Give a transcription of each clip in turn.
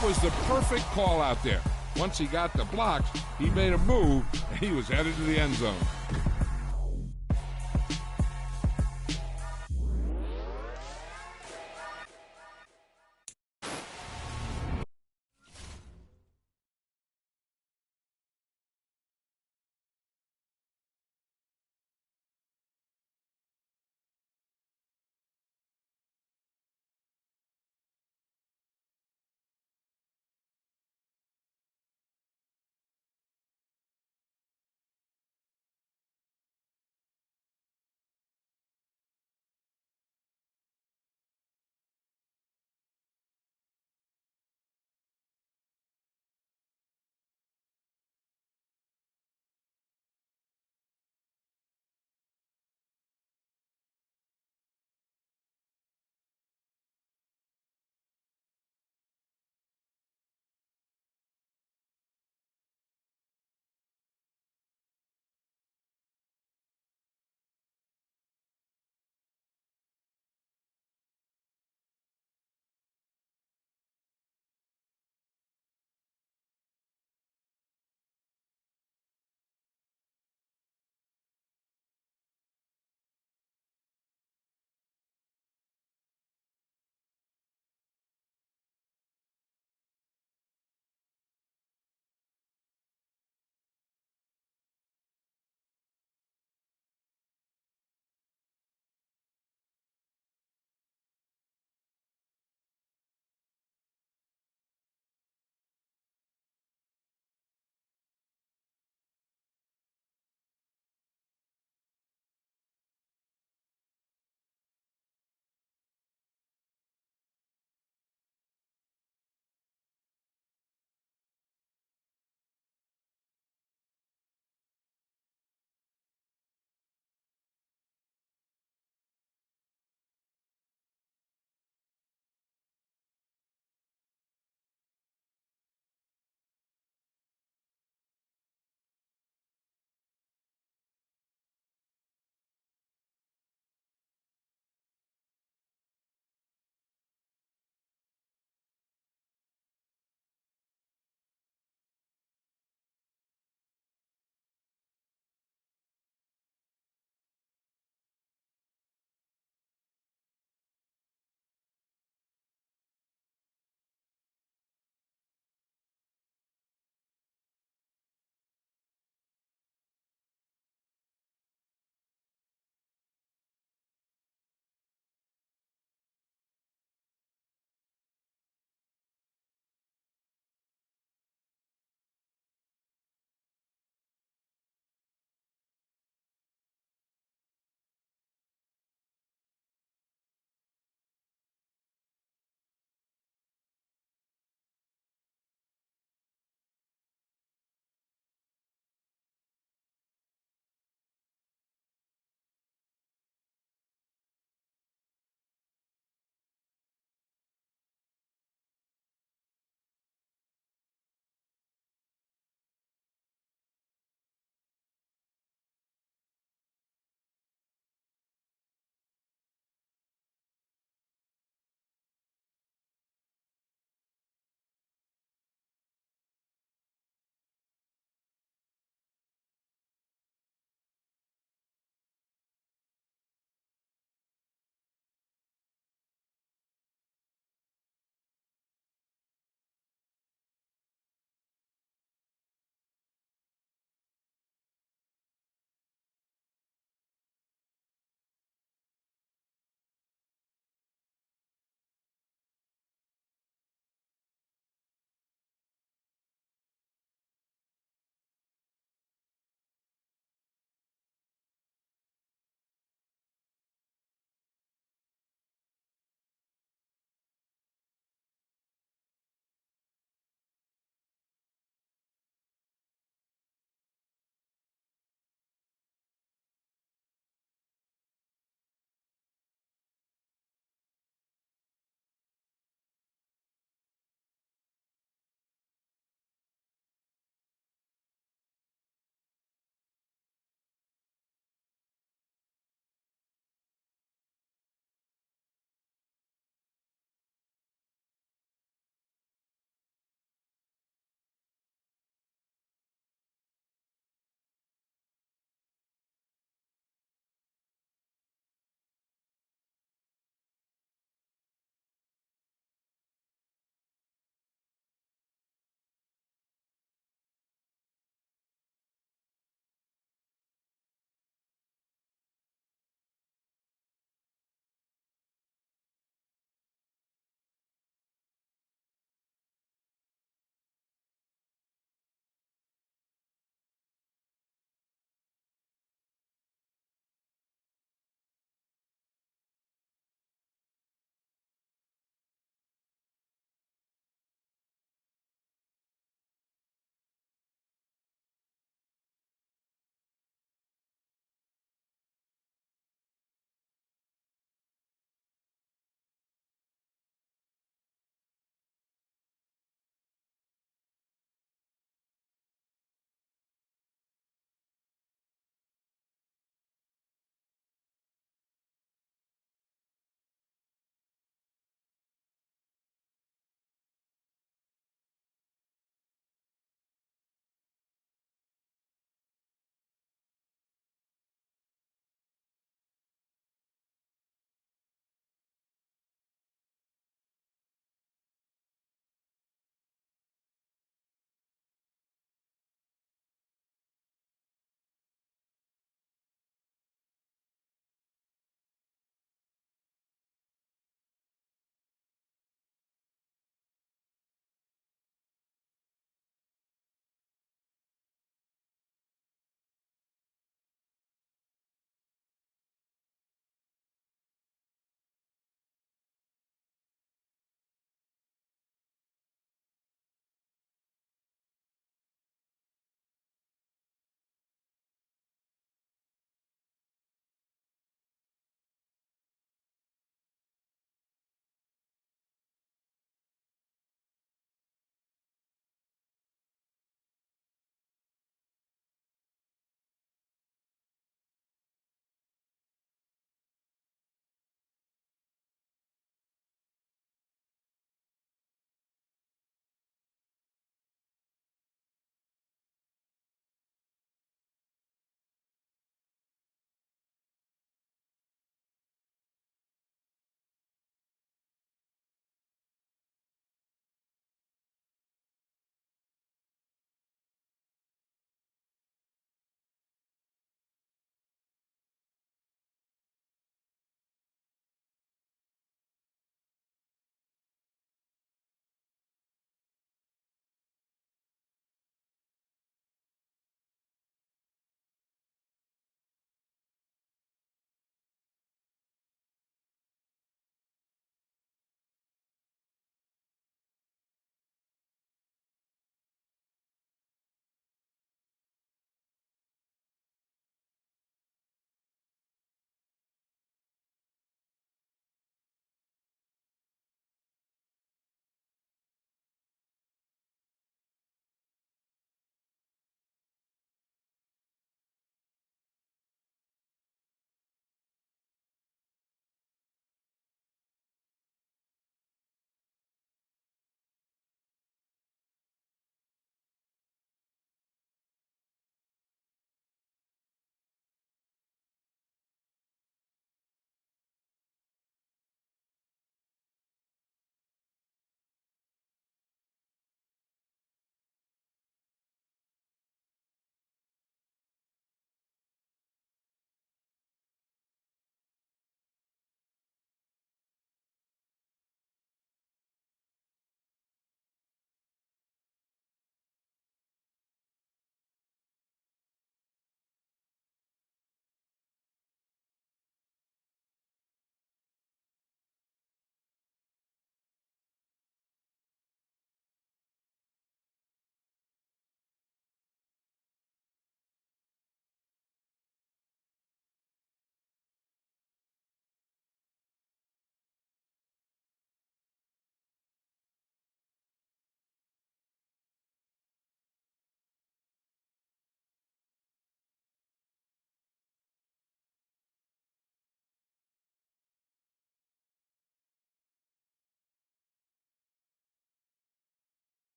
That was the perfect call out there. Once he got the blocks, he made a move, and he was headed to the end zone.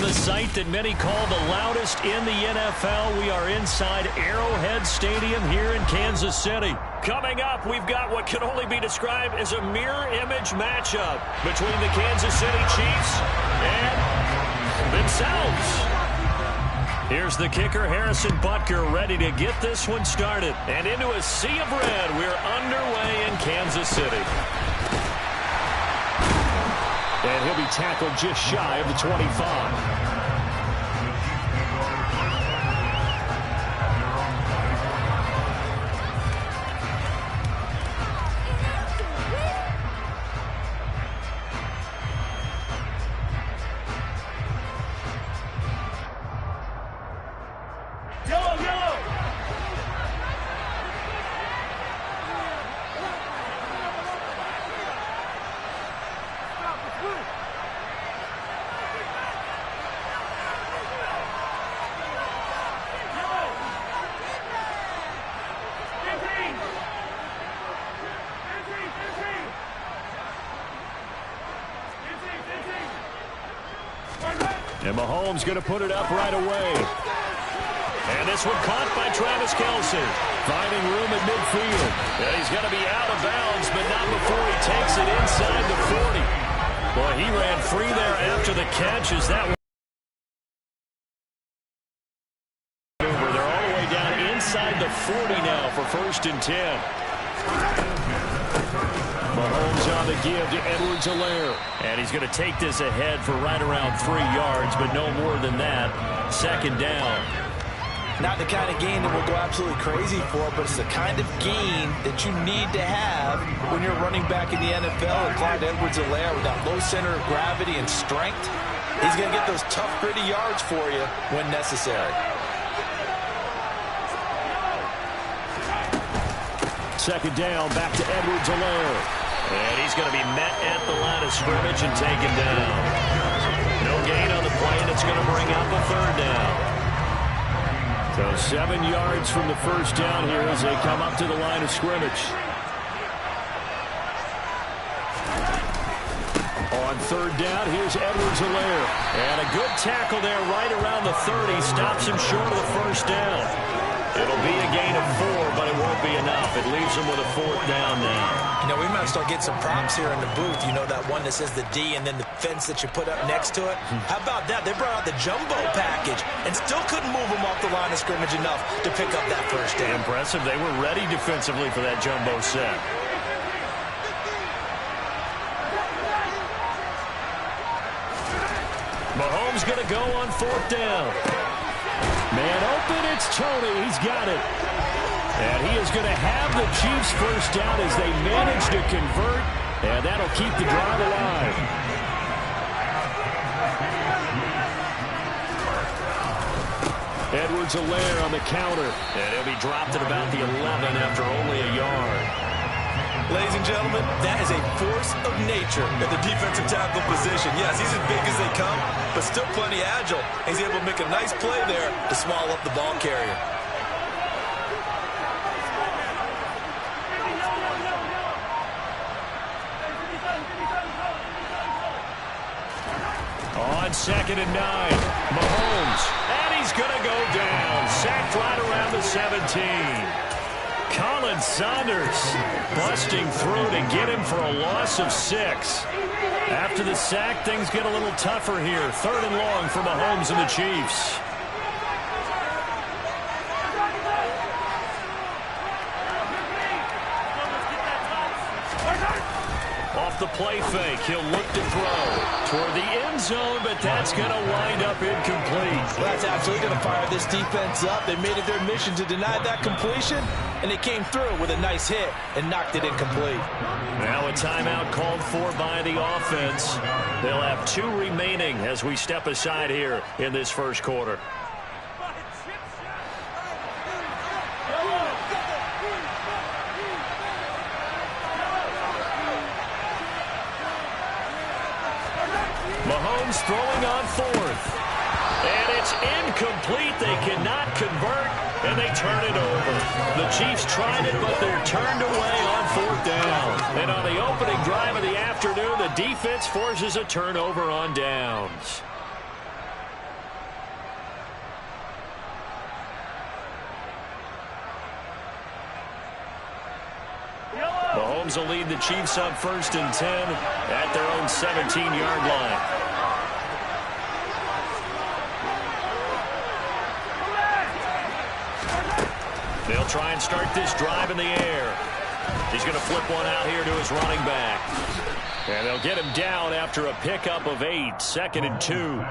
the site that many call the loudest in the NFL. We are inside Arrowhead Stadium here in Kansas City. Coming up, we've got what can only be described as a mirror image matchup between the Kansas City Chiefs and themselves. Here's the kicker, Harrison Butker, ready to get this one started. And into a sea of red, we're underway in Kansas City. And he'll be tackled just shy of the 25. And Mahomes going to put it up right away. And this one caught by Travis Kelce. Finding room at midfield. And he's going to be out of bounds, but not before he takes it inside the 40. Boy, he ran free there after the catch as that one. They're all the way down inside the 40 now for 1st and 10. Mahomes on the give to Edwards-Helaire. And he's going to take this ahead for right around 3 yards, but no more than that. 2nd down. Not the kind of gain that we'll go absolutely crazy for, but it's the kind of gain that you need to have when you're running back in the NFL. And Clyde Edwards-Helaire with that low center of gravity and strength, he's going to get those tough, gritty yards for you when necessary. 2nd down, back to Edwards-Helaire. And he's going to be met at the line of scrimmage and taken down. No gain on the play, and it's going to bring up a 3rd down. So 7 yards from the 1st down here as they come up to the line of scrimmage. On 3rd down, here's Edwards-Helaire. And a good tackle there right around the 30. Stops him short of the 1st down. It'll be a gain of 4, but it won't be enough. It leaves them with a 4th down now. You know, we might start getting some props here in the booth. You know, that one that says the D and then the fence that you put up next to it? How about that? They brought out the jumbo package and still couldn't move them off the line of scrimmage enough to pick up that 1st down. Impressive. They were ready defensively for that jumbo set. Mahomes going to go on 4th down. Man open, it's Tony. He's got it. And he is going to have the Chiefs 1st down as they manage to convert. And that'll keep the drive alive. Edwards-Helaire on the counter. And he'll be dropped at about the 11 after only a yard. Ladies and gentlemen, that is a force of nature at the defensive tackle position. Yes, he's as big as they come, but still plenty agile. He's able to make a nice play there to swallow up the ball carrier. On 2nd and 9, Mahomes, and he's going to go down. Sacked right around the 17. Colin Saunders busting through to get him for a loss of 6. After the sack, things get a little tougher here. 3rd and long for Mahomes and the Chiefs. Off the play fake, he'll look to throw toward the end zone, but that's going to wind up incomplete. Well, that's absolutely going to fire this defense up. They made it their mission to deny that completion, and they came through with a nice hit and knocked it incomplete. Now a timeout called for by the offense. They'll have 2 remaining as we step aside here in this 1st quarter. Mahomes throwing on 4th. And it's incomplete. They cannot convert, and they turn it over. The Chiefs tried it, but they're turned away on 4th down. And on the opening drive of the afternoon, the defense forces a turnover on downs. Mahomes will lead the Chiefs up 1st and 10 at their own 17-yard line. They'll try and start this drive in the air. He's going to flip one out here to his running back. And they'll get him down after a pickup of 8, 2nd and 2.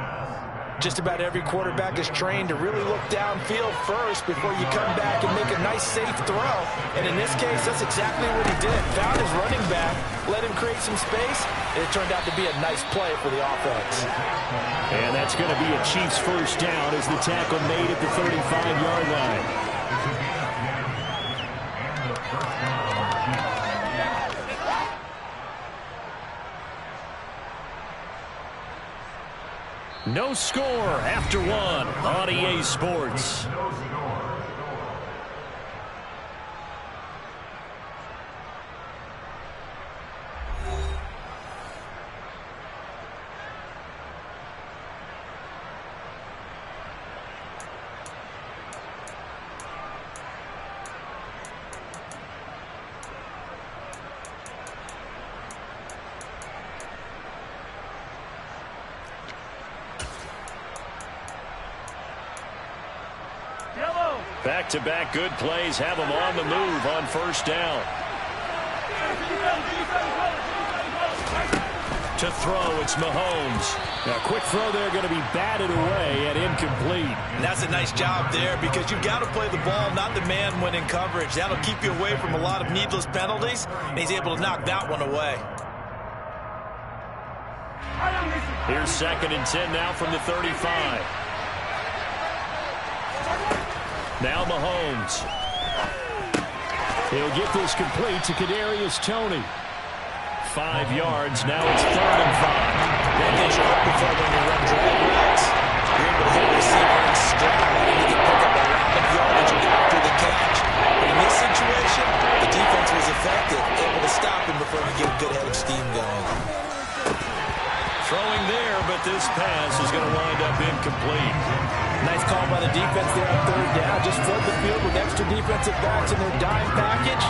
Just about every quarterback is trained to really look downfield first before you come back and make a nice, safe throw. And in this case, that's exactly what he did. Found his running back, let him create some space, and it turned out to be a nice play for the offense. And that's going to be a Chiefs first down as the tackle made at the 35-yard line. No score after 1 on EA Sports. Back-to-back good plays have them on the move on first down. To throw, it's Mahomes. Now, quick throw there going to be batted away and incomplete. And that's a nice job there because you've got to play the ball, not the man when in coverage. That'll keep you away from a lot of needless penalties, and he's able to knock that one away. Here's 2nd and 10 now from the 35. Now Mahomes. He'll get this complete to Kadarius Toney. 5 yards. Now it's 3rd and 5. One thing you're hoping for when you run drag routes, you're able to hit the receiver in stride, and you can pick up a lot of yardage after the catch. But in this situation, the defense was effective, able to stop him before you get a good head of steam going. Throwing there, but this pass is going to wind up incomplete. Nice call by the defense there on 3rd down. Just flood the field with extra defensive backs in their dime package.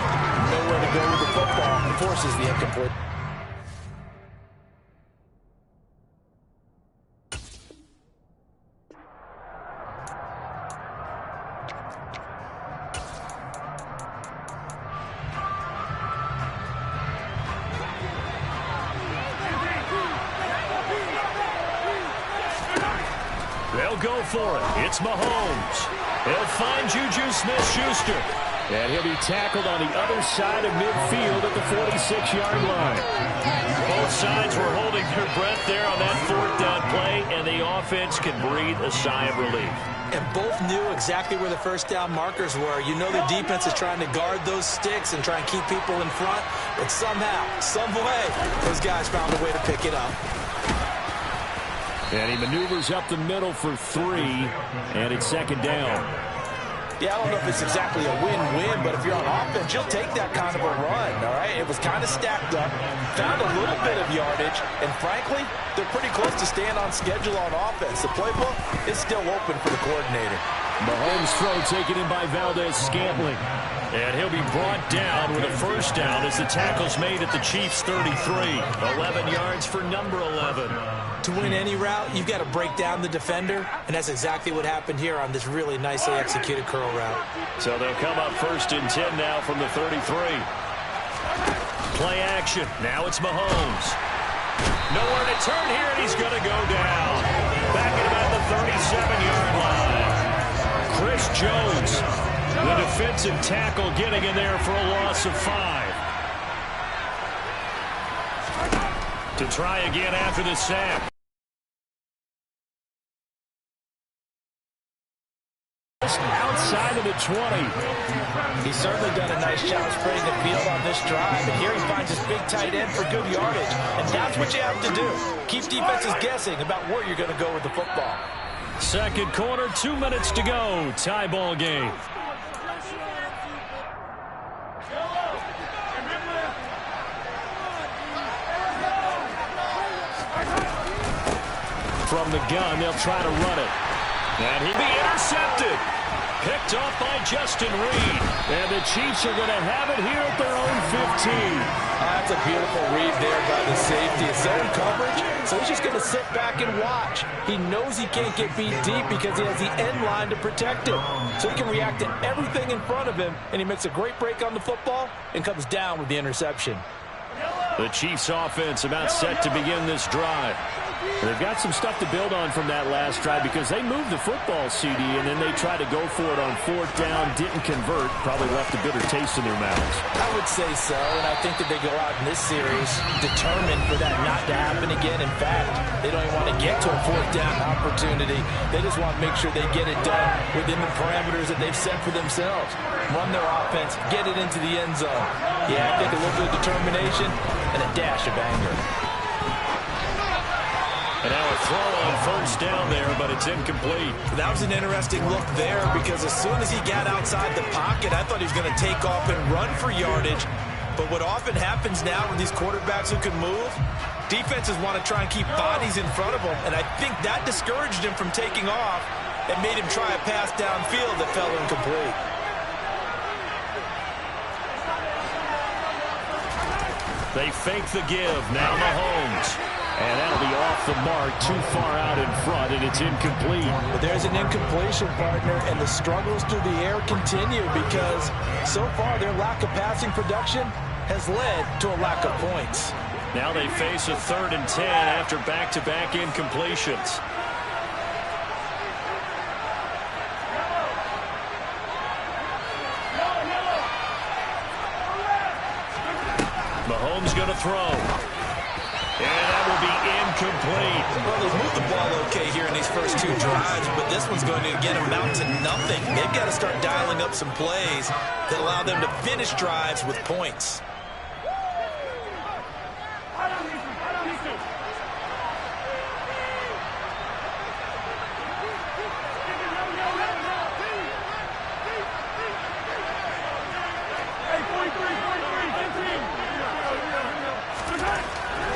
Nowhere to go with the football. It forces the incomplete. They'll go for it. It's Mahomes. He'll find Juju Smith-Schuster. And he'll be tackled on the other side of midfield at the 46-yard line. Both sides were holding their breath there on that 4th down play, and the offense can breathe a sigh of relief. And both knew exactly where the first down markers were. You know the defense is trying to guard those sticks and try and keep people in front. But somehow, some way, those guys found a way to pick it up. And he maneuvers up the middle for 3, and it's 2nd down. Yeah, I don't know if it's exactly a win-win, but if you're on offense, you'll take that kind of a run, all right? It was kind of stacked up, found a little bit of yardage, and frankly, they're pretty close to staying on schedule on offense. The playbook is still open for the coordinator. Mahomes' throw taken in by Valdez-Scantling. And he'll be brought down with a first down as the tackle's made at the Chiefs' 33. 11 yards for number 11. To win any route, you've got to break down the defender, and that's exactly what happened here on this really nicely executed curl route. So they'll come up 1st and 10 now from the 33. Play action. Now it's Mahomes. Nowhere to turn here, and he's going to go down. Back at about the 37-yard line. Chris Jones, the defensive tackle, getting in there for a loss of 5. To try again after the sack. Outside of the 20. He's certainly done a nice job spreading the field on this drive, and here he finds his big tight end for good yardage, and that's what you have to do. Keep defenses guessing about where you're going to go with the football. Second quarter, 2 minutes to go. Tie ball game. From the gun, they'll try to run it. And he'll be intercepted. Picked off by Justin Reed. And the Chiefs are going to have it here at their own 15. That's a beautiful read there by the safety. It's zone coverage, so he's just going to sit back and watch. He knows he can't get beat deep because he has the end line to protect him. So he can react to everything in front of him, and he makes a great break on the football and comes down with the interception. The Chiefs offense about set to begin this drive. They've got some stuff to build on from that last drive because they moved the football, CD, and then they tried to go for it on 4th down, didn't convert, probably left a bitter taste in their mouths. I would say so, and I think that they go out in this series determined for that not to happen again. In fact, they don't even want to get to a 4th down opportunity. They just want to make sure they get it done within the parameters that they've set for themselves. Run their offense, get it into the end zone. Yeah, I think a little bit of determination and a dash of anger. And now a throw on 1st down there, but it's incomplete. That was an interesting look there because as soon as he got outside the pocket, I thought he was going to take off and run for yardage. But what often happens now with these quarterbacks who can move, defenses want to try and keep bodies in front of them. And I think that discouraged him from taking off and made him try a pass downfield that fell incomplete. They fake the give. Now Mahomes. And that'll be off the mark, too far out in front, and it's incomplete. But there's an incompletion, partner, and the struggles through the air continue because so far their lack of passing production has led to a lack of points. Now they face a 3rd and 10 after back-to-back incompletions. Mahomes going to throw. And that will be incomplete. Well, they've moved the ball okay here in these first 2 drives, but this one's going to, again, amount to nothing. They've got to start dialing up some plays that allow them to finish drives with points.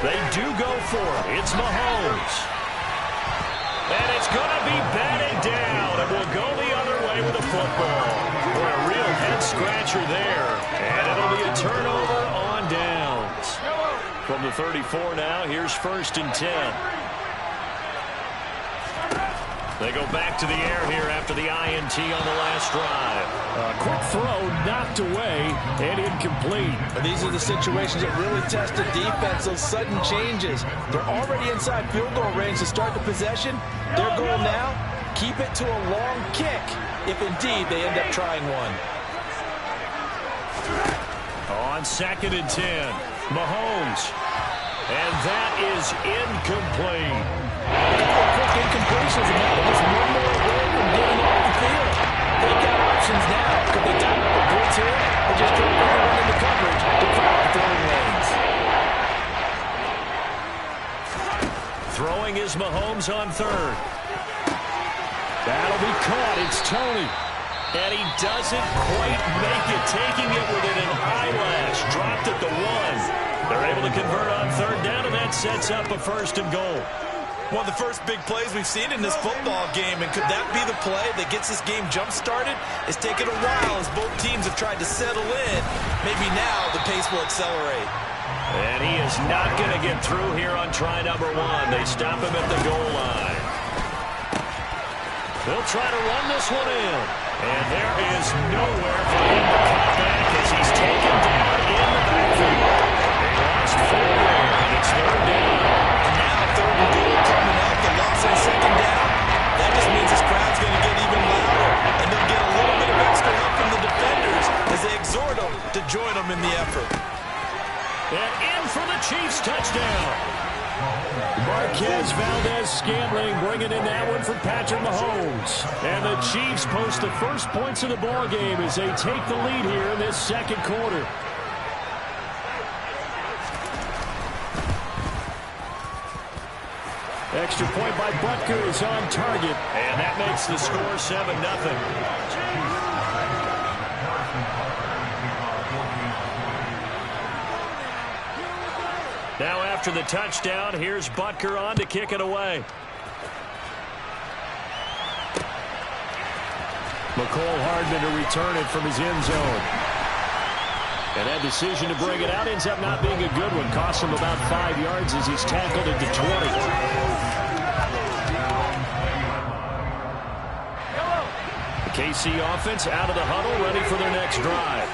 They do go for it. It's Mahomes. And it's going to be batted down. And will go the other way with the football. Boy, a real head-scratcher there. And it'll be a turnover on downs. From the 34 now, here's 1st and 10. They go back to the air here after the INT on the last drive. A quick throw knocked away and incomplete. These are the situations that really test the defense, those sudden changes. They're already inside field goal range to start the possession. Their goal now, keep it to a long kick if indeed they end up trying one. On 2nd and 10, Mahomes. And that is incomplete. Quick incompletions, and that was one more away from getting off the field. They've got options now. Could they dial up a blitz here or just drop everyone into coverage to crowd the throwing lanes? Throwing is Mahomes on 3rd. That'll be caught. It's Tony. And he doesn't quite make it, taking it within an eyelash. Dropped at the 1. They're able to convert on 3rd down, and that sets up a 1st and goal. One of the first big plays we've seen in this football game, and could that be the play that gets this game jump-started? It's taken a while as both teams have tried to settle in. Maybe now the pace will accelerate. And he is not going to get through here on try number 1. They stop him at the goal line. They'll try to run this one in. And there is nowhere for him to cut back as he's taken down in the backfield. They lost 4 there, and it's 3rd down. Now 3rd and goal coming up. The loss on 2nd down. That just means this crowd's going to get even louder. And they'll get a little bit of extra help from the defenders as they exhort them to join them in the effort. And in for the Chiefs touchdown. Marquez Valdez-Scantling bringing in that one for Patrick Mahomes. And the Chiefs post the first points of the ball game as they take the lead here in this 2nd quarter. Extra point by Butker is on target. And that makes the score 7-0. Now after the touchdown, here's Butker on to kick it away. McCole Hardman to return it from his end zone. And that decision to bring it out ends up not being a good one. Costs him about 5 yards as he's tackled at the 20. The KC offense out of the huddle, ready for their next drive.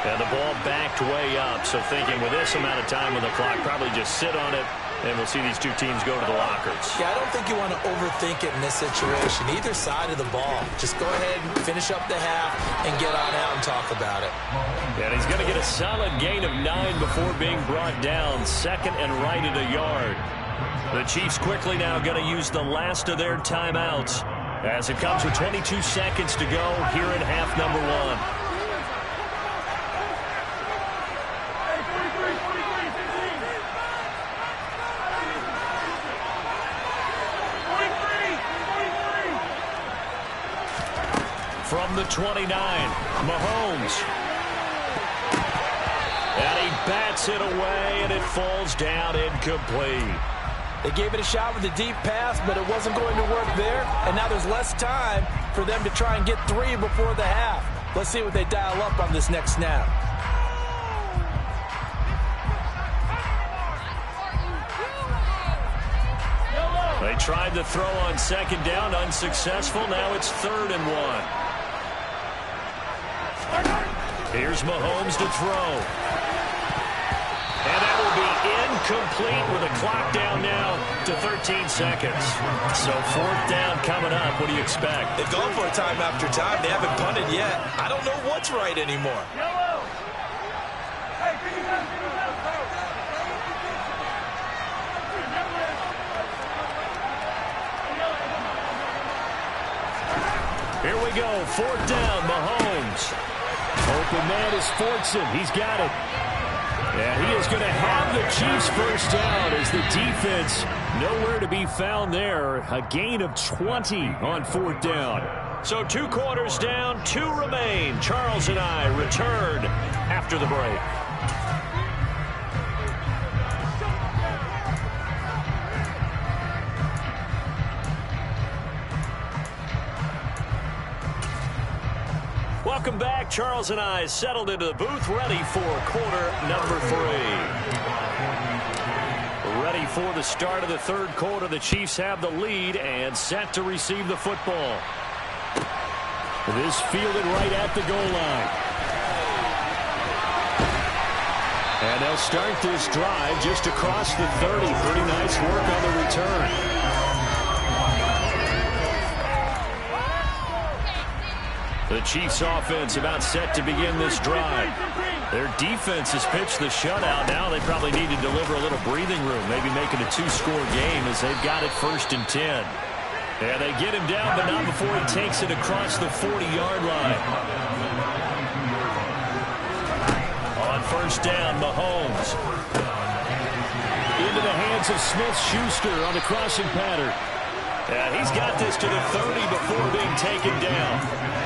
And the ball backed way up. So thinking with this amount of time on the clock, probably just sit on it. And we'll see these two teams go to the lockers. Yeah, I don't think you want to overthink it in this situation. Either side of the ball. Just go ahead and finish up the half and get on out and talk about it. And he's going to get a solid gain of 9 before being brought down. Second and right at a yard. The Chiefs quickly now going to use the last of their timeouts as it comes with 22 seconds to go here in half number 1. From the 29, Mahomes. And he bats it away, and it falls down incomplete. They gave it a shot with a deep pass, but it wasn't going to work there. And now there's less time for them to try and get 3 before the half. Let's see what they dial up on this next snap. They tried to throw on second down, unsuccessful. Now it's 3rd and 1. Here's Mahomes to throw. And that will be incomplete with a clock down now to 13 seconds. So 4th down coming up. What do you expect? They've gone for a time after time. They haven't punted yet. I don't know what's right anymore. Here we go. 4th down, Mahomes. Open man is Fortson. He's got it. And he is going to have the Chiefs first down as the defense nowhere to be found there. A gain of 20 on 4th down. So 2 quarters down, 2 remain. Charles and I return after the break. Welcome back. Charles and I settled into the booth, ready for quarter number 3. Ready for the start of the 3rd quarter. The Chiefs have the lead and set to receive the football. This fielded right at the goal line. And they'll start this drive just across the 30. Pretty nice work on the return. The Chiefs offense about set to begin this drive. Their defense has pitched the shutout. Now they probably need to deliver a little breathing room, maybe make it a 2-score game as they've got it 1st and 10. And they get him down, but not before he takes it across the 40-yard line. On 1st down, Mahomes. Into the hands of Smith-Schuster on the crossing pattern. And he's got this to the 30 before being taken down.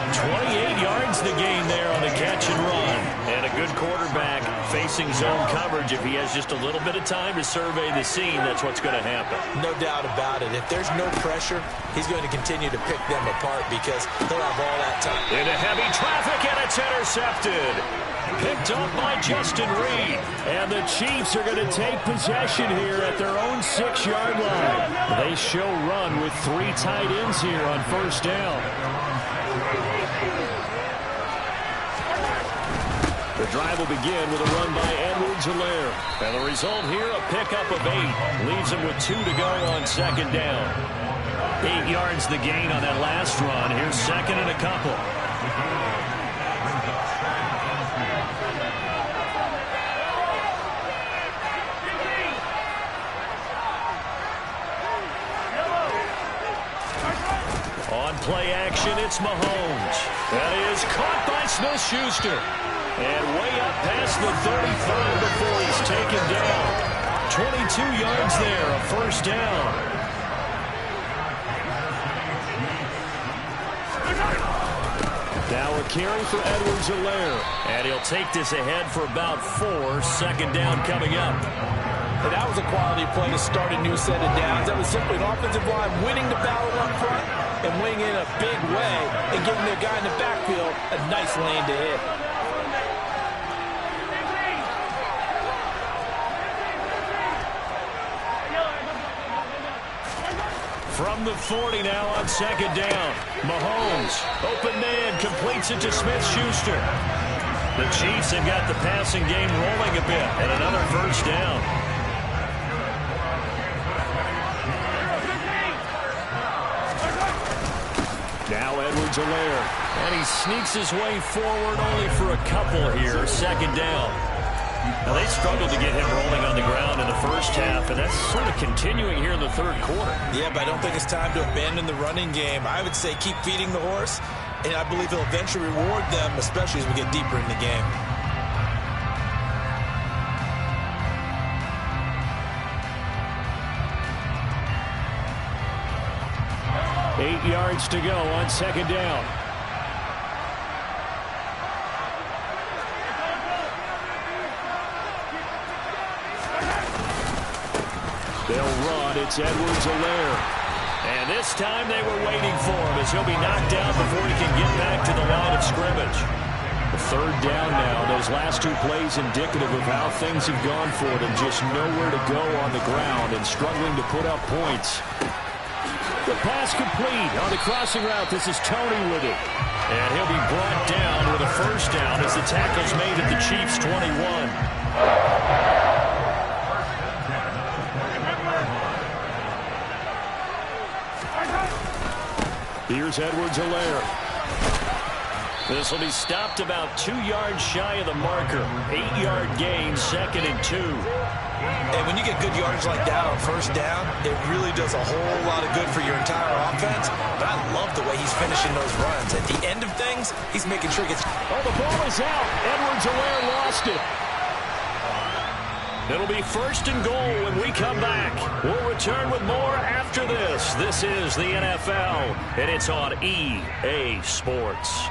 28 yards the gain there on the catch and run. And a good quarterback facing zone coverage. If he has just a little bit of time to survey the scene, that's what's going to happen. No doubt about it. If there's no pressure, he's going to continue to pick them apart because he'll have all that time. Into heavy traffic, and it's intercepted. Picked up by Justin Reed. And the Chiefs are going to take possession here at their own 6-yard line. They show run with 3 tight ends here on 1st down. The drive will begin with a run by Edwards-Helaire. And the result here, a pickup of 8. Leaves him with 2 to go on 2nd down. 8 yards the gain on that last run. Here's 2nd and a couple. On play action, it's Mahomes. That is caught by Smith-Schuster. And way up past the 35 before he's taken down. 22 yards there, a 1st down. Now a carry for Edwards-Helaire. And he'll take this ahead for about 4. 2nd down coming up. And that was a quality play to start a new set of downs. That was simply an offensive line winning the battle up front and wing in a big way and giving their guy in the backfield a nice lane to hit. From the 40 now on second down. Mahomes, open man, completes it to Smith-Schuster. The Chiefs have got the passing game rolling a bit, and another first down. Now Edwards-Helaire, and he sneaks his way forward only for a couple here. Second down. Now, they struggled to get him rolling on the ground in the first half, and that's sort of continuing here in the third quarter. Yeah, but I don't think it's time to abandon the running game. I would say keep feeding the horse, and I believe he'll eventually reward them, especially as we get deeper in the game. Eight yards to go on second down. They'll run. It's Edwards-Helaire. And this time they were waiting for him as he'll be knocked down before he can get back to the line of scrimmage. The third down now. Those last two plays indicative of how things have gone for them. Just nowhere to go on the ground and struggling to put up points. The pass complete on the crossing route. This is Tony with it. And he'll be brought down with a first down as the tackle's made at the Chiefs' 21. Here's Edwards-Helaire. This will be stopped about 2 yards shy of the marker. 8-yard gain, 2nd and 2. And when you get good yardage like that on first down, it really does a whole lot of good for your entire offense. But I love the way he's finishing those runs. At the end of things, he's making sure he gets... Oh, the ball is out. Edwards-Helaire lost it. It'll be 1st and goal when we come back. We'll return with more after this. This is the NFL, and it's on EA Sports.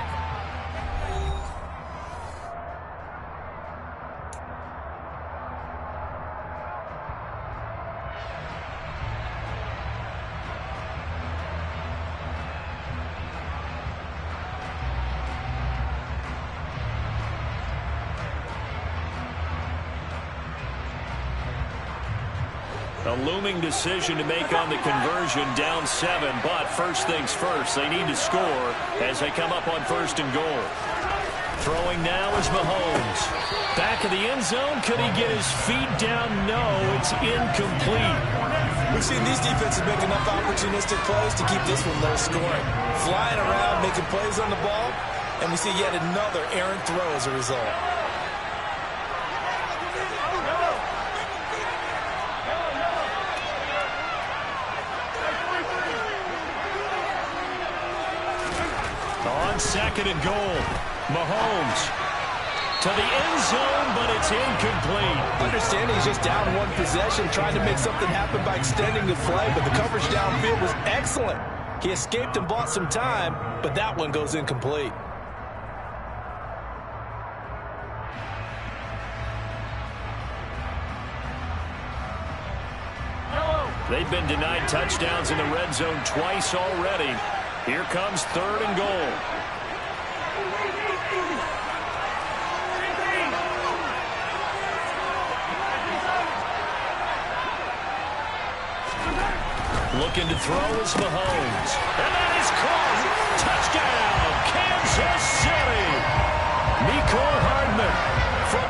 A looming decision to make on the conversion, down 7, but first things first, they need to score as they come up on 1st and goal. Throwing now is Mahomes. Back of the end zone, could he get his feet down? No, it's incomplete. We've seen these defenses make enough opportunistic plays to keep this one low scoring. Flying around, making plays on the ball, and we see yet another errant throw as a result. On 2nd and goal, Mahomes to the end zone, but it's incomplete. Understanding he's just down one possession, trying to make something happen by extending the play, but the coverage downfield was excellent. He escaped and bought some time, but that one goes incomplete. They've been denied touchdowns in the red zone twice already. Here comes 3rd and goal. Looking to throw is Mahomes. And that is caught. Touchdown, Kansas City. Mecole Hardman from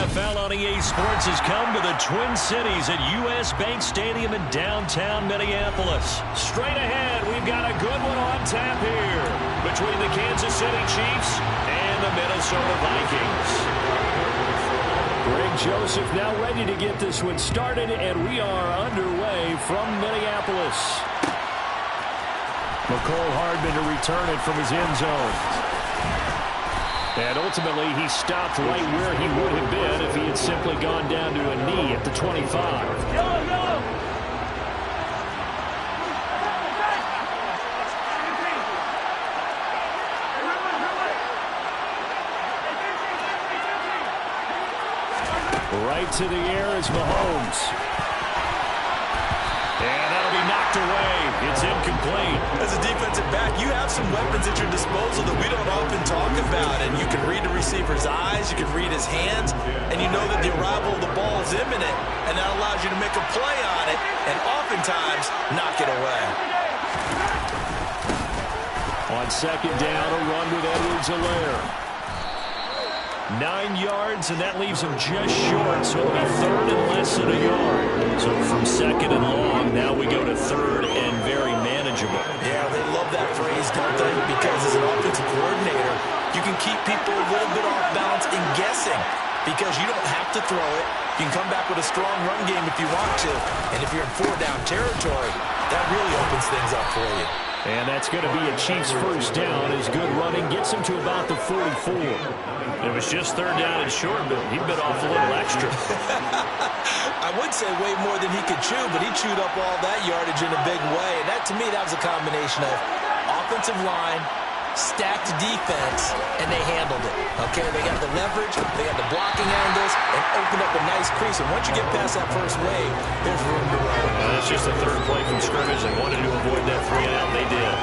NFL on EA Sports has come to the Twin Cities at U.S. Bank Stadium in downtown Minneapolis. Straight ahead, we've got a good one on tap here between the Kansas City Chiefs and the Minnesota Vikings. Greg Joseph now ready to get this one started, and we are underway from Minneapolis. McCole Hardman to return it from his end zone. And ultimately, he stopped right where he would have been if he had simply gone down to a knee at the 25. Right to the air is Mahomes. And that'll be knocked away. It's incomplete. As a defensive back, you have some weapons at your disposal that we don't often talk about. And you can read the receiver's eyes, you can read his hands, and you know that the arrival of the ball is imminent. And that allows you to make a play on it and oftentimes knock it away. On second down, a run with Edwards-Helaire. 9 yards, and that leaves him just short, so it'll be third and less than a yard. So from second and long, now we go to third and very manageable. Yeah, they love that phrase, don't they? Because as an offensive coordinator, you can keep people a little bit off balance and guessing because you don't have to throw it. You can come back with a strong run game if you want to, and if you're in four-down territory, that really opens things up for you. And that's going to be a Chiefs first down as good running gets him to about the 44. It was just third down and short, but he bit off a little extra. I would say way more than he could chew, but he chewed up all that yardage in a big way. And that, to me, that was a combination of offensive line, stacked defense, and they handled it. Okay, they got the leverage, they got the blocking angles, and opened up a nice crease. And once you get past that first wave, there's room to run. That's just the third play from scrimmage. They wanted to avoid that 3-and-out. They did.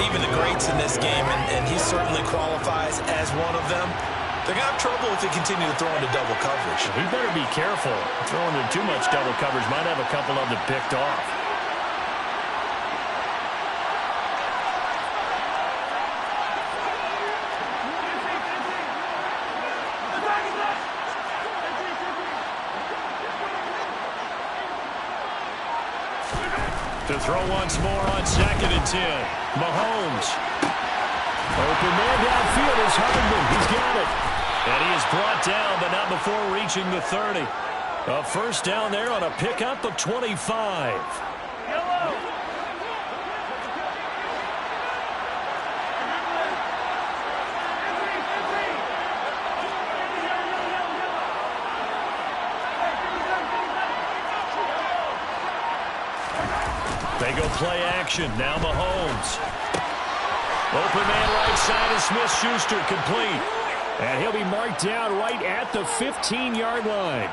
Even the greats in this game, and he certainly qualifies as one of them, they're going to have trouble if they continue to throw into double coverage. He better be careful. Throwing into too much double coverage might have a couple of them picked off. To throw once more on second and 10. Mahomes. Open man downfield is Hardman. He's got it. And he is brought down, but not before reaching the 30. A first down there on a pickup of 25. They go play action. Now Mahomes. Open man right side of Smith-Schuster, complete. And he'll be marked down right at the 15-yard line.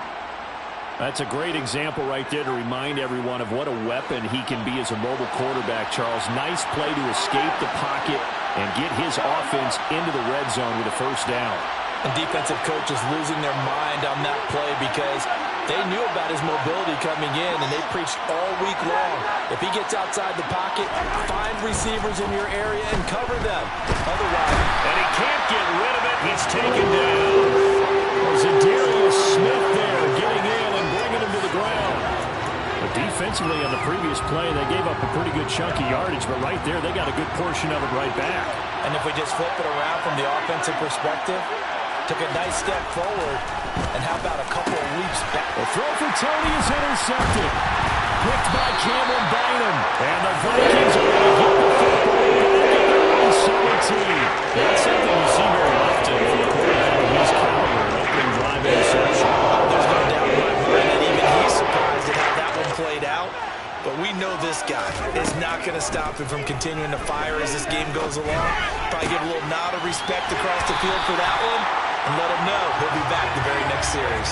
That's a great example right there to remind everyone of what a weapon he can be as a mobile quarterback, Charles. Nice play to escape the pocket and get his offense into the red zone with a first down. And defensive coaches losing their mind on that play because they knew about his mobility coming in, and they preached all week long. If he gets outside the pocket, find receivers in your area and cover them. Otherwise, and he can't get rid of it. He's taken down. There's a Darius Smith there getting in and bringing him to the ground. But defensively on the previous play, they gave up a pretty good chunk of yardage, but right there, they got a good portion of it right back. And if we just flip it around from the offensive perspective, took a nice step forward, and how about a couple of leaps back? The throw for Tony is intercepted. Picked by Cameron Bynum. And the Vikings are going to get the football back at their own 17. That's something you see very often for a quarterback of his caliber. An opening drive interception. There's no doubt in my mind that even he's surprised at how that one played out. But we know this guy is not going to stop him from continuing to fire as this game goes along. Probably give a little nod of respect across the field for that one. And let him know he'll be back the very next series.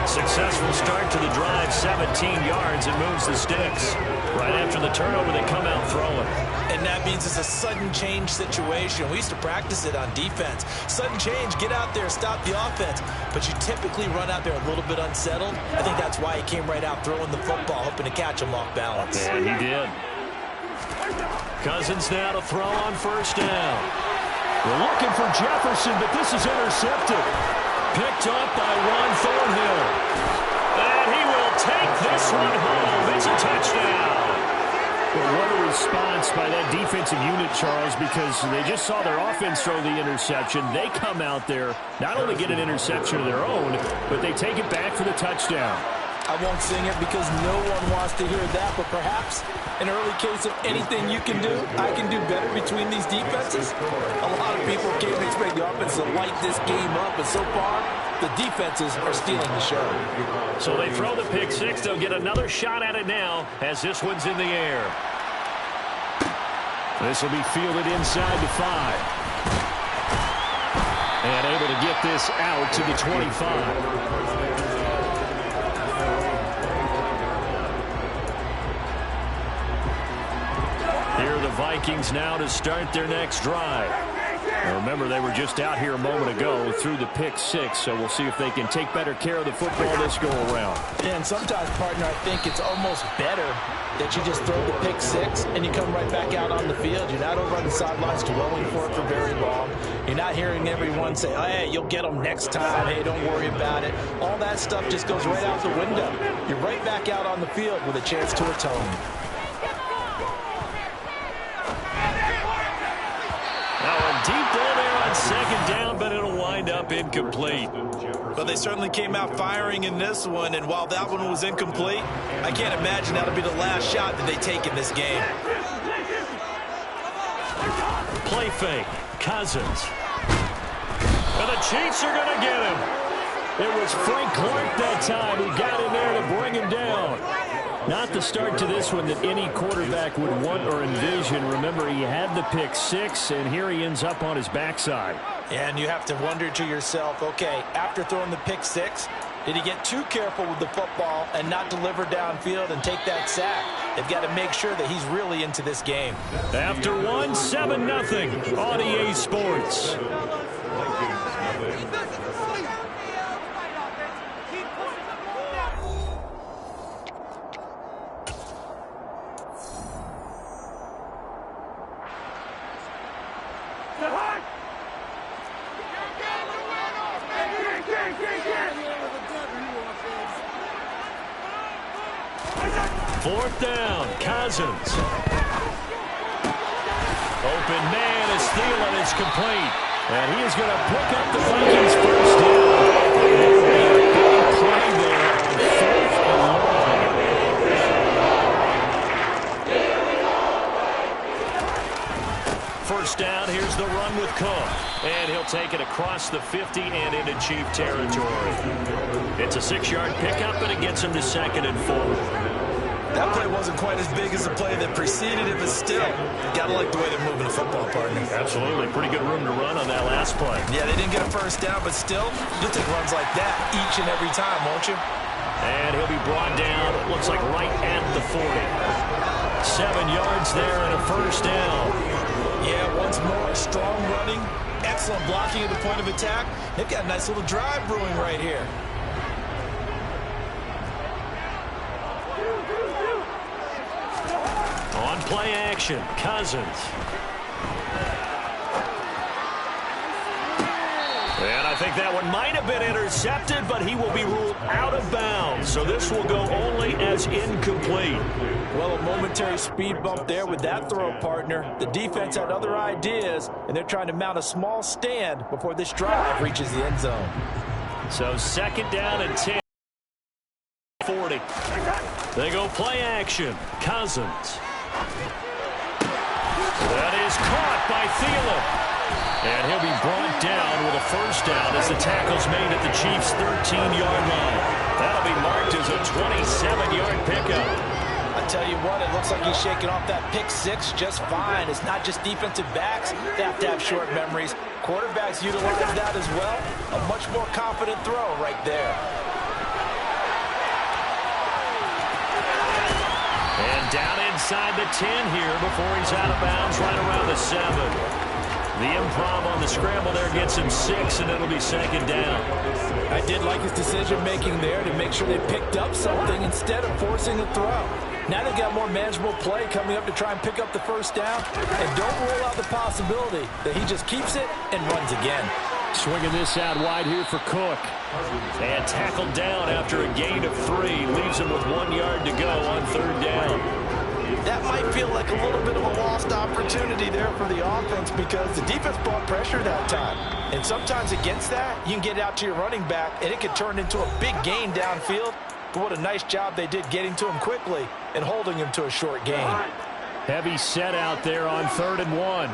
Successful start to the drive, 17 yards, and moves the sticks. Right after the turnover, they come out throwing. And that means it's a sudden change situation. We used to practice it on defense. Sudden change, get out there, stop the offense. But you typically run out there a little bit unsettled. I think that's why he came right out throwing the football, hoping to catch him off balance. Yeah, he did. Cousins now to throw on first down. We're looking for Jefferson, but this is intercepted. Picked up by Juan Thornhill. And he will take this one home. It's a touchdown. Well, what a response by that defensive unit, Charles, because they just saw their offense throw the interception. They come out there, not only get an interception of their own, but they take it back for the touchdown. I won't sing it because no one wants to hear that, but perhaps an early case of anything you can do, I can do better between these defenses. A lot of people can't expect the offense to light this game up, but so far, the defenses are stealing the show. So they throw the pick six. They'll get another shot at it now as this one's in the air. This will be fielded inside the 5. And able to get this out to the 25. Here are the Vikings now to start their next drive. Now remember, they were just out here a moment ago through the pick six, so we'll see if they can take better care of the football this go-around. Yeah, and sometimes, partner, I think it's almost better that you just throw the pick six and you come right back out on the field. You're not over on the sidelines dwelling for it for very long. You're not hearing everyone say, oh, hey, you'll get them next time. Hey, don't worry about it. All that stuff just goes right out the window. You're right back out on the field with a chance to atone. Deep ball there on second down, but it'll wind up incomplete. But they certainly came out firing in this one, and while that one was incomplete, I can't imagine that'll be the last shot that they take in this game. Play fake, Cousins. And the Chiefs are going to get him. It was Frank Clark that time who got in there to bring him down. Not the start to this one that any quarterback would want or envision. Remember, he had the pick six, and here he ends up on his backside. And you have to wonder to yourself, okay, after throwing the pick six, did he get too careful with the football and not deliver downfield and take that sack? They've got to make sure that he's really into this game. After one, 7-0 on EA Sports. Fourth down, Cousins. Open man is Thielen. It's complete. And he is going to pick up the Vikings first down. Big play there. Fourth and long. First down, here's the run with Cook. And he'll take it across the 50 and into Chief territory. It's a 6-yard pickup, and it gets him to 2nd and 4. That play wasn't quite as big as the play that preceded it, but still, you got to like the way they're moving the football, partner. Absolutely. Pretty good room to run on that last play. Yeah, they didn't get a first down, but still, you'll take runs like that each and every time, won't you? And he'll be brought down, it looks like right at the 40. 7 yards there and a first down. Yeah, once more, strong running, excellent blocking at the point of attack. They've got a nice little drive brewing right here. On play action, Cousins. And I think that one might have been intercepted, but he will be ruled out of bounds. So this will go only as incomplete. Well, a momentary speed bump there with that throw, partner. The defense had other ideas, and they're trying to mount a small stand before this drive reaches the end zone. So 2nd down and 10. 40. They go play action. Cousins. That is caught by Thielen. And he'll be brought down with a first down as the tackle's made at the Chiefs' 13-yard line. That'll be marked as a 27-yard pickup. I tell you what, it looks like he's shaking off that pick six just fine. It's not just defensive backs that have to have short memories. Quarterbacks utilize that as well. A much more confident throw right there. And down inside the 10 here before he's out of bounds right around the 7. The improv on the scramble there gets him 6, and it'll be 2nd down. I did like his decision-making there to make sure they picked up something instead of forcing a throw. Now they've got more manageable play coming up to try and pick up the first down. And don't rule out the possibility that he just keeps it and runs again. Swinging this out wide here for Cook. And tackled down after a gain of 3. Leaves him with 1 yard to go on third down. That might feel like a little bit of a lost opportunity there for the offense because the defense brought pressure that time. And sometimes against that, you can get out to your running back, and it could turn into a big gain downfield. But what a nice job they did getting to him quickly and holding him to a short gain. Heavy set out there on 3rd and 1.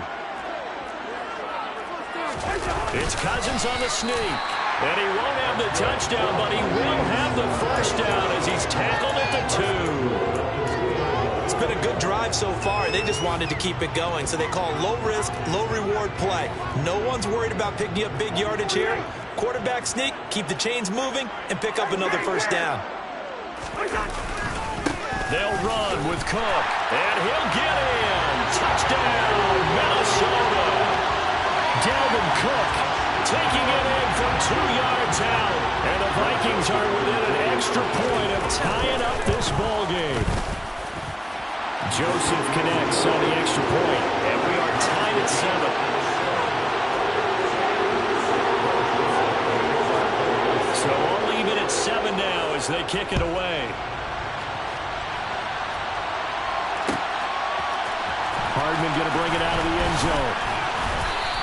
It's Cousins on the sneak. And he won't have the touchdown, but he will have the first down as he's tackled at the 2. It's been a good drive so far. They just wanted to keep it going, so they call low-risk, low-reward play. No one's worried about picking up big yardage here. Quarterback sneak, keep the chains moving, and pick up another first down. They'll run with Cook, and he'll get in. Touchdown, Minnesota. Dalvin Cook taking it in from 2 yards out. And the Vikings are within an extra point of tying up this ball game. Joseph connects on the extra point, and we are tied at 7. So all even at 7 now as they kick it away. Hardman going to bring it out of the end zone.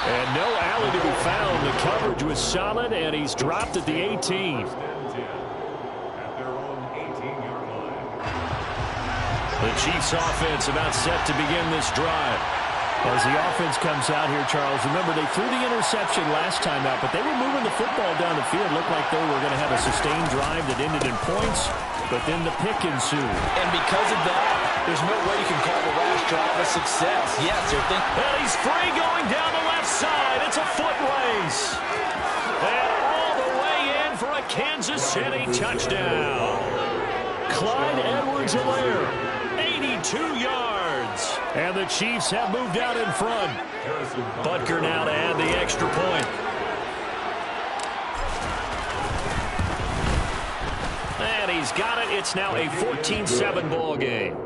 And no alley to be found. The coverage was solid, and he's dropped at the 18. The Chiefs offense about set to begin this drive. As the offense comes out here, Charles, remember they threw the interception last time out, but they were moving the football down the field. Looked like they were going to have a sustained drive that ended in points, but then the pick ensued. And because of that, there's no way you can call the last drive a success. Yes, they're thinking. And he's free going down the left side. It's a foot race. And all the way in for a Kansas City touchdown. Clyde Edwards-Helaire. 82 yards. And the Chiefs have moved out in front. Butker now to add the extra point. And he's got it. It's now a 14-7 ball game.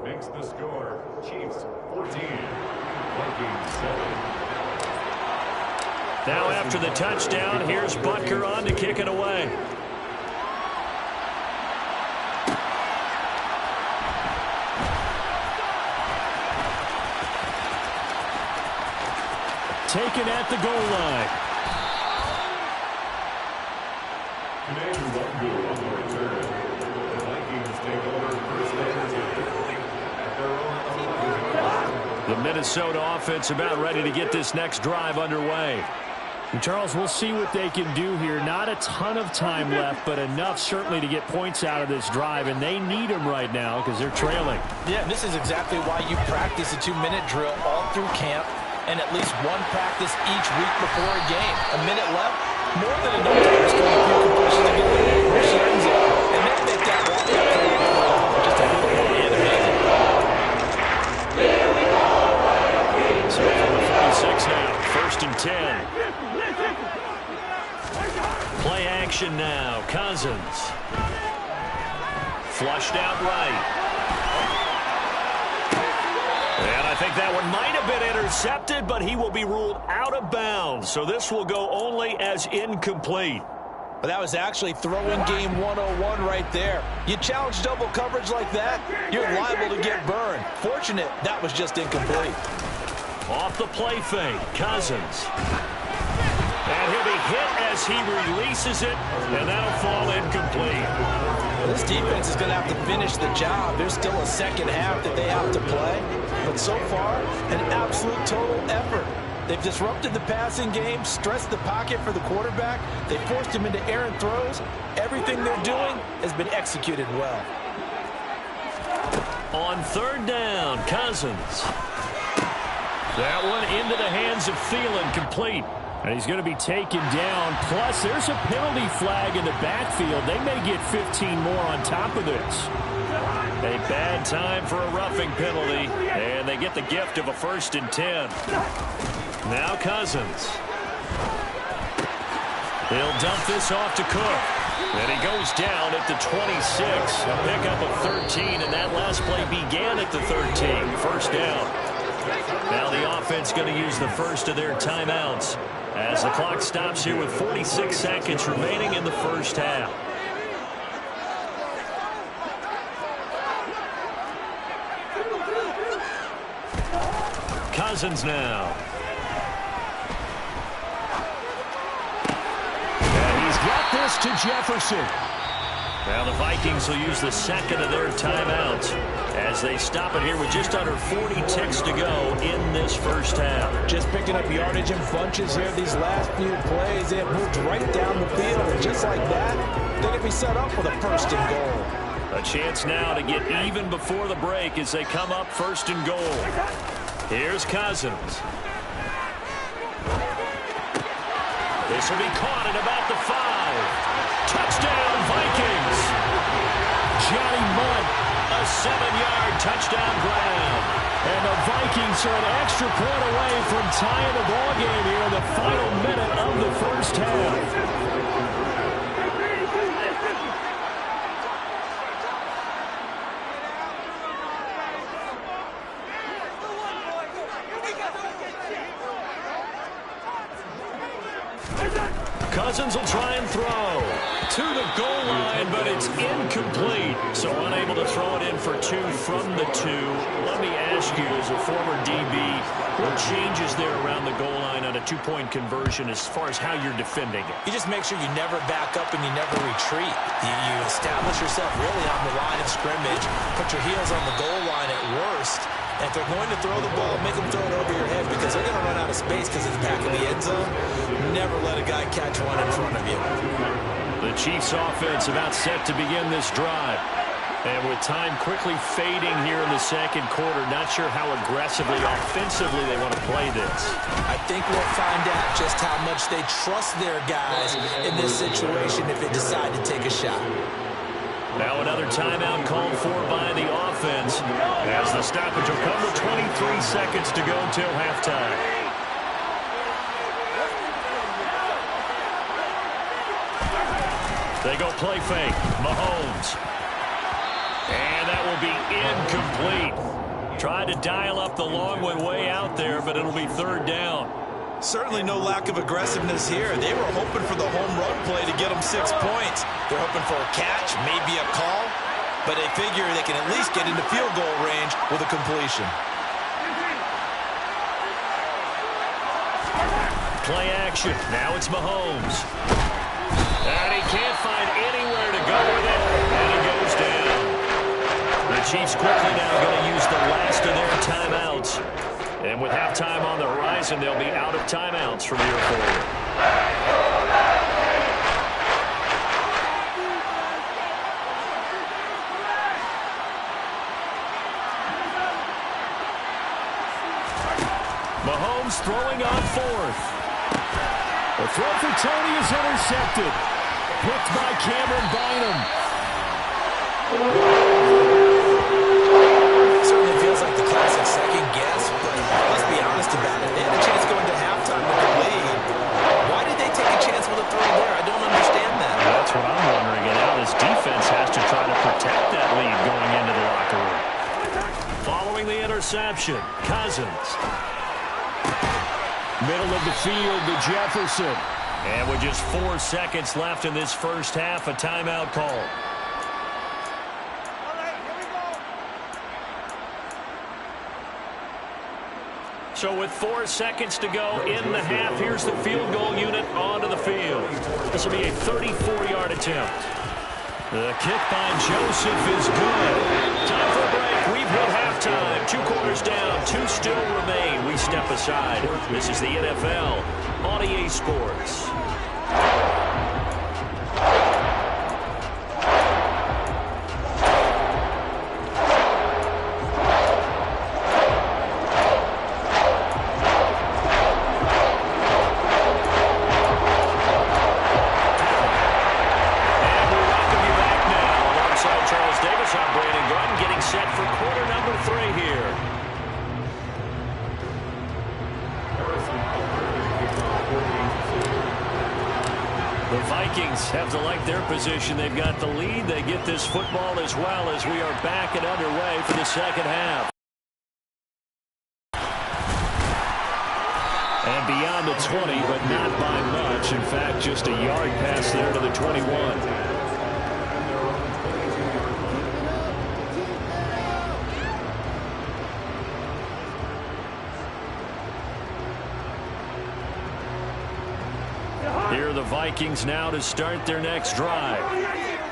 Makes the score. Chiefs 14, Vikings 7. Now after the touchdown, here's Butker on to kick it away. Taken at the goal line. Commanders up good on the return. The Vikings take over first and 10 at their own. The Minnesota offense about ready to get this next drive underway. And Charles, we'll see what they can do here. Not a ton of time left, but enough certainly to get points out of this drive, and they need them right now because they're trailing. Yeah, and this is exactly why you practice a 2-minute drill all through camp and at least one practice each week before a game. A minute left, more than enough time to score a few completions to get the push the end zone. And then make that walk just a little more animated. So from the 46 now, 1st and 10. Play action now. Cousins. Flushed out right. And I think that one might have been intercepted, but he will be ruled out of bounds. So this will go only as incomplete. But that was actually throwing game 101 right there. You challenge double coverage like that, you're liable to get burned. Fortunate that was just incomplete. Off the play fake, Cousins. And he'll be hit as he releases it, and that'll fall incomplete. This defense is going to have to finish the job. There's still a second half that they have to play. But so far, an absolute total effort. They've disrupted the passing game, stressed the pocket for the quarterback. They forced him into errant throws. Everything they're doing has been executed well. On 3rd down, Cousins. That one into the hands of Thielen, complete. And he's going to be taken down. Plus, there's a penalty flag in the backfield. They may get 15 more on top of this. A bad time for a roughing penalty. And they get the gift of a 1st and 10. Now Cousins. He'll dump this off to Cook. And he goes down at the 26. A pickup of 13. And that last play began at the 13. 1st down. Now the offense offense going to use the first of their timeouts as the clock stops here with 46 seconds remaining in the first half. Cousins now. And he's got this to Jefferson. Now the Vikings will use the second of their timeouts as they stop it here with just under 40 ticks to go in this first half. Just picking up yardage in bunches here these last few plays. They have moved right down the field, and just like that, they can be set up for the first and goal. A chance now to get even before the break as they come up first and goal. Here's Cousins. This will be caught at about the 5. Touchdown, Vikings. Johnny Munt, a 7-yard touchdown grab. And the Vikings are an extra point away from tying the ball game here in the final minute of the first half. Cousins will try and throw to the goal line, but it's incomplete. So unable to throw it in for 2 from the 2. Let me ask you, as a former DB, what changes there around the goal line on a 2-point conversion as far as how you're defending it? You just make sure you never back up and you never retreat. You establish yourself really on the line of scrimmage, put your heels on the goal line at worst. And if they're going to throw the ball, make them throw it over your head because they're going to run out of space because it's back in the end zone. Never let a guy catch one in front of you. The Chiefs offense about set to begin this drive. And with time quickly fading here in the second quarter, not sure how aggressively, offensively they want to play this. I think we'll find out just how much they trust their guys in this situation if they decide to take a shot. Now another timeout called for by the offense as the stoppage will come with 23 seconds to go till halftime. They go play fake. Mahomes. And that will be incomplete. Tried to dial up the long one way out there, but it'll be third down. Certainly no lack of aggressiveness here. They were hoping for the home run play to get them 6 points. They're hoping for a catch, maybe a call, but they figure they can at least get into field goal range with a completion. Play action. Now it's Mahomes. And he can't find anywhere to go with it, and he goes down. The Chiefs quickly now going to use the last of their timeouts. And with halftime on the horizon, they'll be out of timeouts from here forward. Mahomes throwing on 4th. The throw for Tony is intercepted. Picked by Cameron Bynum. Certainly feels like the classic second guess, but let's be honest about it. They had a chance going to halftime with the lead. Why did they take a chance with a throw there? I don't understand that. That's what I'm wondering. And now this defense has to try to protect that lead going into the locker room. Following the interception, Cousins. Middle of the field to Jefferson. And with just 4 seconds left in this first half, a timeout call. So with 4 seconds to go in the half, here's the field goal unit onto the field. This will be a 34-yard attempt. The kick by Joseph is good. Time for a break. We've hit halftime. 2 quarters down. 2 still remain. We step aside. This is the NFL on EA Sports. Have to like their position. They've got the lead. They get this football as well as we are back and underway for the second half. And beyond the 20, but not by much. In fact, just a yard pass there to the 21. Here are the Vikings now to start their next drive.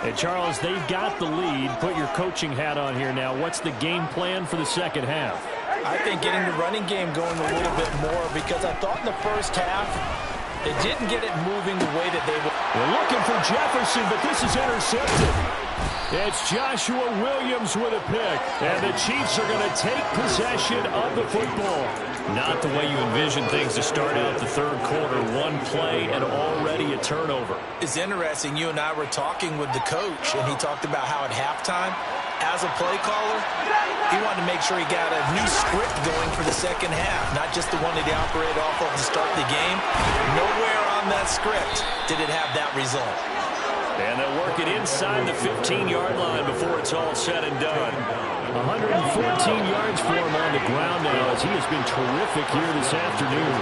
And Charles, they've got the lead. Put your coaching hat on here now. What's the game plan for the second half? I think getting the running game going a little bit more, because I thought in the first half they didn't get it moving the way that they were. They're looking for Jefferson, but this is intercepted. It's Joshua Williams with a pick. And the Chiefs are going to take possession of the football. Not the way you envision things to start out the third quarter. One play and already a turnover. It's interesting. You and I were talking with the coach, and he talked about how at halftime, as a play caller, he wanted to make sure he got a new script going for the second half, not just the one that he operated off of to start the game. Nowhere on that script did it have that result. And they'll work it inside the 15-yard line before it's all said and done. 114 yards for him on the ground now, as he has been terrific here this afternoon.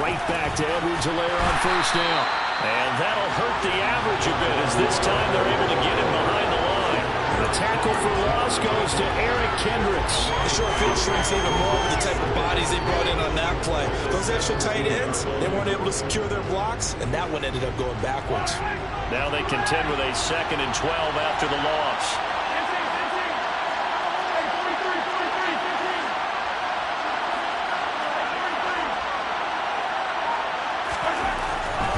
Right back to Edwards-Helaire on first down. And that'll hurt the average a bit, as this time they're able to get him behind the line. The tackle for loss goes to Eric Kendricks. The short field shrinks even more with the type of bodies they brought in on that play. Those extra tight ends, they weren't able to secure their blocks, and that one ended up going backwards. Now they contend with a 2nd and 12 after the loss.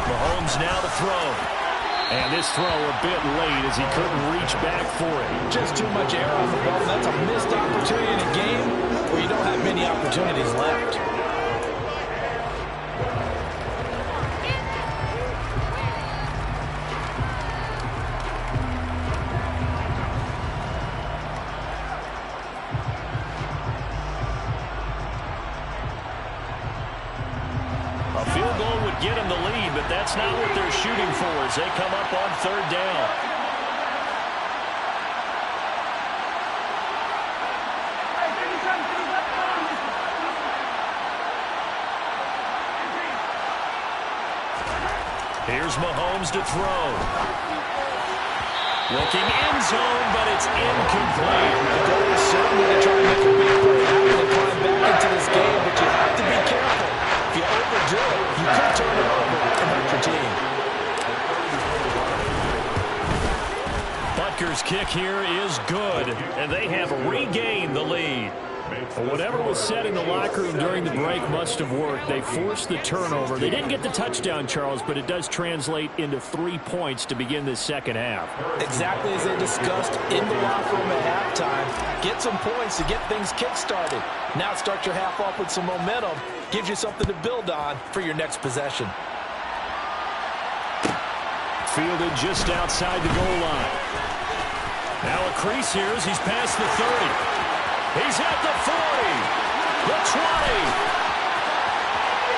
Mahomes now to throw. And this throw a bit late as he couldn't reach back for it. Just too much air on the ball. That's a missed opportunity in a game where you don't have many opportunities left. A field goal would get him the lead, but that's not what they're shooting for as they come up on third down. Here's Mahomes to throw. Looking end zone, but it's incomplete. The goal is certainly to try and make a big play happen and climb back into this game, but you have to be careful. If you overdo it, you could turn it over and hurt your team. Butker's kick here is good, and they have regained the lead. Well, whatever was said in the locker room during the break must have worked. They forced the turnover. They didn't get the touchdown, Charles, but it does translate into 3 points to begin this second half. Exactly as they discussed in the locker room at halftime. Get some points to get things kick-started. Now start your half off with some momentum. Gives you something to build on for your next possession. Fielded just outside the goal line. Now a crease here as he's past the 30. He's at the 40, the 20.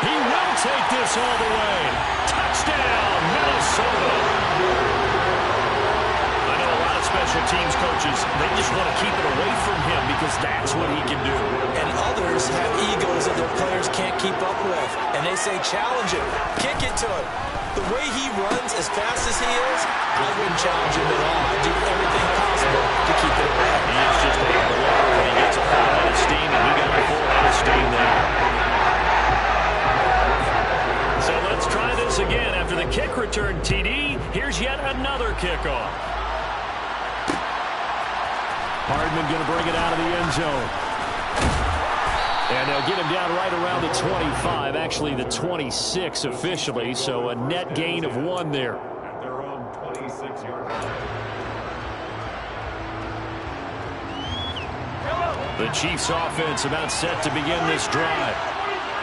He will take this all the way. Touchdown, Minnesota. I know a lot of special teams coaches, they just want to keep it away from him because that's what he can do. And others have egos that their players can't keep up with. And they say, challenge him, kick it to him. The way he runs as fast as he is, I wouldn't challenge him at all. I'd do everything possible to keep it away. He's just a blower when he gets a full head of steam, and he got a full head of steam there. So let's try this again. After the kick return, TD, here's yet another kickoff. Hardman going to bring it out of the end zone. And they'll get him down right around the 25, actually the 26 officially, so a net gain of 1 there. At their own 26-yard line. The Chiefs offense about set to begin this drive.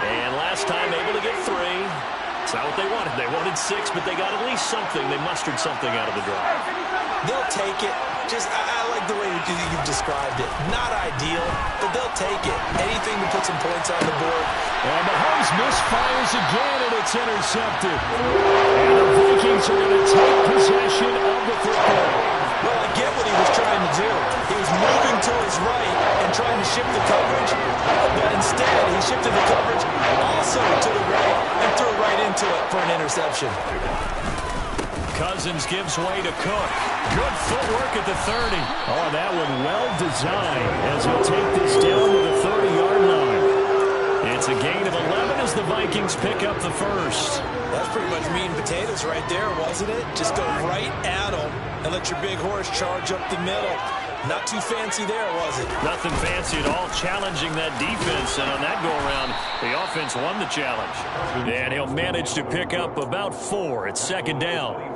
And last time able to get 3. It's not what they wanted. They wanted 6, but they got at least something. They mustered something out of the drive. They'll take it. I like the way you've described it. Not ideal, but they'll take it. Anything to put some points on the board. And Mahomes misfires again, and it's intercepted. And the Vikings are going to take possession of the football. Well, I get what he was trying to do. He was moving to his right and trying to shift the coverage, but instead he shifted the coverage also to the right and threw right into it for an interception. Cousins gives way to Cook. Good footwork at the 30. Oh, that one well designed as he'll take this down to the 30-yard line. It's a gain of 11 as the Vikings pick up the first. That's pretty much meat and potatoes right there, wasn't it? Just go right at them and let your big horse charge up the middle. Not too fancy there, was it? Nothing fancy at all, challenging that defense. And on that go-around, the offense won the challenge. And he'll manage to pick up about 4 at second down.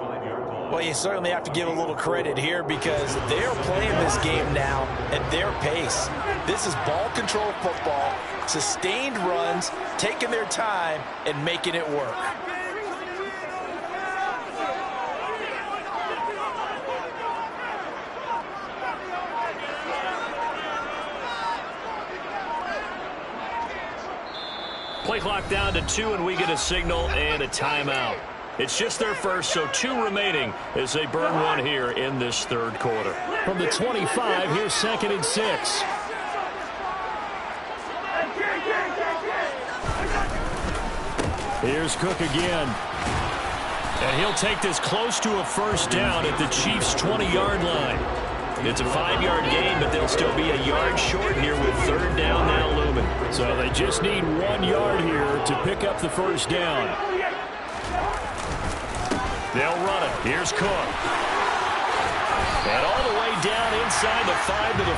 Well, you certainly have to give a little credit here because they're playing this game now at their pace. This is ball control football, sustained runs, taking their time, and making it work. Play clock down to 2, and we get a signal and a timeout. It's just their first, so 2 remaining as they burn one here in this third quarter. From the 25, here's 2nd and 6. Here's Cook again. And he'll take this close to a first down at the Chiefs' 20-yard line. It's a 5-yard gain, but they'll still be a yard short here with third down now looming. So they just need 1 yard here to pick up the first down. They'll run it. Here's Cook. And all the way down inside the 5 to the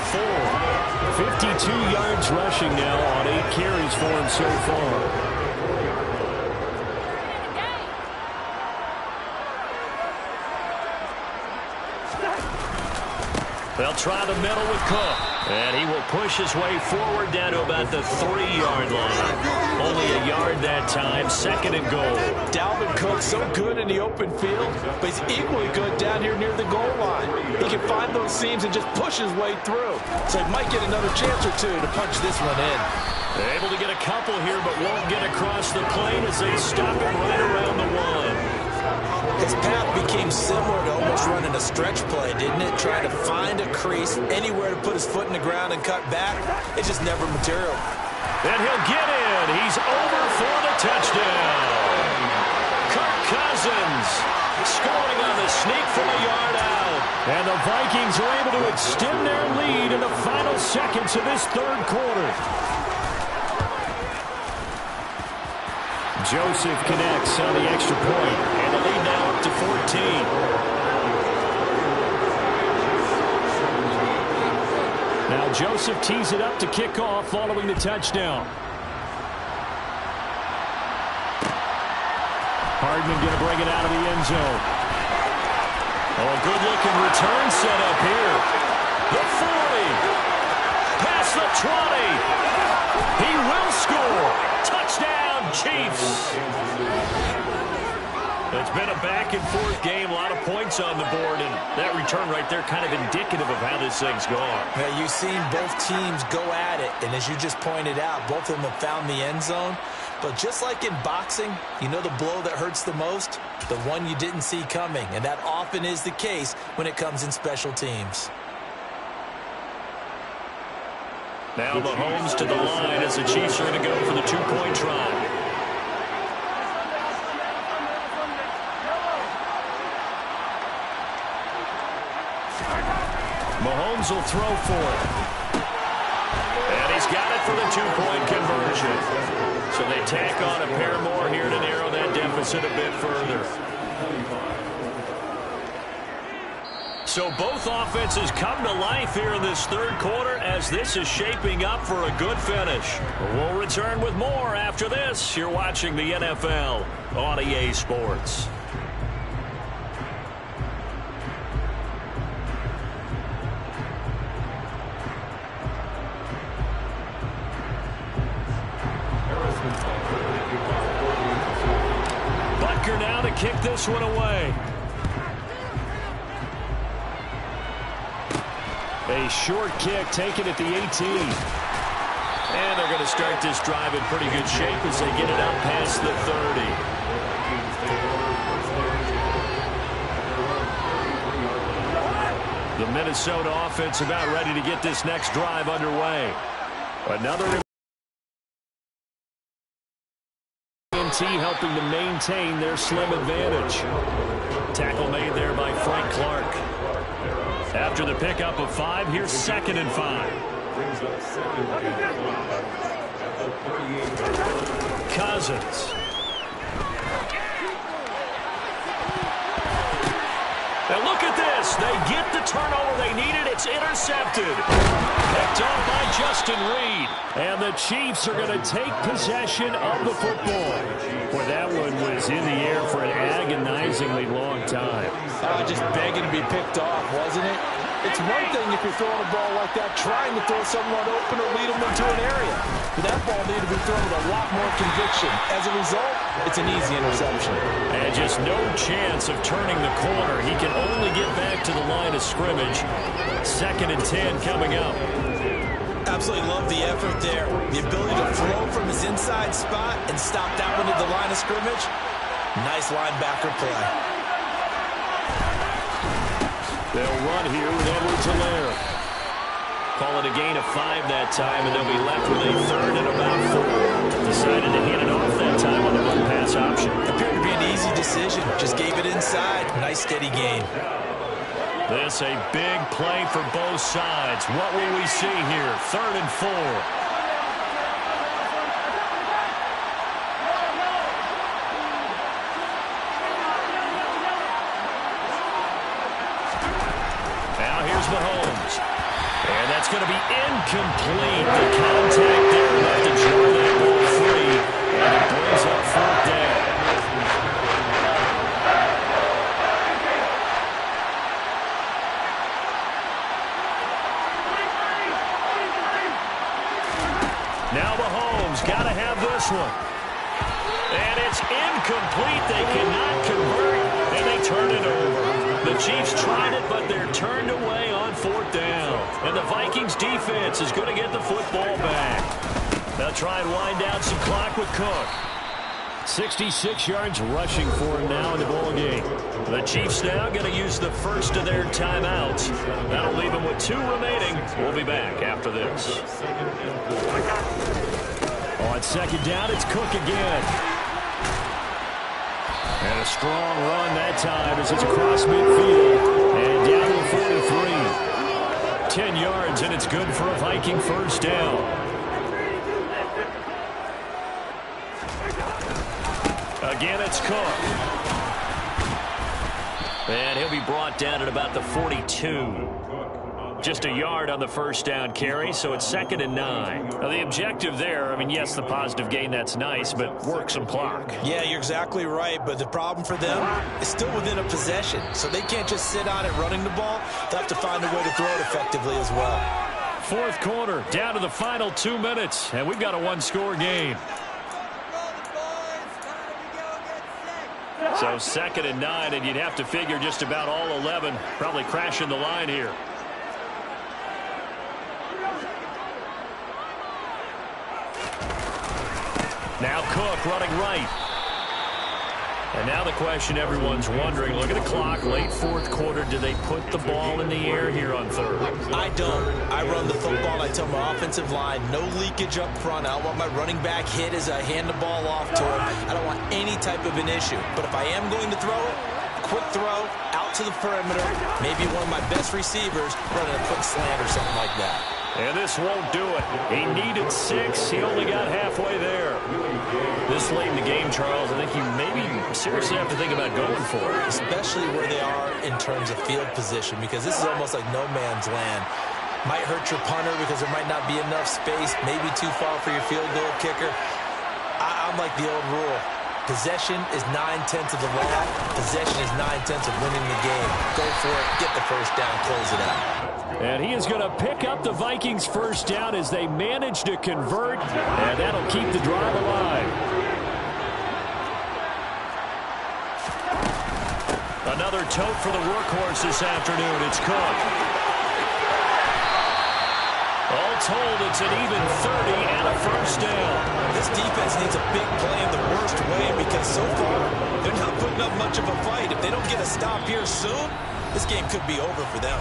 4. 52 yards rushing now on 8 carries for him so far. They'll try the middle with Cook. And he will push his way forward down to about the 3-yard line. Only a yard that time, 2nd and goal. Dalvin Cook so good in the open field, but he's equally good down here near the goal line. He can find those seams and just push his way through. So he might get another chance or two to punch this one in. They're able to get a couple here, but won't get across the plane as they stop it right around the 1. His path became similar to almost running a stretch play, didn't it? Trying to find a crease, anywhere to put his foot in the ground and cut back. It just never material. And he'll get in. He's over for the touchdown. Kirk Cousins scoring on the sneak from a yard out. And the Vikings are able to extend their lead in the final seconds of this third quarter. Joseph connects on the extra point. And the lead now up to 14. Now Joseph tees it up to kick off following the touchdown. Hardman going to bring it out of the end zone. Oh, a good-looking return set up here. The 40. Past the 20. He will score. Touchdown, Chiefs. It's been a back-and-forth game, a lot of points on the board, and that return right there kind of indicative of how this thing's gone. Yeah, you've seen both teams go at it, and as you just pointed out, both of them have found the end zone. But just like in boxing, you know the blow that hurts the most? The one you didn't see coming, and that often is the case when it comes in special teams. Now Mahomes to the line as the Chiefs are going to go for the 2-point try. Mahomes will throw for it. And he's got it for the 2-point conversion. So they tack on a pair more here to narrow that deficit a bit further. So both offenses come to life here in this third quarter as this is shaping up for a good finish. We'll return with more after this. You're watching the NFL on EA Sports. Butker now to kick this one away. A short kick taken at the 18. And they're going to start this drive in pretty good shape as they get it up past the 30. The Minnesota offense about ready to get this next drive underway. Another helping to maintain their slim advantage. Tackle made there by Frank Clark. After the pickup of 5, here's 2nd and 5. Cousins. And look at this. They get the turnover they needed. It's intercepted. Picked off by Justin Reed. And the Chiefs are going to take possession of the football. Boy, that one was in the air for an agonizingly long time. Just begging to be picked off, wasn't it? It's one thing if you're throwing a ball like that, trying to throw someone open or lead them into an area. But that ball needed to be thrown with a lot more conviction. As a result, it's an easy interception. And just no chance of turning the corner. He can only get back to the line of scrimmage. 2nd and 10 coming up. Absolutely love the effort there. The ability to throw from his inside spot and stop that one at the line of scrimmage. Nice linebacker play. They'll run here with Edwards-Helaire. Call it a gain of 5 that time, and they'll be left with a 3rd and about 4. Decided to hand it off that time on the run-pass option. Appeared to be an easy decision. Just gave it inside. Nice steady gain. This a big play for both sides. What will we see here? 3rd and 4. Mahomes. And that's going to be incomplete. The contact there enough to draw that ball free. And it brings up 4th down. Now Mahomes got to have this one. And it's incomplete. They cannot convert, and they turn it over. The Chiefs tried it, but they're turned away on 4th down. And the Vikings defense is going to get the football back. They'll try and wind down some clock with Cook. 66 yards rushing for him now in the ball game. The Chiefs now going to use the first of their timeouts. That'll leave them with 2 remaining. We'll be back after this. On 2nd down, it's Cook again. And a strong run that time as it's across midfield. And down to the 43. 10 yards, and it's good for a Viking 1st down. Again, it's Cook. And he'll be brought down at about the 42. Just a yard on the 1st down carry, so it's 2nd and 9. Now, the objective there, I mean, yes, the positive gain, that's nice, but work some clock. Yeah, you're exactly right, but the problem for them is still within a possession, so they can't just sit on it running the ball. They'll have to find a way to throw it effectively as well. 4th quarter, down to the final 2 minutes, and we've got a 1-score game. So 2nd and 9, and you'd have to figure just about all 11 probably crashing the line here. Now Cook running right. And now the question everyone's wondering, look at the clock, late 4th quarter, do they put the ball in the air here on 3rd? I don't. I run the football. I tell my offensive line, no leakage up front. I don't want my running back hit as I hand the ball off to him. I don't want any type of an issue. But if I am going to throw it, quick throw, out to the perimeter, maybe one of my best receivers running a quick slant or something like that. And this won't do it. He needed 6. He only got halfway there. This late in the game, Charles, I think you maybe seriously have to think about going for it. Especially where they are in terms of field position, because this is almost like no man's land. Might hurt your punter because there might not be enough space, maybe too far for your field goal kicker. I'm like the old rule. Possession is 9/10 of the law. Possession is 9/10 of winning the game. Go for it, get the 1st down, close it out. And he is going to pick up the Vikings' 1st down as they manage to convert, and that'll keep the drive alive. Another tote for the workhorse this afternoon. It's Cook. All told, it's an even 30 and a 1st down. This defense needs a big play in the worst way because so far they're not putting up much of a fight. If they don't get a stop here soon, this game could be over for them.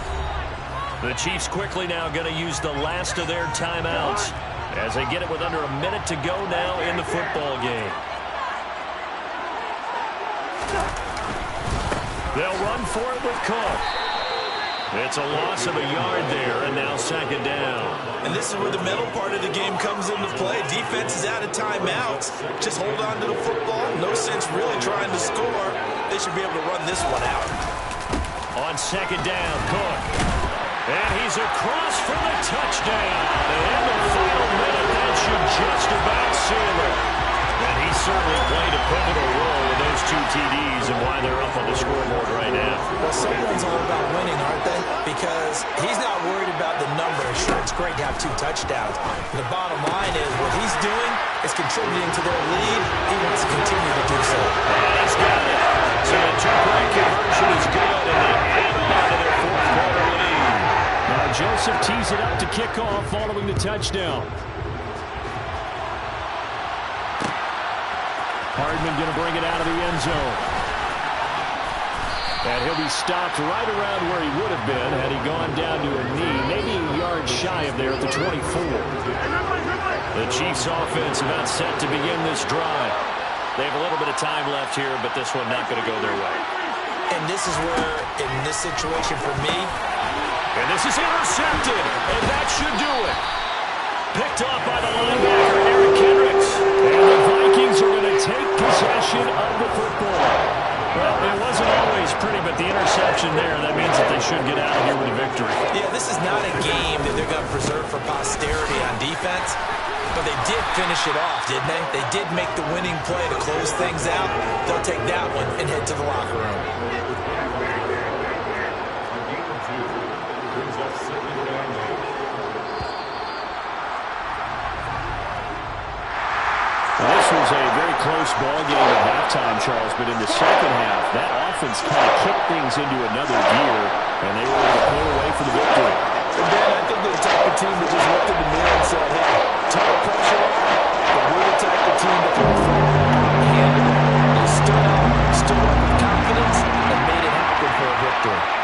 The Chiefs quickly now going to use the last of their timeouts. As they get it with under a minute to go now in the football game. They'll run for it with Cook. It's a loss of a yard there, and now second down. And this is where the middle part of the game comes into play. Defense is out of timeouts. Just hold on to the football. No sense really trying to score. They should be able to run this one out. On second down, Cook. And he's across for the touchdown. And in the final minute, that should just about seal it. And he certainly played a pivotal role with those 2 TDs and why they're up on the scoreboard right now. Well, someone's all about winning, aren't they? Because he's not worried about the numbers. Sure, it's great to have 2 touchdowns. The bottom line is what he's doing is contributing to their lead. He wants to continue to do so. And he's got it. So the 2-point conversion is good, and they add on to their 4th quarter lead. Now Joseph tees it up to kick off following the touchdown. Hardman going to bring it out of the end zone. And he'll be stopped right around where he would have been had he gone down to a knee, maybe a yard shy of there at the 24. The Chiefs offense about set to begin this drive. They have a little bit of time left here, but this one not going to go their way. And this is where, in this situation for me, and this is intercepted, and that should do it. Picked off by the linebacker, Eric Kendricks. And the Vikings are going to take possession of the football. Well, it wasn't always pretty, but the interception there, that means that they should get out of here with a victory. yeah, this is not a game that they're going to preserve for posterity on defense, but they did finish it off, didn't they? They did make the winning play to close things out. They'll take that one and head to the locker room. This was a very close ball game at halftime, Charles, but in the second half, that offense kind of kicked things into another gear, and they were able to pull away for the victory. And Dan, I think they're the type of team that just looked in the mirror and said, hey, total pressure on, but we're the type of team that can handle it. They stood up with confidence, and made it happen for a victory.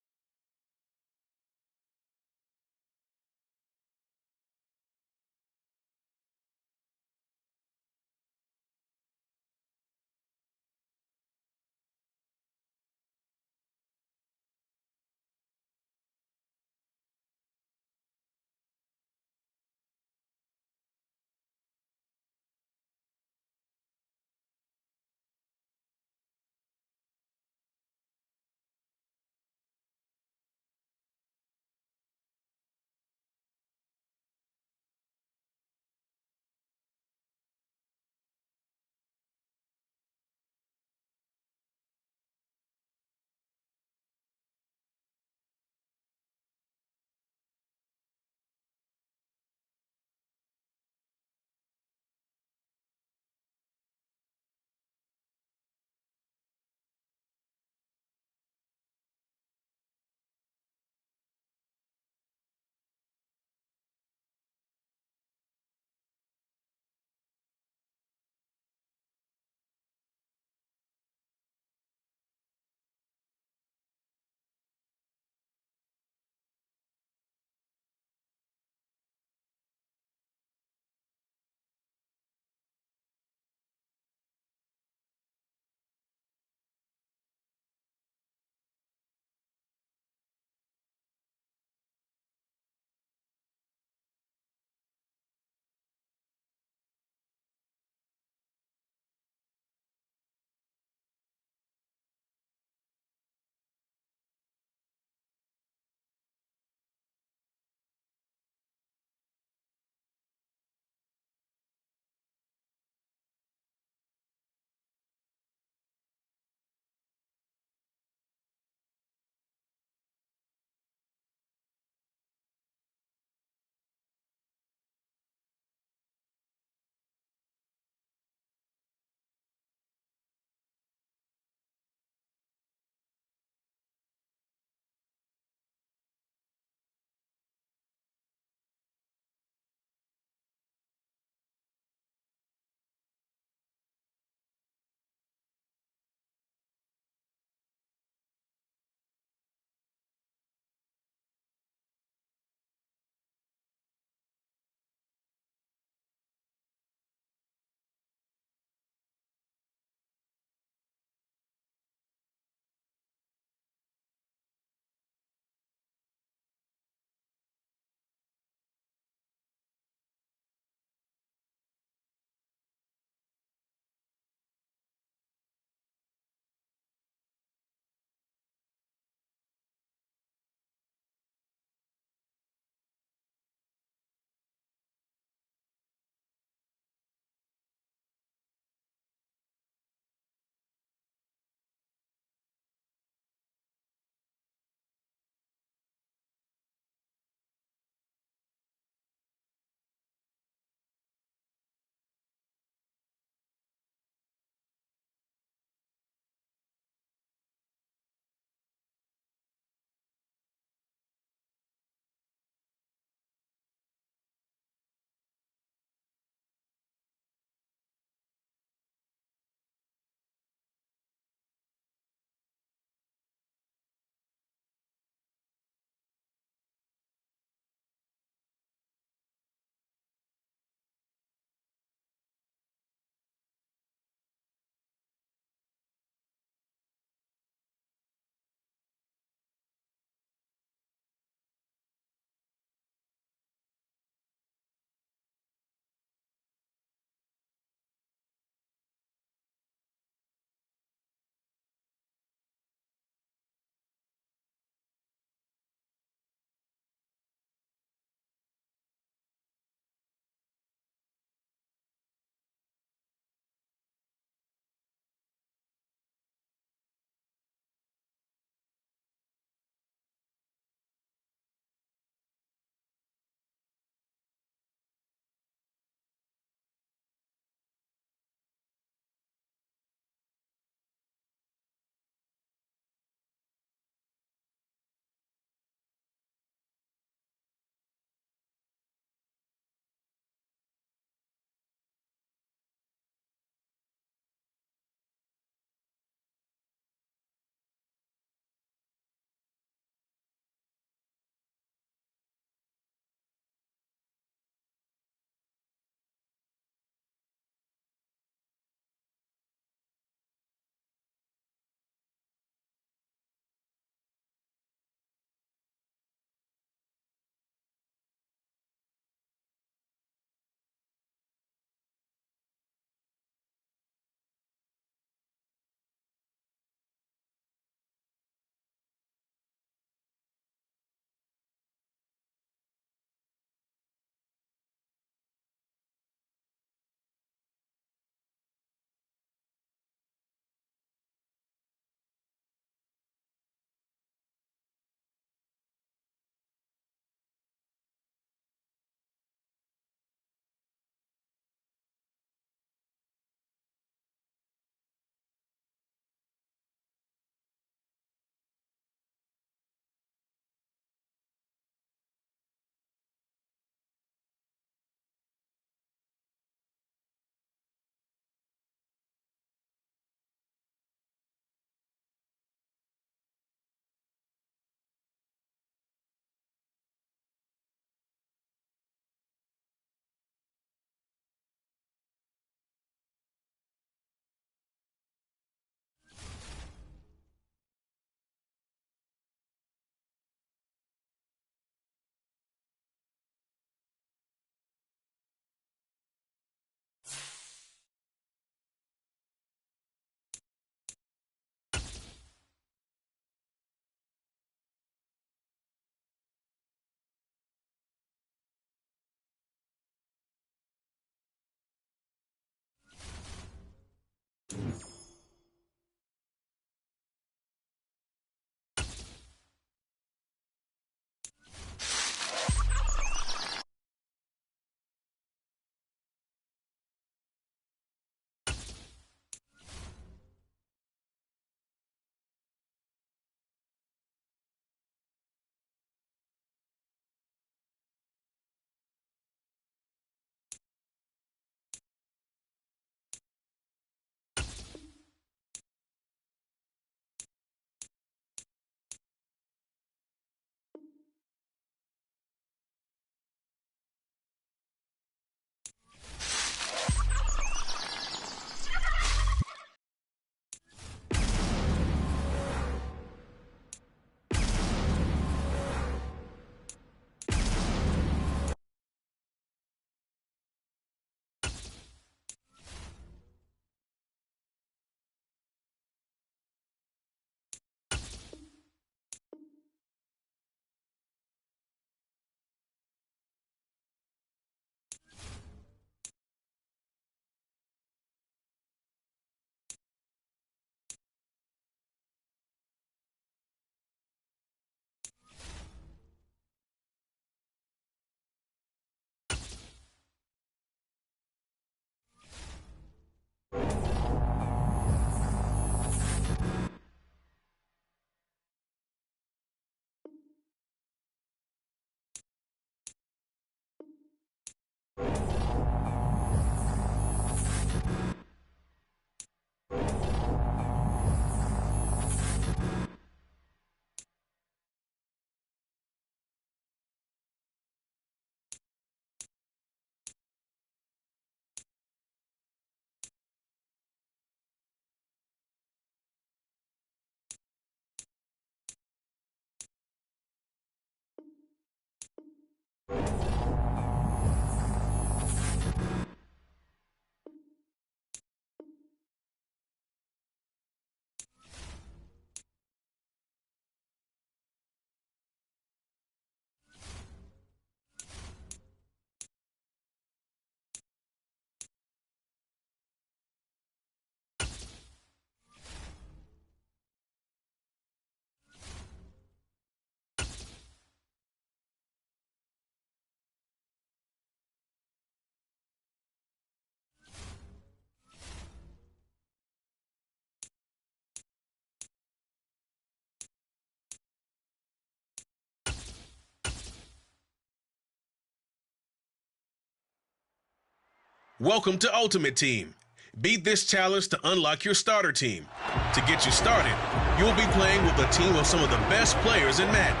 Welcome to Ultimate Team. Beat this challenge to unlock your starter team. To get you started, you'll be playing with a team of some of the best players in Madden.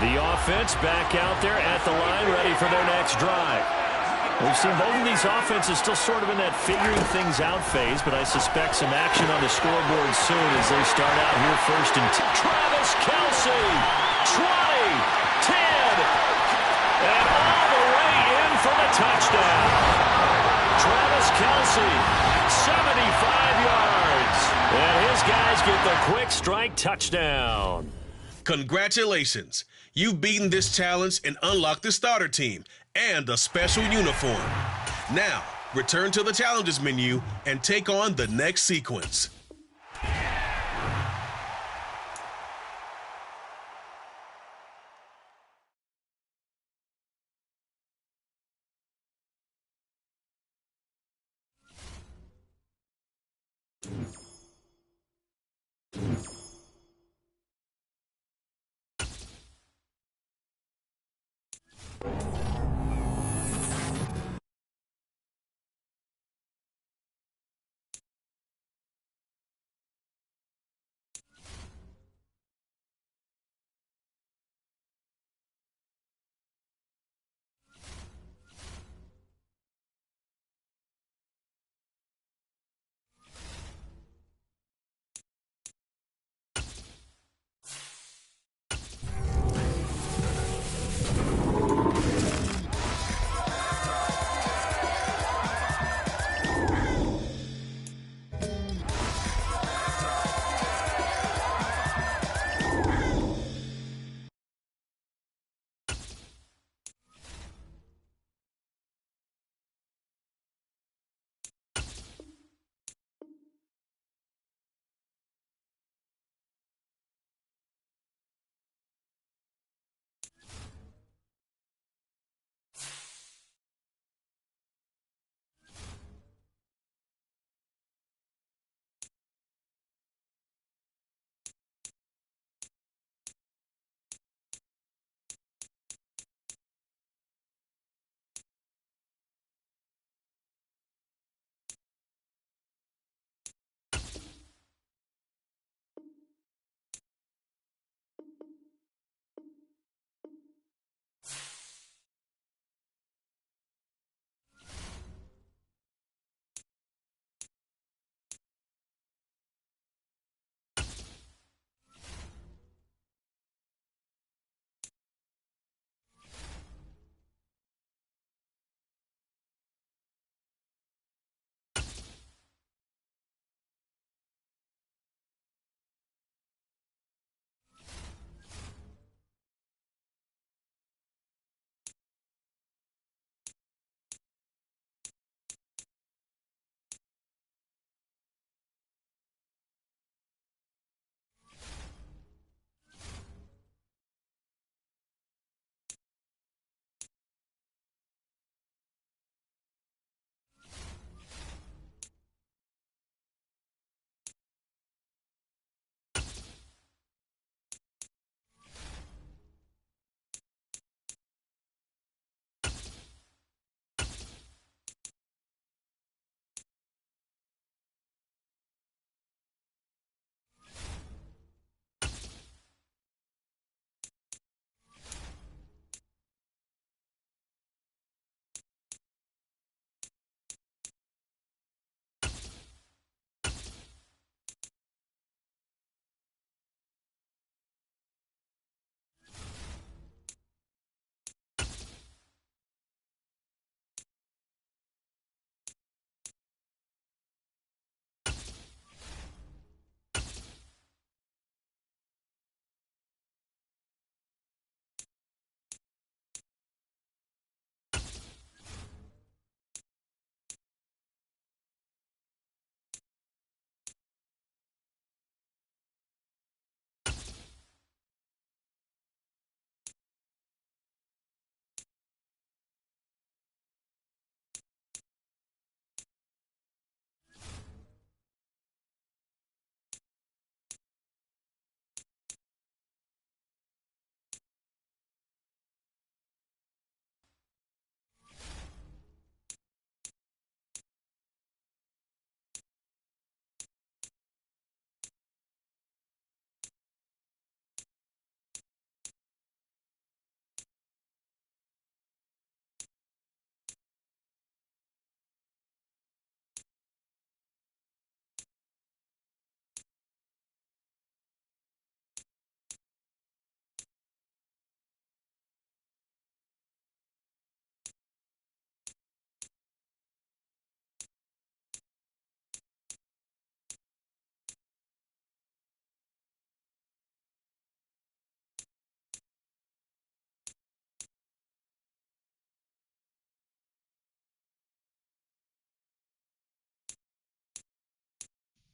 The offense back out there at the line, ready for their next drive. We've seen both of these offenses still sort of in that figuring things out phase, but I suspect some action on the scoreboard soon as they start out here first and Travis Kelce, 20, 10, and all the way in for the touchdown. Travis Kelce, 75 yards. And his guys get the quick strike touchdown. Congratulations. You've beaten this challenge and unlocked the starter team and a special uniform. Now, return to the challenges menu and take on the next sequence.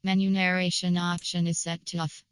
Menu narration option is set to off.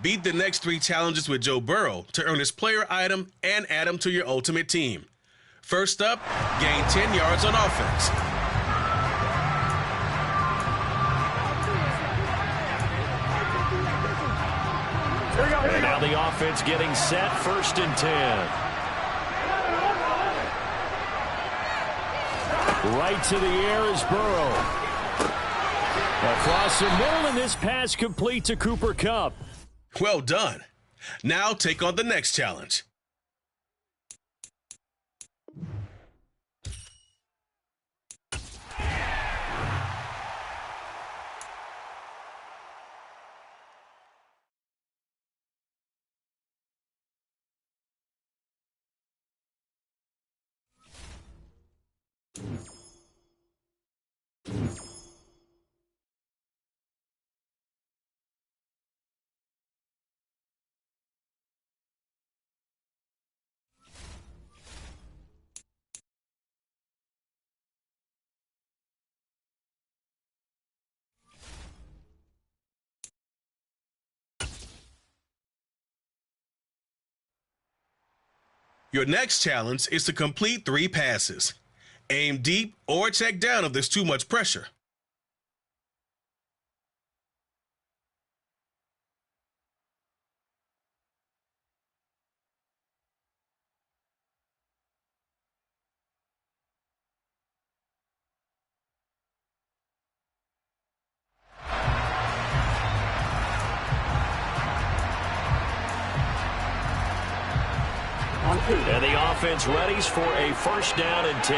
Beat the next 3 challenges with Joe Burrow to earn his player item and add him to your ultimate team. First up, gain 10 yards on offense. And now the offense getting set, 1st and 10. Right to the air is Burrow. Across the middle, and this pass complete to Cooper Kupp. Well done. Now take on the next challenge. Your next challenge is to complete 3 passes. Aim deep or check down if there's too much pressure. And the offense readies for a 1st down and 10.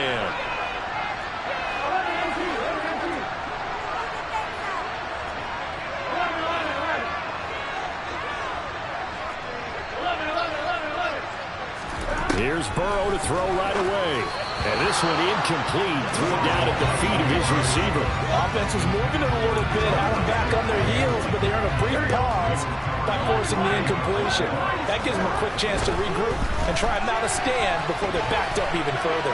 Here's Burrow to throw right away. And this one incomplete. Threw it down at the feet of his receiver. Offense was moving it a little bit, had them back on their heels, but they earned a brief pause by forcing the incompletion. That gives them a quick chance to regroup and try and mount a stand before they're backed up even further.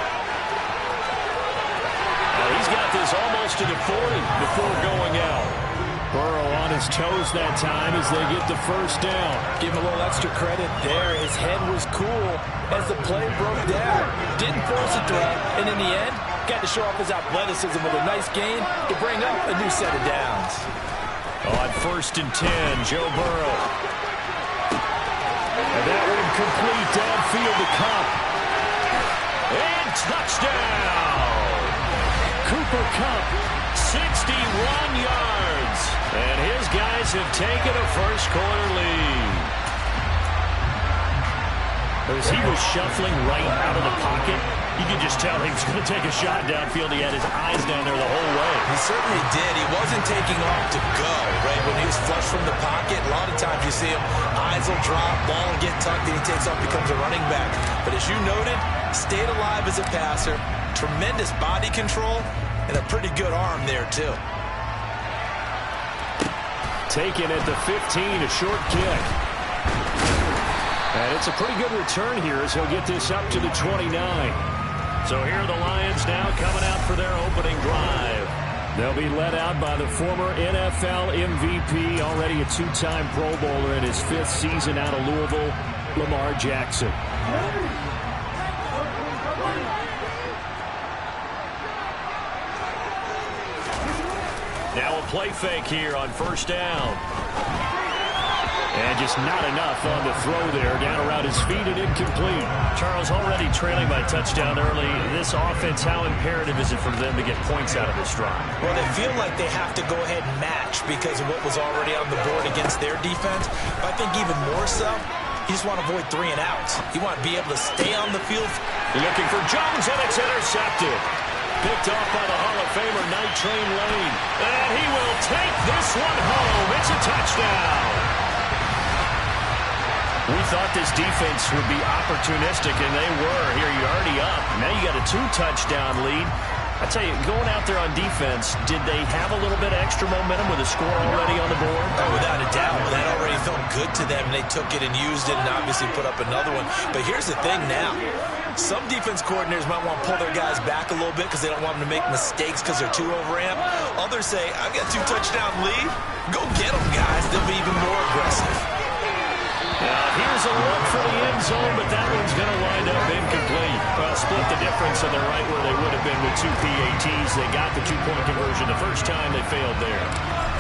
Now he's got this almost to the 40 before going out. Burrow on his toes that time as they get the 1st down. Give him a little extra credit there. His head was cool as the play broke down. Didn't force a threat, and in the end, got to show off his athleticism with a nice gain to bring up a new set of downs. On 1st and 10, Joe Burrow. And that one complete downfield to Kupp. And touchdown! Cooper Kupp, 61 yards. And his guys have taken a 1st-quarter lead. As he was shuffling right out of the pocket, you could just tell he was going to take a shot downfield. He had his eyes down there the whole way. He certainly did. He wasn't taking off to go, right? When he was flush from the pocket, a lot of times you see him, eyes will drop, ball will get tucked, and he takes off, becomes a running back. But as you noted, stayed alive as a passer, tremendous body control, and a pretty good arm there, too. Taken at the 15, a short kick. And it's a pretty good return here as he'll get this up to the 29. So here are the Lions now coming out for their opening drive. They'll be led out by the former NFL MVP, already a 2-time Pro Bowler in his 5th season out of Louisville, Lamar Jackson. play fake here on first down. And just not enough on the throw there. Down around his feet and incomplete. Charles, already trailing by touchdown early. This offense, how imperative is it for them to get points out of this drive? Well, they feel like they have to go ahead and match because of what was already on the board against their defense. But I think even more so, you just want to avoid 3 and outs. You want to be able to stay on the field. Looking for Jones, and it's intercepted. Picked off by the Hall of Famer, Night Train Lane. And he will take this one home. It's a touchdown. We thought this defense would be opportunistic, and they were. Here, you're already up. Now you got a 2-touchdown lead. I tell you, going out there on defense, did they have a little bit of extra momentum with a score already on the board? Oh, without a doubt. That already felt good to them. They took it and used it and obviously put up another one. But here's the thing now. Some defense coordinators might want to pull their guys back a little bit because they don't want them to make mistakes because they're too overamped. Others say, I've got a 2-touchdown lead. Go get them, guys. They'll be even more aggressive. Now, here's a look for the end zone, but that one's going to wind up incomplete. Well, split the difference, and they're right where they would have been with 2 PATs. They got the 2-point conversion the first time. They failed there.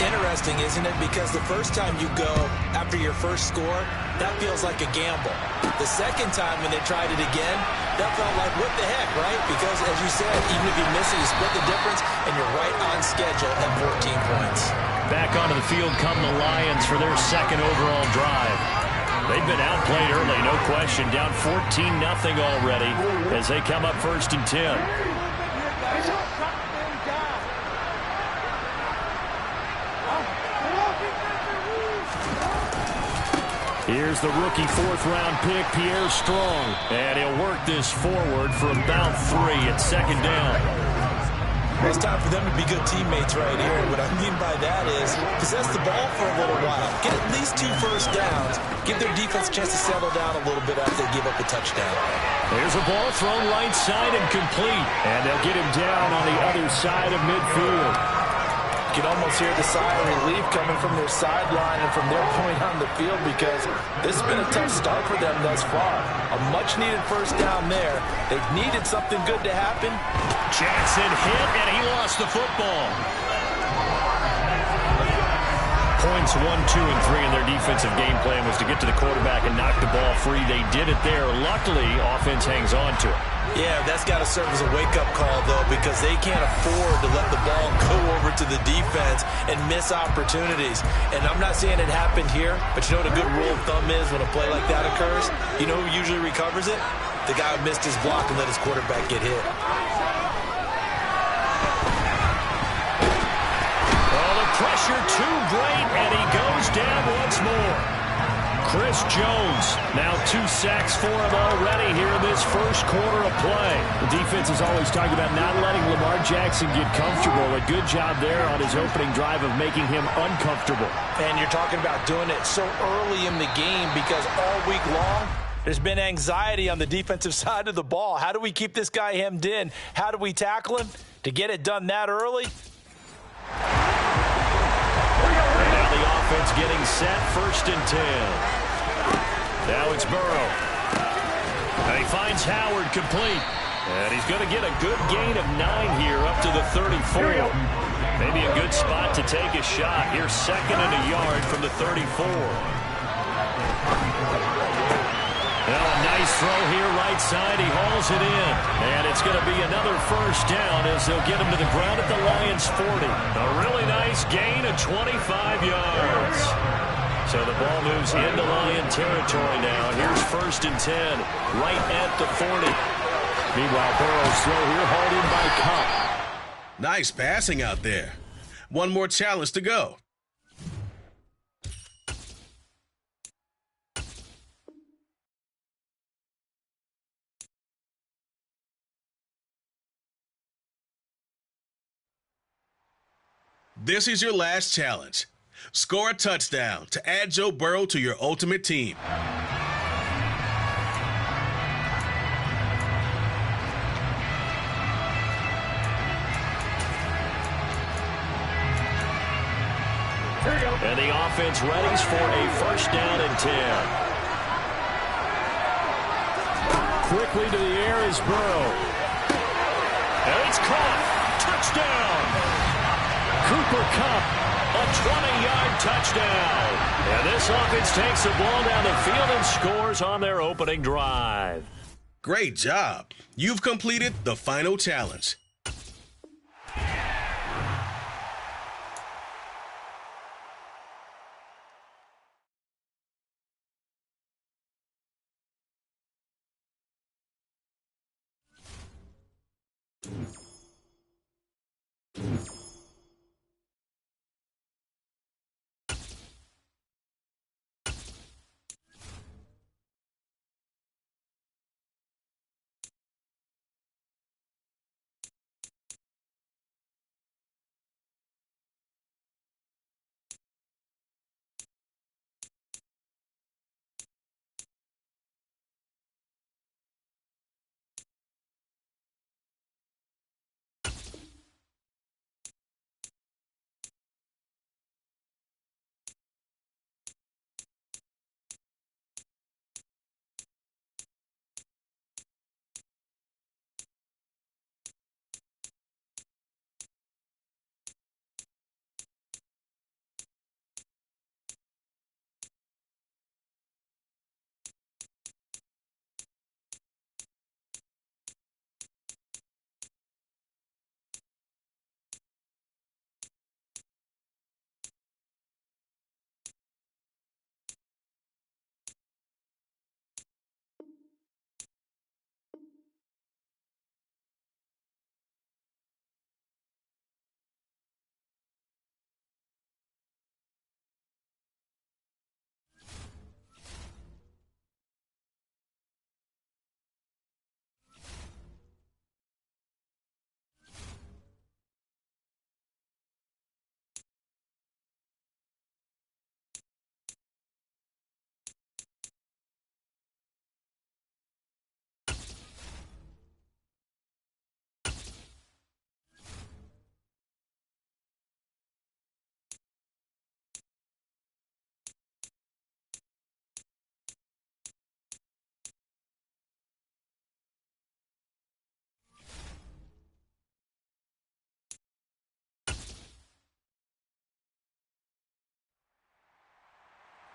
Interesting, isn't it? Because the first time you go after your first score, that feels like a gamble. The second time when they tried it again, that felt like, what the heck, right? Because, as you said, even if you miss it, you split the difference, and you're right on schedule at 14 points. Back onto the field come the Lions for their second overall drive. They've been outplayed early, no question. Down 14-0 already as they come up 1st and 10. Here's the rookie 4th-round pick, Pierre Strong. And he'll work this forward for about 3 at 2nd down. Well, it's time for them to be good teammates right here. And what I mean by that is possess the ball for a little while. Get at least 2 first downs. Give their defense a chance to settle down a little bit after they give up a touchdown. There's a ball thrown right side and complete. And they'll get him down on the other side of midfield. You can almost hear the sigh of relief coming from their sideline and from their point on the field because this has been a tough start for them thus far. A much-needed first down there. They've needed something good to happen. Jackson hit, and he lost the football. Points 1, 2, and 3 in their defensive game plan was to get to the quarterback and knock the ball free. They did it there. Luckily, offense hangs on to it. Yeah, that's got to serve as a wake-up call, though, because they can't afford to let the ball go over to the defense and miss opportunities. And I'm not saying it happened here, but you know what a good rule of thumb is when a play like that occurs? You know who usually recovers it? The guy who missed his block and let his quarterback get hit. Oh, the pressure too great, and he goes down once more. Chris Jones, now 2 sacks for him already here in this first quarter of play. The defense is always talking about not letting Lamar Jackson get comfortable. A good job there on his opening drive of making him uncomfortable. And you're talking about doing it so early in the game because all week long, there's been anxiety on the defensive side of the ball. How do we keep this guy hemmed in? How do we tackle him? To get it done that early? And now the offense getting set, 1st and 10. Now it's Burrow. And he finds Howard complete. And he's going to get a good gain of 9 here up to the 34. Maybe a good spot to take a shot. Here's 2nd and a yard from the 34. Now a nice throw here right side. He hauls it in. And it's going to be another first down as they'll get him to the ground at the Lions' 40. A really nice gain of 25 yards. So the ball moves into Lion territory now. Here's 1st and 10, right at the 40. Meanwhile, Burrow's throw here hauled in by Cup. Nice passing out there. One more challenge to go. This is your last challenge. Score a touchdown to add Joe Burrow to your ultimate team. And the offense readies for a 1st down and 10. Quickly to the air is Burrow. And it's caught. Touchdown. Cooper Kupp A 20-yard touchdown. And this offense takes the ball down the field and scores on their opening drive. Great job. You've completed the final challenge.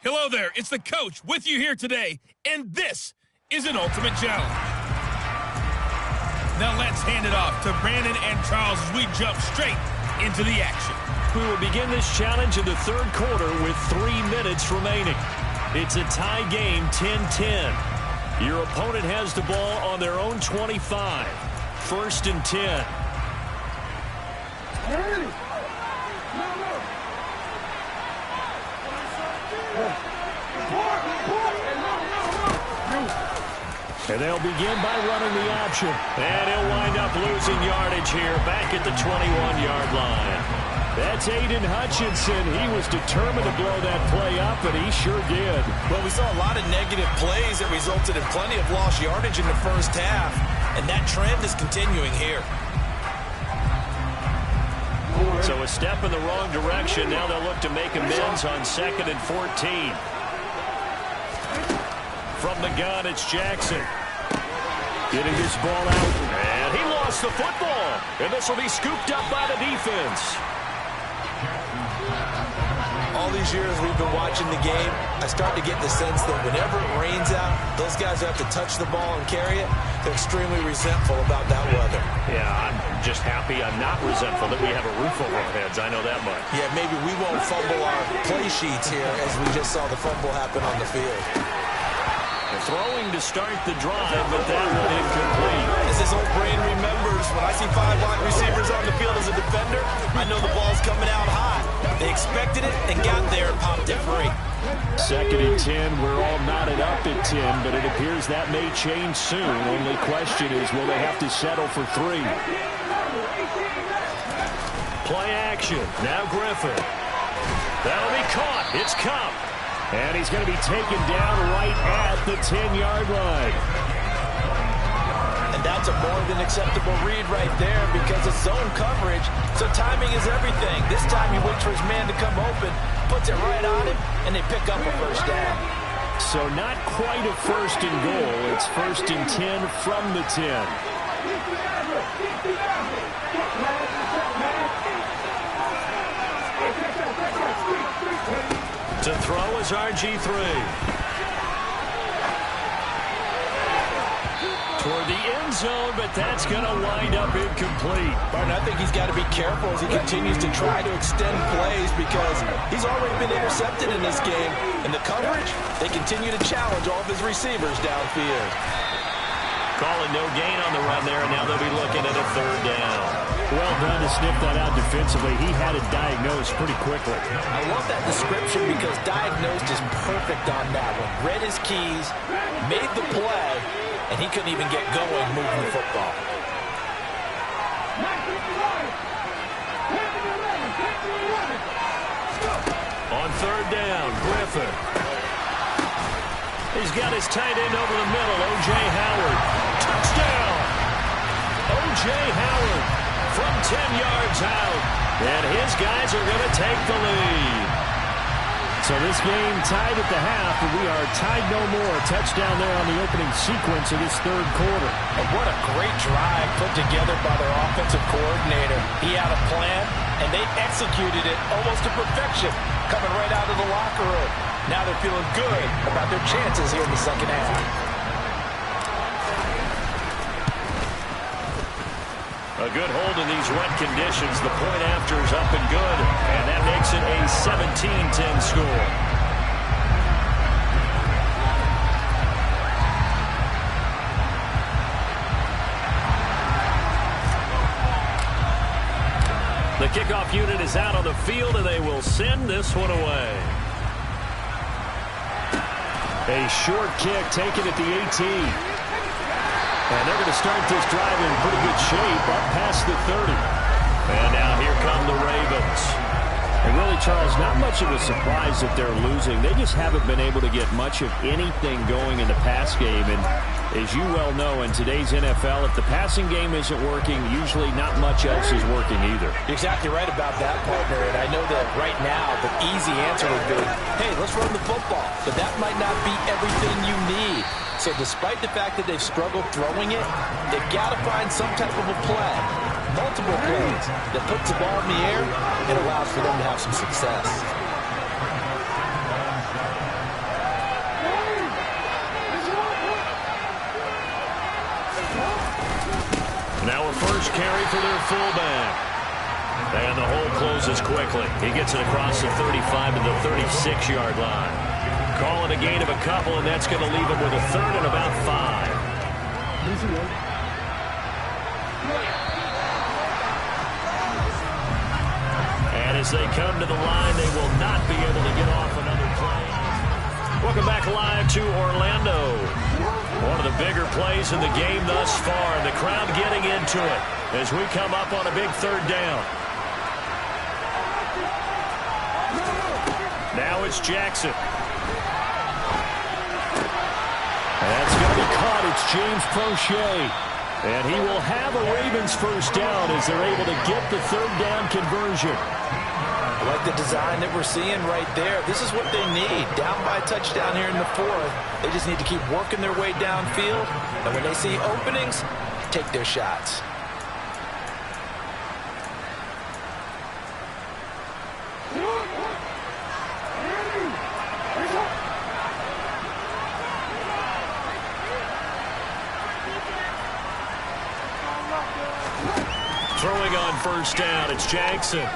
Hello there, it's the coach with you here today, and this is an ultimate challenge. Now let's hand it off to Brandon and Charles as we jump straight into the action. We will begin this challenge in the third quarter with 3 minutes remaining. It's a tie game, 10-10. Your opponent has the ball on their own 25. 1st and 10. And they'll begin by running the option. And he'll wind up losing yardage here back at the 21-yard line. That's Aiden Hutchinson. He was determined to blow that play up, and he sure did. Well, we saw a lot of negative plays that resulted in plenty of lost yardage in the first half, and that trend is continuing here. So a step in the wrong direction. Now they'll look to make amends on 2nd and 14. From the gun, it's Jackson. Getting this ball out. And he lost the football. And this will be scooped up by the defense. All these years we've been watching the game, I start to get the sense that whenever it rains out, those guys who have to touch the ball and carry it, they're extremely resentful about that weather. Yeah, I'm just happy I'm not resentful that we have a roof over our heads. I know that much. Yeah, maybe we won't fumble our play sheets here as we just saw the fumble happen on the field. Throwing to start the drive, but that one incomplete. As his old brain remembers, when I see 5 wide receivers on the field as a defender, I know the ball's coming out hot. They expected it and got there and popped it free. 2nd and 10. We're all knotted up at 10, but it appears that may change soon. Only question is, will they have to settle for 3? Play action. Now Griffin. That'll be caught. It's Cup. And he's going to be taken down right at the 10-yard line. And that's a more than acceptable read right there because it's zone coverage, so timing is everything. This time he waits for his man to come open, puts it right on him, and they pick up a first down. So not quite a 1st and goal. It's 1st and 10 from the 10. To throw is RG3. Toward the end zone, but that's going to wind up incomplete. Martin, I think he's got to be careful as he continues to try to extend plays because he's already been intercepted in this game. In the coverage, they continue to challenge all of his receivers downfield. Calling no gain on the run there, and now they'll be looking at a third down. Well done to sniff that out defensively. He had it diagnosed pretty quickly. I love that description because diagnosed is perfect on that one. Read his keys, made the play, and he couldn't even get going moving the football. On third down, Griffin. He's got his tight end over the middle, O.J. Howard. Touchdown! O.J. Howard from 10 yards out. And his guys are going to take the lead. So this game tied at the half, and we are tied no more. Touchdown there on the opening sequence of this third quarter. And what a great drive put together by their offensive coordinator. He had a plan, and they executed it almost to perfection, coming right out of the locker room. Now they're feeling good about their chances here in the second half. A good hold in these wet conditions. The point after is up and good, and that makes it a 17-10 score. The kickoff unit is out on the field, and they will send this one away. A short kick taken at the 18. And they're going to start this drive in pretty good shape up past the 30. And now here come the Ravens. And really, Charles, not much of a surprise that they're losing. They just haven't been able to get much of anything going in the pass game. And as you well know, in today's NFL, if the passing game isn't working, usually not much else is working either. You're exactly right about that, partner. And I know that right now the easy answer would be, hey, let's run the football. But that might not be everything you need. So despite the fact that they've struggled throwing it, they've got to find some type of a play, multiple plays, that puts the ball in the air and allows for them to have some success. Now a first carry for their fullback. And the hole closes quickly. He gets it across the 35 to the 36-yard line. Call it a gain of a couple, and that's going to leave him with a third and about 5. And as they come to the line, they will not be able to get off another play. Welcome back live to Orlando. One of the bigger plays in the game thus far, and the crowd getting into it as we come up on a big third down. Now it's Jackson. That's going to be caught. It's James Prochet. And he will have a Ravens first down as they're able to get the third down conversion. I like the design that we're seeing right there. This is what they need. Down by a touchdown here in the fourth. They just need to keep working their way downfield. And when they see openings, take their shots. Throwing on first down, it's Jackson. And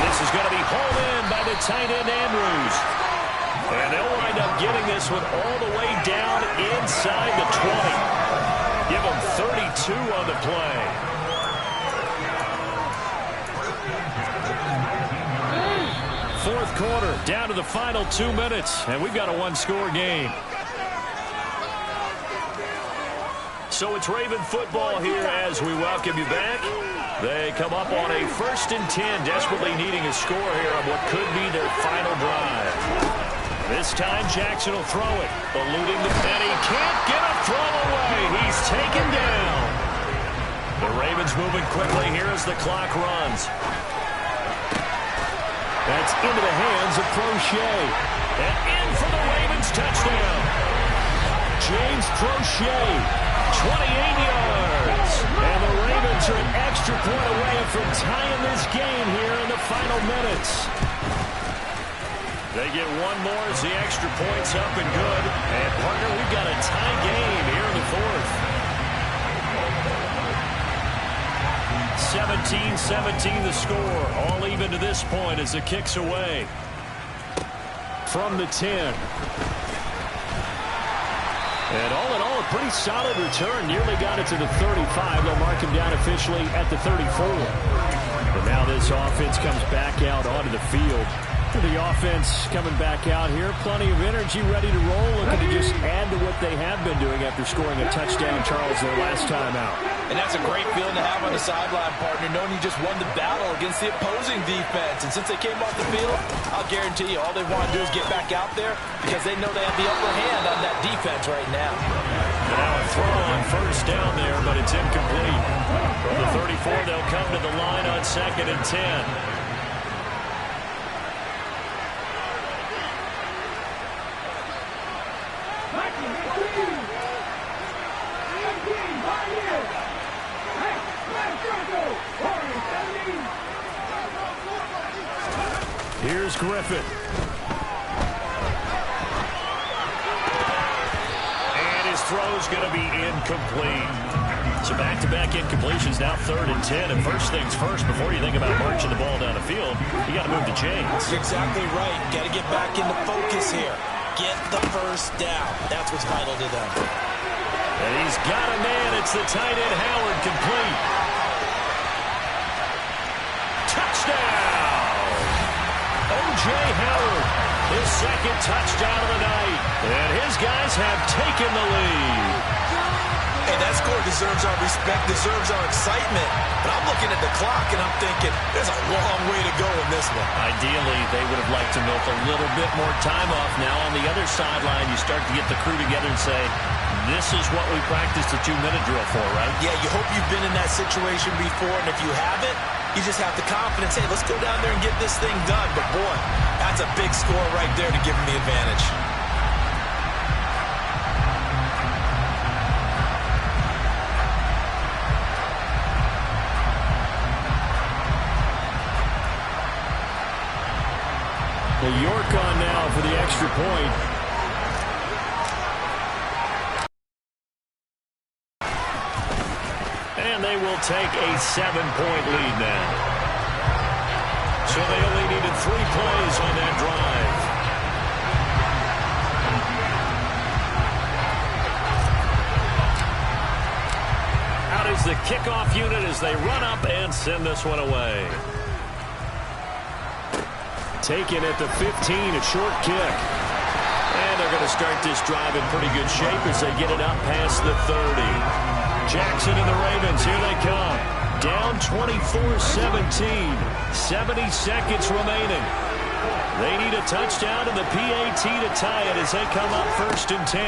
this is going to be hauled in by the tight end, Andrews. And they'll wind up getting this one all the way down inside the 20. Give them 32 on the play. Fourth quarter, down to the final 2 minutes, and we've got a one-score game. So it's Raven football here as we welcome you back. They come up on a 1st and 10, desperately needing a score here on what could be their final drive. This time Jackson will throw it, eluding the and he can't get a throw away. He's taken down. The Ravens moving quickly here as the clock runs. That's into the hands of Prochet. And in for the Ravens touchdown. James Prochet. 28 yards. And the Ravens are an extra point away from tying this game here in the final minutes. They get one more as the extra point's up and good. And, partner, we've got a tie game here in the fourth. 17-17 the score. All even to this point as the kick's away. From the 10. And all in all, a pretty solid return. Nearly got it to the 35. They'll mark him down officially at the 34. And now this offense comes back out onto the field. The offense coming back out here. Plenty of energy, ready to roll. Looking to just add to what they have been doing after scoring a touchdown, Charles, their last time out. And that's a great feeling to have on the sideline, partner, knowing you just won the battle against the opposing defense. And since they came off the field, I'll guarantee you all they want to do is get back out there because they know they have the upper hand on that defense right now. Now a throw on first down there, but it's incomplete. From the 34, they'll come to the line on 2nd and 10. Here's Griffin. And his throw's going to be incomplete. So back-to-back incompletions, now 3rd and 10. And first things first, before you think about marching the ball down the field, you got to move the chains. That's exactly right. Got to get back into focus here. Get the first down. That's what's vital to them. And he's got a man. It's the tight end, Howard, complete. Touchdown! O.J. Howard, his 2nd touchdown of the night. And his guys have taken the lead. Hey, that score deserves our respect, deserves our excitement. But I'm looking at the clock, and I'm thinking, there's a long way to go in this one. Ideally, they would have liked to milk a little bit more time off. Now, on the other sideline, you start to get the crew together and say, this is what we practiced a 2-minute drill for, right? Yeah, you hope you've been in that situation before, and if you haven't, you just have the confidence, hey, let's go down there and get this thing done. But, boy, that's a big score right there to give them the advantage. York on now for the extra point. And they will take a 7-point lead now. So they only needed 3 plays on that drive. Out is the kickoff unit as they run up and send this one away. Taken at the 15, a short kick. And they're going to start this drive in pretty good shape as they get it up past the 30. Jackson and the Ravens, here they come. Down 24-17. 70 seconds remaining. They need a touchdown and the PAT to tie it as they come up 1st and 10.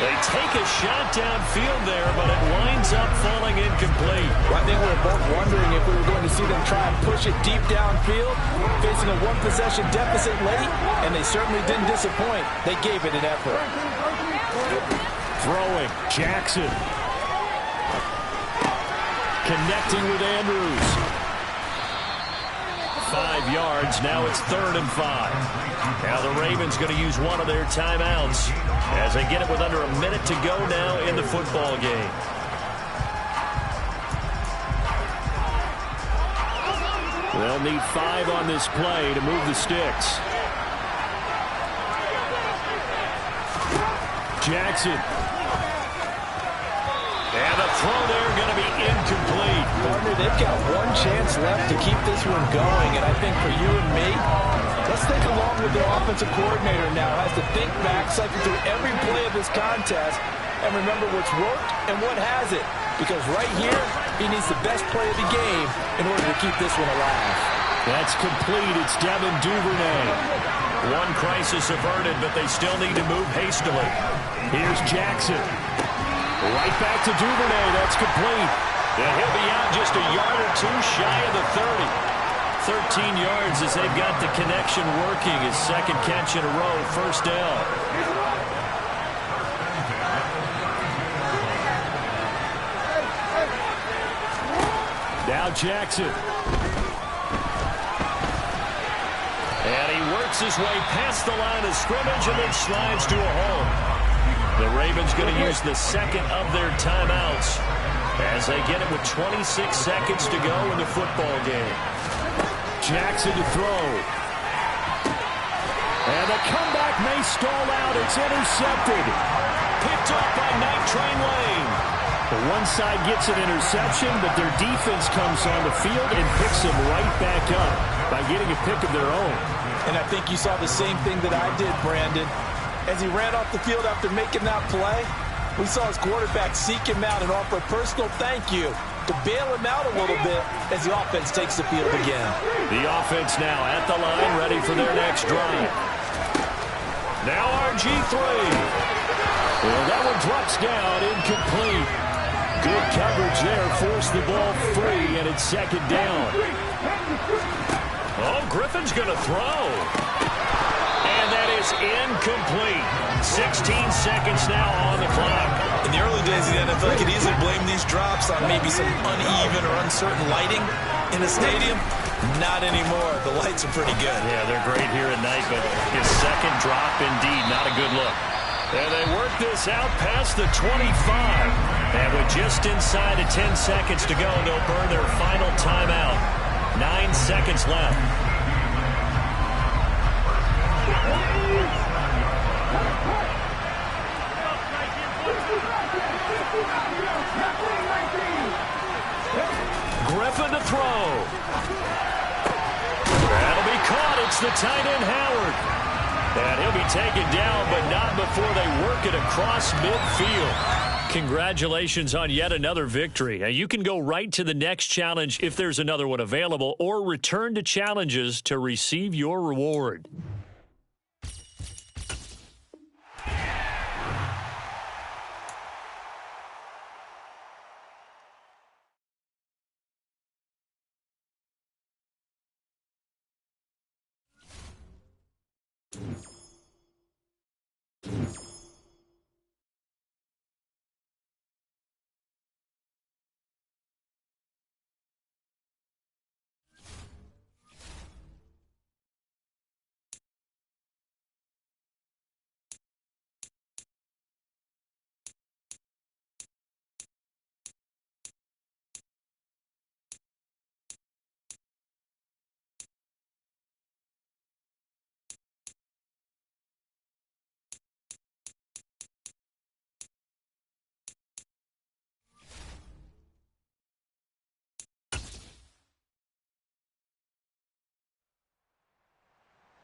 They take a shot downfield there, but it winds up falling incomplete. Well, I think we were both wondering if we were going to see them try and push it deep downfield, facing a 1-possession deficit late, and they certainly didn't disappoint. They gave it an effort. Throwing, Jackson. Connecting with Andrews. 5 yards, now it's 3rd and 5. Now the Ravens going to use one of their timeouts as they get it with under a minute to go now in the football game. They'll need 5 on this play to move the sticks. Jackson. And the throw there going to be incomplete. Partner, they've got one chance left to keep this one going, and I think for you and me, let's think along with their offensive coordinator now. Has to think back, cycle through every play of this contest, and remember what's worked and what hasn't. Because right here, he needs the best play of the game in order to keep this one alive. That's complete. It's Devin Duvernay. One crisis averted, but they still need to move hastily. Here's Jackson. Right back to Duvernay. That's complete. And he'll be out just a yard or 2 shy of the 30. 13 yards as they've got the connection working. His 2nd catch in a row, 1st down. now Jackson. And he works his way past the line of scrimmage and then slides to a hole. The Ravens going to use the second of their timeouts as they get it with 26 seconds to go in the football game. Jackson to throw. And the comeback may stall out. It's intercepted. Picked up by Night Train Lane. The one side gets an interception, but their defense comes on the field and picks them right back up by getting a pick of their own. And I think you saw the same thing that I did, Brandon. As he ran off the field after making that play, we saw his quarterback seek him out and offer a personal thank you to bail him out a little bit as the offense takes the field again. The offense now at the line, ready for their next drive. Now RG3. Well, that one drops down, incomplete. Good coverage there, forced the ball free, and it's second down. Oh, Griffin's going to throw. And that is incomplete. 16 seconds now on the clock. In the early days of the NFL, you could easily blame these drops on maybe some uneven or uncertain lighting in the stadium. Not anymore. The lights are pretty good. Yeah, they're great here at night, but his second drop, indeed, not a good look. And they work this out past the 25. And with just inside of 10 seconds to go, they'll burn their final timeout. 9 seconds left. Griffin to throw. That'll be caught. It's the tight end, Howard. And he'll be taken down, but not before they work it across midfield. Congratulations on yet another victory. Now, you can go right to the next challenge if there's another one available, or return to challenges to receive your reward.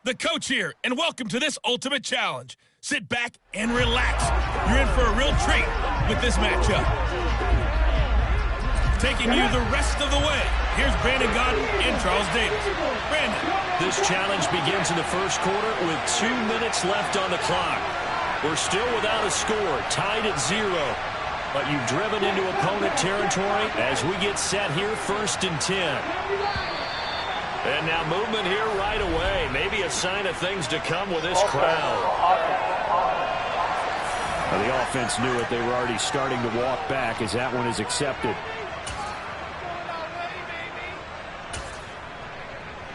The coach here, and welcome to this ultimate challenge. Sit back and relax. You're in for a real treat with this matchup. Taking you the rest of the way, here's Brandon Godden and Charles Davis. Brandon. This challenge begins in the first quarter with 2 minutes left on the clock. We're still without a score, tied at 0. But you've driven into opponent territory as we get set here, 1st and 10. And now movement here right away. Maybe a sign of things to come with this crowd. Well, the offense knew it. They were already starting to walk back as that one is accepted.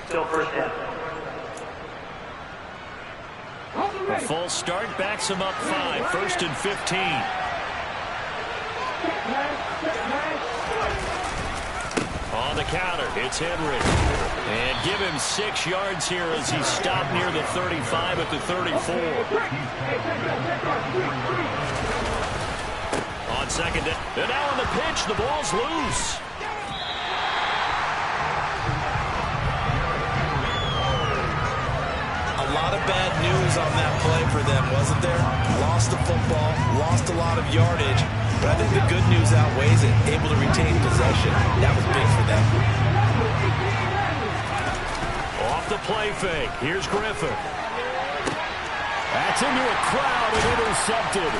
Still first down. A full start backs him up 5. 1st and 15. On the counter, it's Henry. And give him 6 yards here as he stopped near the 35 at the 34. On second down. And now on the pitch, the ball's loose. A lot of bad news on that play for them, wasn't there? Lost the football, lost a lot of yardage, but I think the good news outweighs it. Able to retain possession. That was big for them. Off the play fake. Here's Griffin. That's into a crowd and intercepted.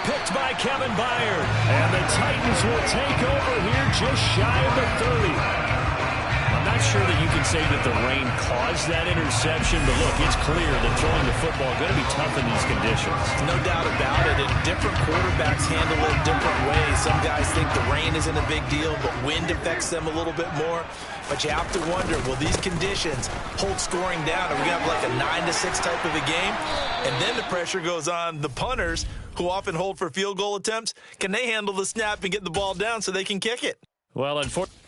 Picked by Kevin Byard. And the Titans will take over here just shy of the 30. I'm not sure that you can say that the rain caused that interception, but look, it's clear that throwing the football is going to be tough in these conditions. No doubt about it, and different quarterbacks handle it different ways. Some guys think the rain isn't a big deal, but wind affects them a little bit more. But you have to wonder, will these conditions hold scoring down? Are we going to have like a 9-6 type of a game? And then the pressure goes on the punters, who often hold for field goal attempts. Can they handle the snap and get the ball down so they can kick it? Well, unfortunately.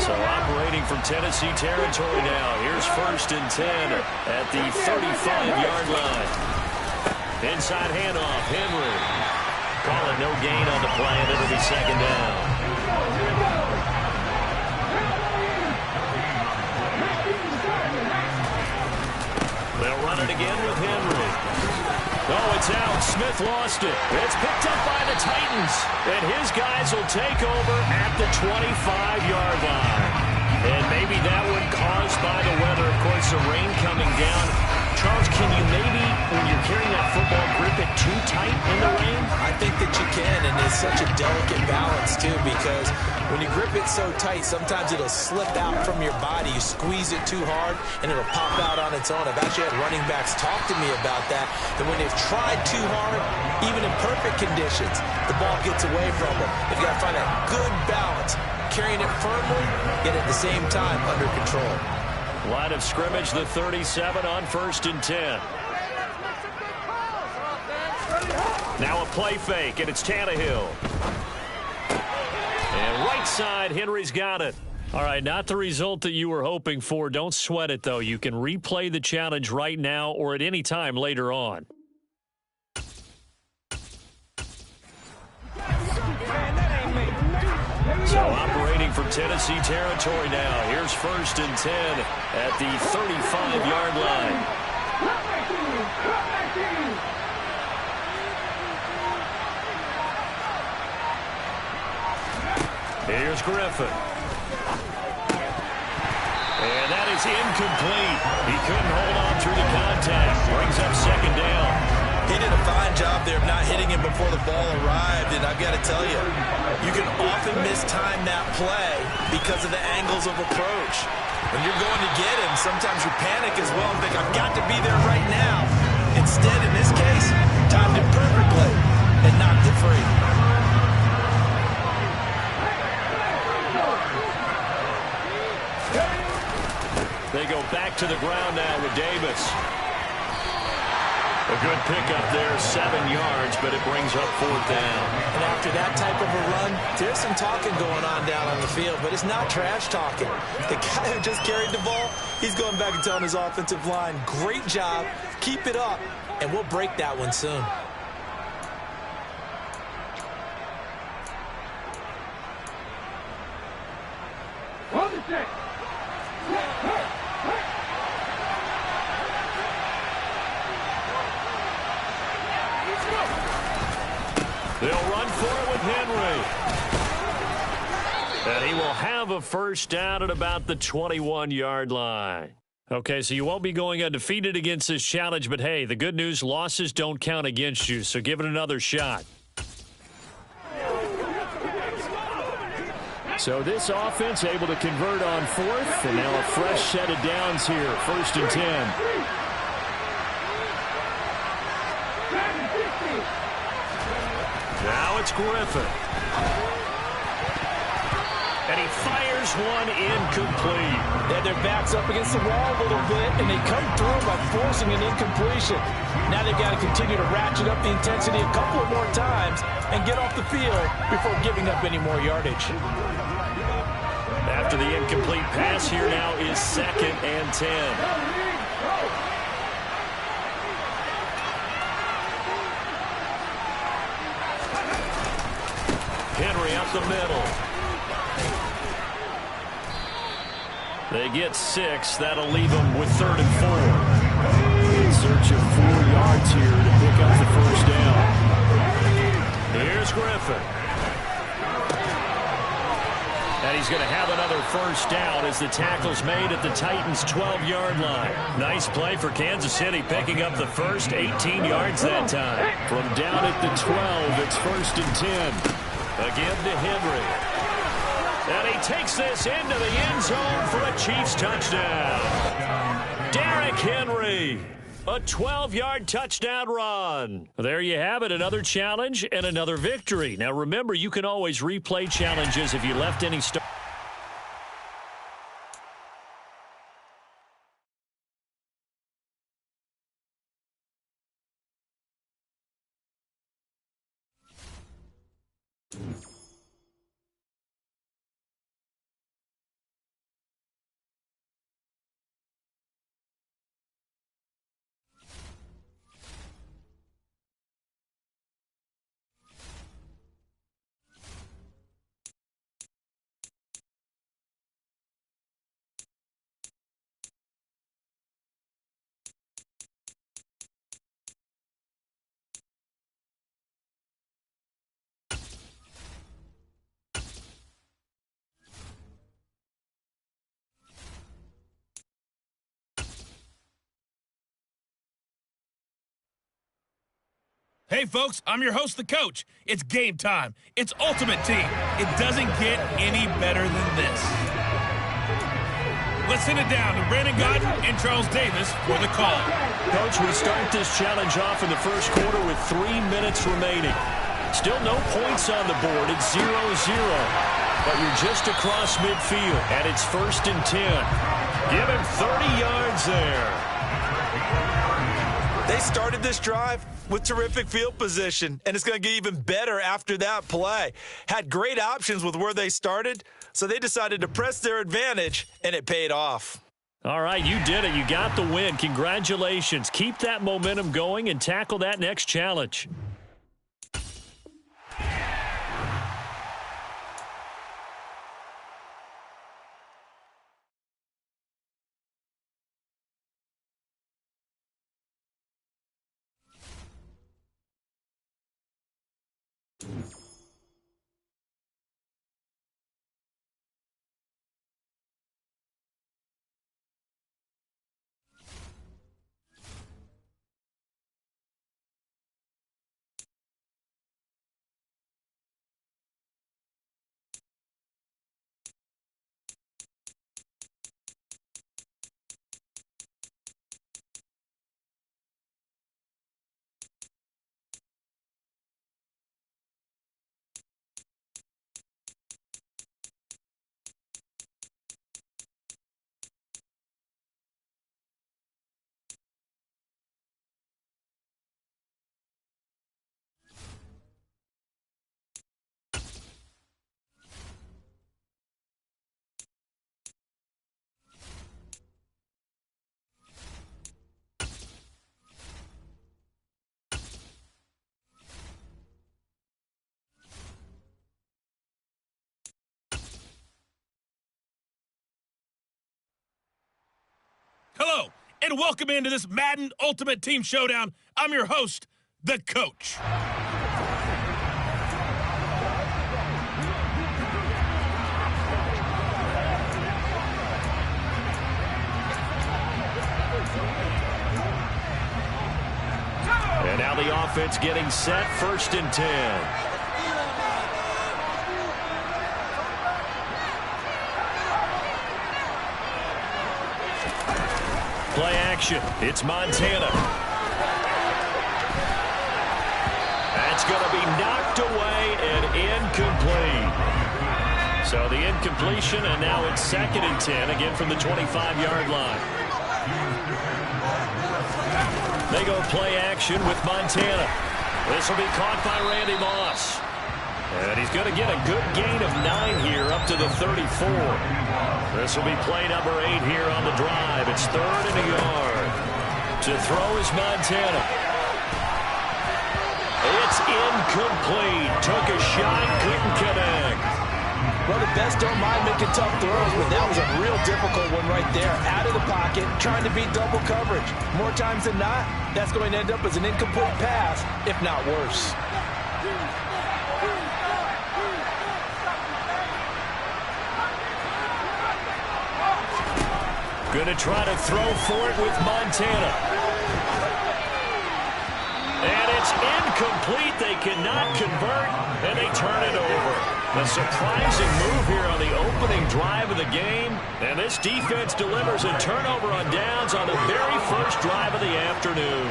So operating from Tennessee territory now. Here's 1st and 10 at the 35-yard line. Inside handoff, Henry. Call it no gain on the play, and it'll be 2nd down. They'll run it again with Henry. Oh, it's out. Smith lost it. It's picked up by the Titans. And his guys will take over at the 25-yard line. And maybe that one caused by the weather. Of course, the rain coming down. Charles, can you maybe, when you're carrying that football, grip it too tight in the rain? I think that you can, and it's such a delicate balance, too, because when you grip it so tight, sometimes it'll slip out from your body. You squeeze it too hard, and it'll pop out on its own. I've actually had running backs talk to me about that when they've tried too hard, even in perfect conditions, the ball gets away from them. If you got to find that good balance, carrying it firmly, yet at the same time under control. Line of scrimmage, the 37 on 1st and 10. Now a play fake, and it's Tannehill. And right side, Henry's got it. All right, not the result that you were hoping for. Don't sweat it, though. You can replay the challenge right now or at any time later on. So operating from Tennessee territory now. Here's 1st and 10 at the 35-yard line. Here's Griffin. And that is incomplete. He couldn't hold on through the contact. Brings up 2nd down. He did a fine job there of not hitting him before the ball arrived, and I've got to tell you, you can often mistime that play because of the angles of approach. When you're going to get him, sometimes you panic as well and think, I've got to be there right now. Instead, in this case, timed it perfectly and knocked it free. They go back to the ground now with Davis. A good pickup there, 7 yards, but it brings up 4th down. And after that type of a run, there's some talking going on down on the field, but it's not trash talking. The guy who just carried the ball, he's going back and telling his offensive line, great job, keep it up, and we'll break that one soon. They'll run for it with Henry. And he will have a 1st down at about the 21-yard line. Okay, so you won't be going undefeated against this challenge, but hey, the good news, losses don't count against you, so give it another shot. So this offense able to convert on 4th, and now a fresh set of downs here, 1st and 10. Now it's Griffin. And he fires one incomplete. Yeah, their back's up against the wall a little bit, and they come through by forcing an incompletion. Now they've got to continue to ratchet up the intensity a couple of more times and get off the field before giving up any more yardage. After the incomplete pass, here now is 2nd and 10. Henry up the middle. They get 6. That'll leave them with 3rd and 4. In search of 4 yards here to pick up the 1st down. Here's Griffin. And he's going to have another 1st down as the tackle's made at the Titans' 12-yard line. Nice play for Kansas City, picking up the first 18 yards that time. From down at the 12, it's 1st and 10. Again to Henry. And he takes this into the end zone for a Chiefs touchdown. Derrick Henry, a 12-yard touchdown run. There you have it, another challenge and another victory. Now remember, you can always replay challenges if you left any start. Hey, folks, I'm your host, the coach. It's game time. It's Ultimate Team. It doesn't get any better than this. Let's send it down to Brandon Godden and Charles Davis for the call. Coach, we start this challenge off in the first quarter with 3 minutes remaining. Still no points on the board. It's 0-0. But you're just across midfield, and it's 1st and 10. Give him 30 yards there. They started this drive with terrific field position, and it's going to get even better after that play. Had great options with where they started, so they decided to press their advantage, and it paid off. All right, you did it. You got the win. Congratulations. Keep that momentum going and tackle that next challenge. Hello, and welcome into this Madden Ultimate Team Showdown. I'm your host, the coach. And now the offense getting set, 1st and 10. Play action. It's Montana. That's going to be knocked away and incomplete. So the incompletion, and now it's 2nd and 10, again from the 25-yard line. They go play action with Montana. This will be caught by Randy Moss. And he's going to get a good gain of 9 here up to the 34. This will be play number 8 here on the drive. It's 3rd and a yard. To throw is Montana. It's incomplete. Took a shot, couldn't connect. Well, the best don't mind making tough throws, but that was a real difficult one right there. Out of the pocket, trying to beat double coverage. More times than not, that's going to end up as an incomplete pass, if not worse. Going to try to throw for it with Montana. And it's It's incomplete. They cannot convert, and they turn it over. A surprising move here on the opening drive of the game, and this defense delivers a turnover on downs on the very first drive of the afternoon.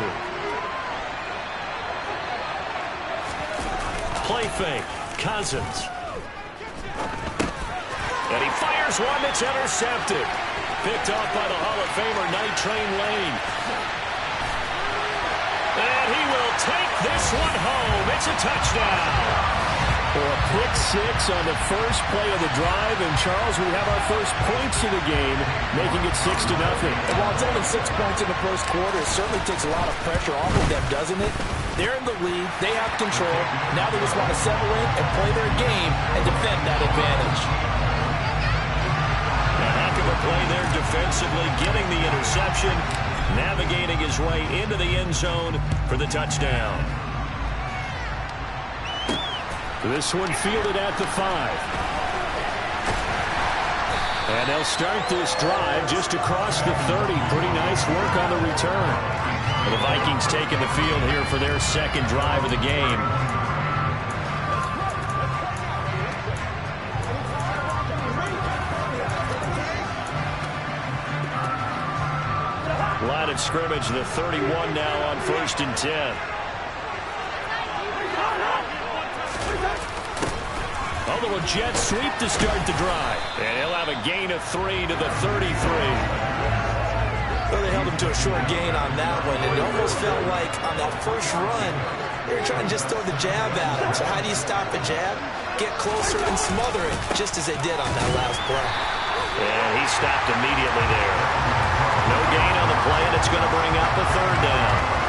Play fake, Cousins. And he fires one that's intercepted. Picked off by the Hall of Famer, Night Train Lane. And he will take this one home. It's a touchdown. For a pick six on the first play of the drive. And, Charles, we have our first points of the game, making it 6-0. And while it's only 6 points in the first quarter, it certainly takes a lot of pressure off of them, doesn't it? They're in the lead. They have control. Now they just want to settle in and play their game and defend that advantage. A heck of a play there defensively, getting the interception, navigating his way into the end zone for the touchdown. This one fielded at the 5. And they'll start this drive just across the 30. Pretty nice work on the return. The Vikings taking the field here for their second drive of the game. Line of scrimmage, the 31 now on 1st and 10. A little jet sweep to start the drive. And he'll have a gain of 3 to the 33. Well, they held him to a short gain on that one. It almost felt like on that first run, they were trying to just throw the jab at him. So how do you stop a jab? Get closer and smother it, just as they did on that last play. And he stopped immediately there. No gain on the play, and it's going to bring up a 3rd down.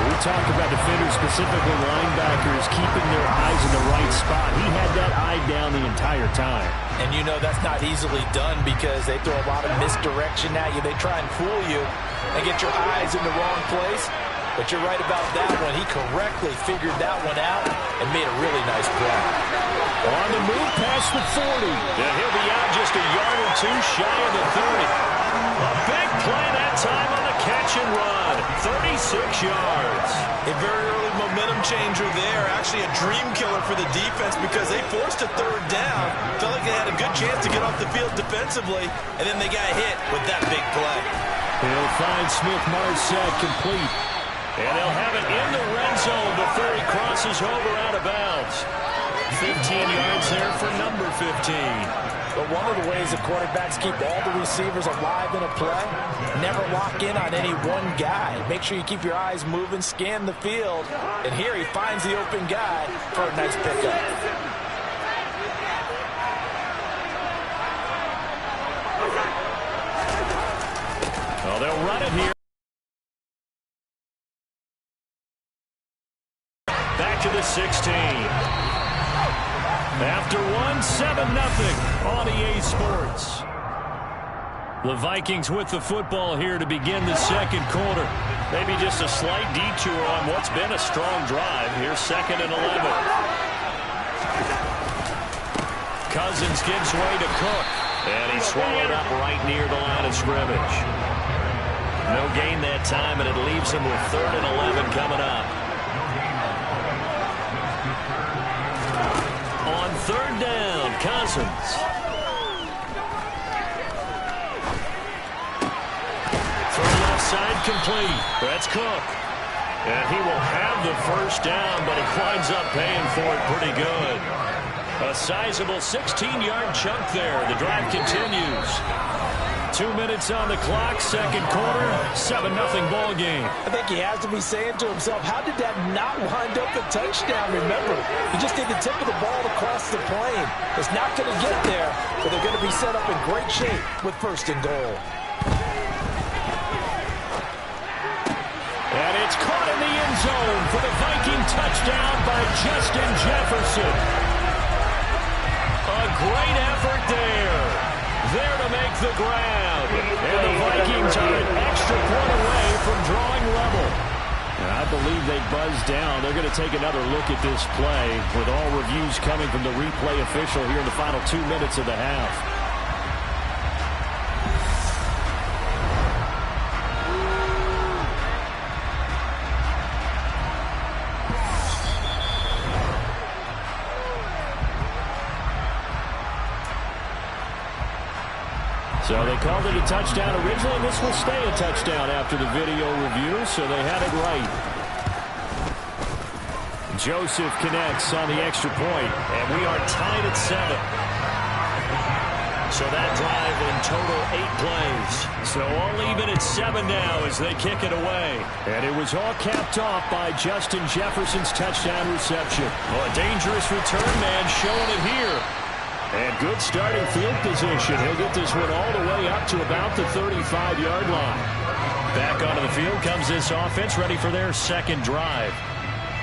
We talk about defenders, specifically linebackers, keeping their eyes in the right spot. He had that eye down the entire time. And you know that's not easily done because they throw a lot of misdirection at you. They try and fool you and get your eyes in the wrong place. But you're right about that one. He correctly figured that one out and made a really nice play. On the move past the 40. And he'll be out just a yard or two shy of the 30. A big play that time on the catch and run. 36 yards. A very early momentum changer there. Actually a dream killer for the defense because they forced a 3rd down. Felt like they had a good chance to get off the field defensively, and then they got hit with that big play. They'll find Smith-Marset complete. And they'll have it in the red zone before he crosses over out of bounds. 15 yards there for number 15. But one of the ways the quarterbacks keep all the receivers alive in a play, never lock in on any one guy. Make sure you keep your eyes moving, scan the field. And here he finds the open guy for a nice pickup. Well, they'll run it here. Back to the 16. After 7-0 on EA Sports. The Vikings with the football here to begin the second quarter. Maybe just a slight detour on what's been a strong drive. Here's 2nd and 11. Cousins gives way to Cook. And he's swallowed up right near the line of scrimmage. No gain that time, and it leaves him with 3rd and 11 coming up. On 3rd down, Cousins. Throw left side complete. That's Cook. And he will have the 1st down, but he winds up paying for it pretty good. A sizable 16-yard chunk there. The drive continues. 2 minutes on the clock, second quarter, 7-0 ball game. I think he has to be saying to himself, how did that not wind up a touchdown? Remember, he just did the tip of the ball across the plane. It's not going to get there, but they're going to be set up in great shape with 1st and goal. And it's caught in the end zone for the Viking touchdown by Justin Jefferson. A great effort there. There to make the grab. And the Vikings are an extra point away from drawing level. And I believe they buzzed down. They're going to take another look at this play with all reviews coming from the replay official here in the final 2 minutes of the half. So they called it a touchdown originally, and this will stay a touchdown after the video review, so they had it right. Joseph connects on the extra point, and we are tied at 7. So that drive in total 8 plays. So all even at 7 now as they kick it away. And it was all capped off by Justin Jefferson's touchdown reception. Well, a dangerous return man showing it here. And good starting field position. He'll get this one all the way up to about the 35-yard line. Back onto the field comes this offense, ready for their second drive.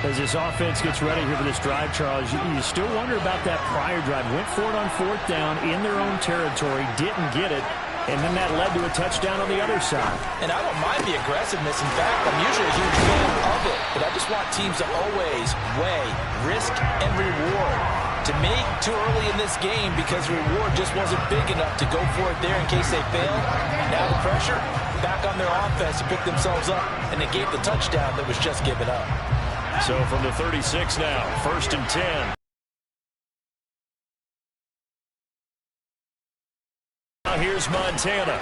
As this offense gets ready here for this drive, Charles, you still wonder about that prior drive. Went for it on 4th down in their own territory, didn't get it, and then that led to a touchdown on the other side. And I don't mind the aggressiveness. In fact, I'm usually a huge fan of it, but I just want teams to always weigh risk and reward. To me, too early in this game because the reward just wasn't big enough to go for it there in case they fail. Now the pressure back on their offense to pick themselves up, and they gave the touchdown that was just given up. So from the 36 now, 1st and 10. Now here's Montana.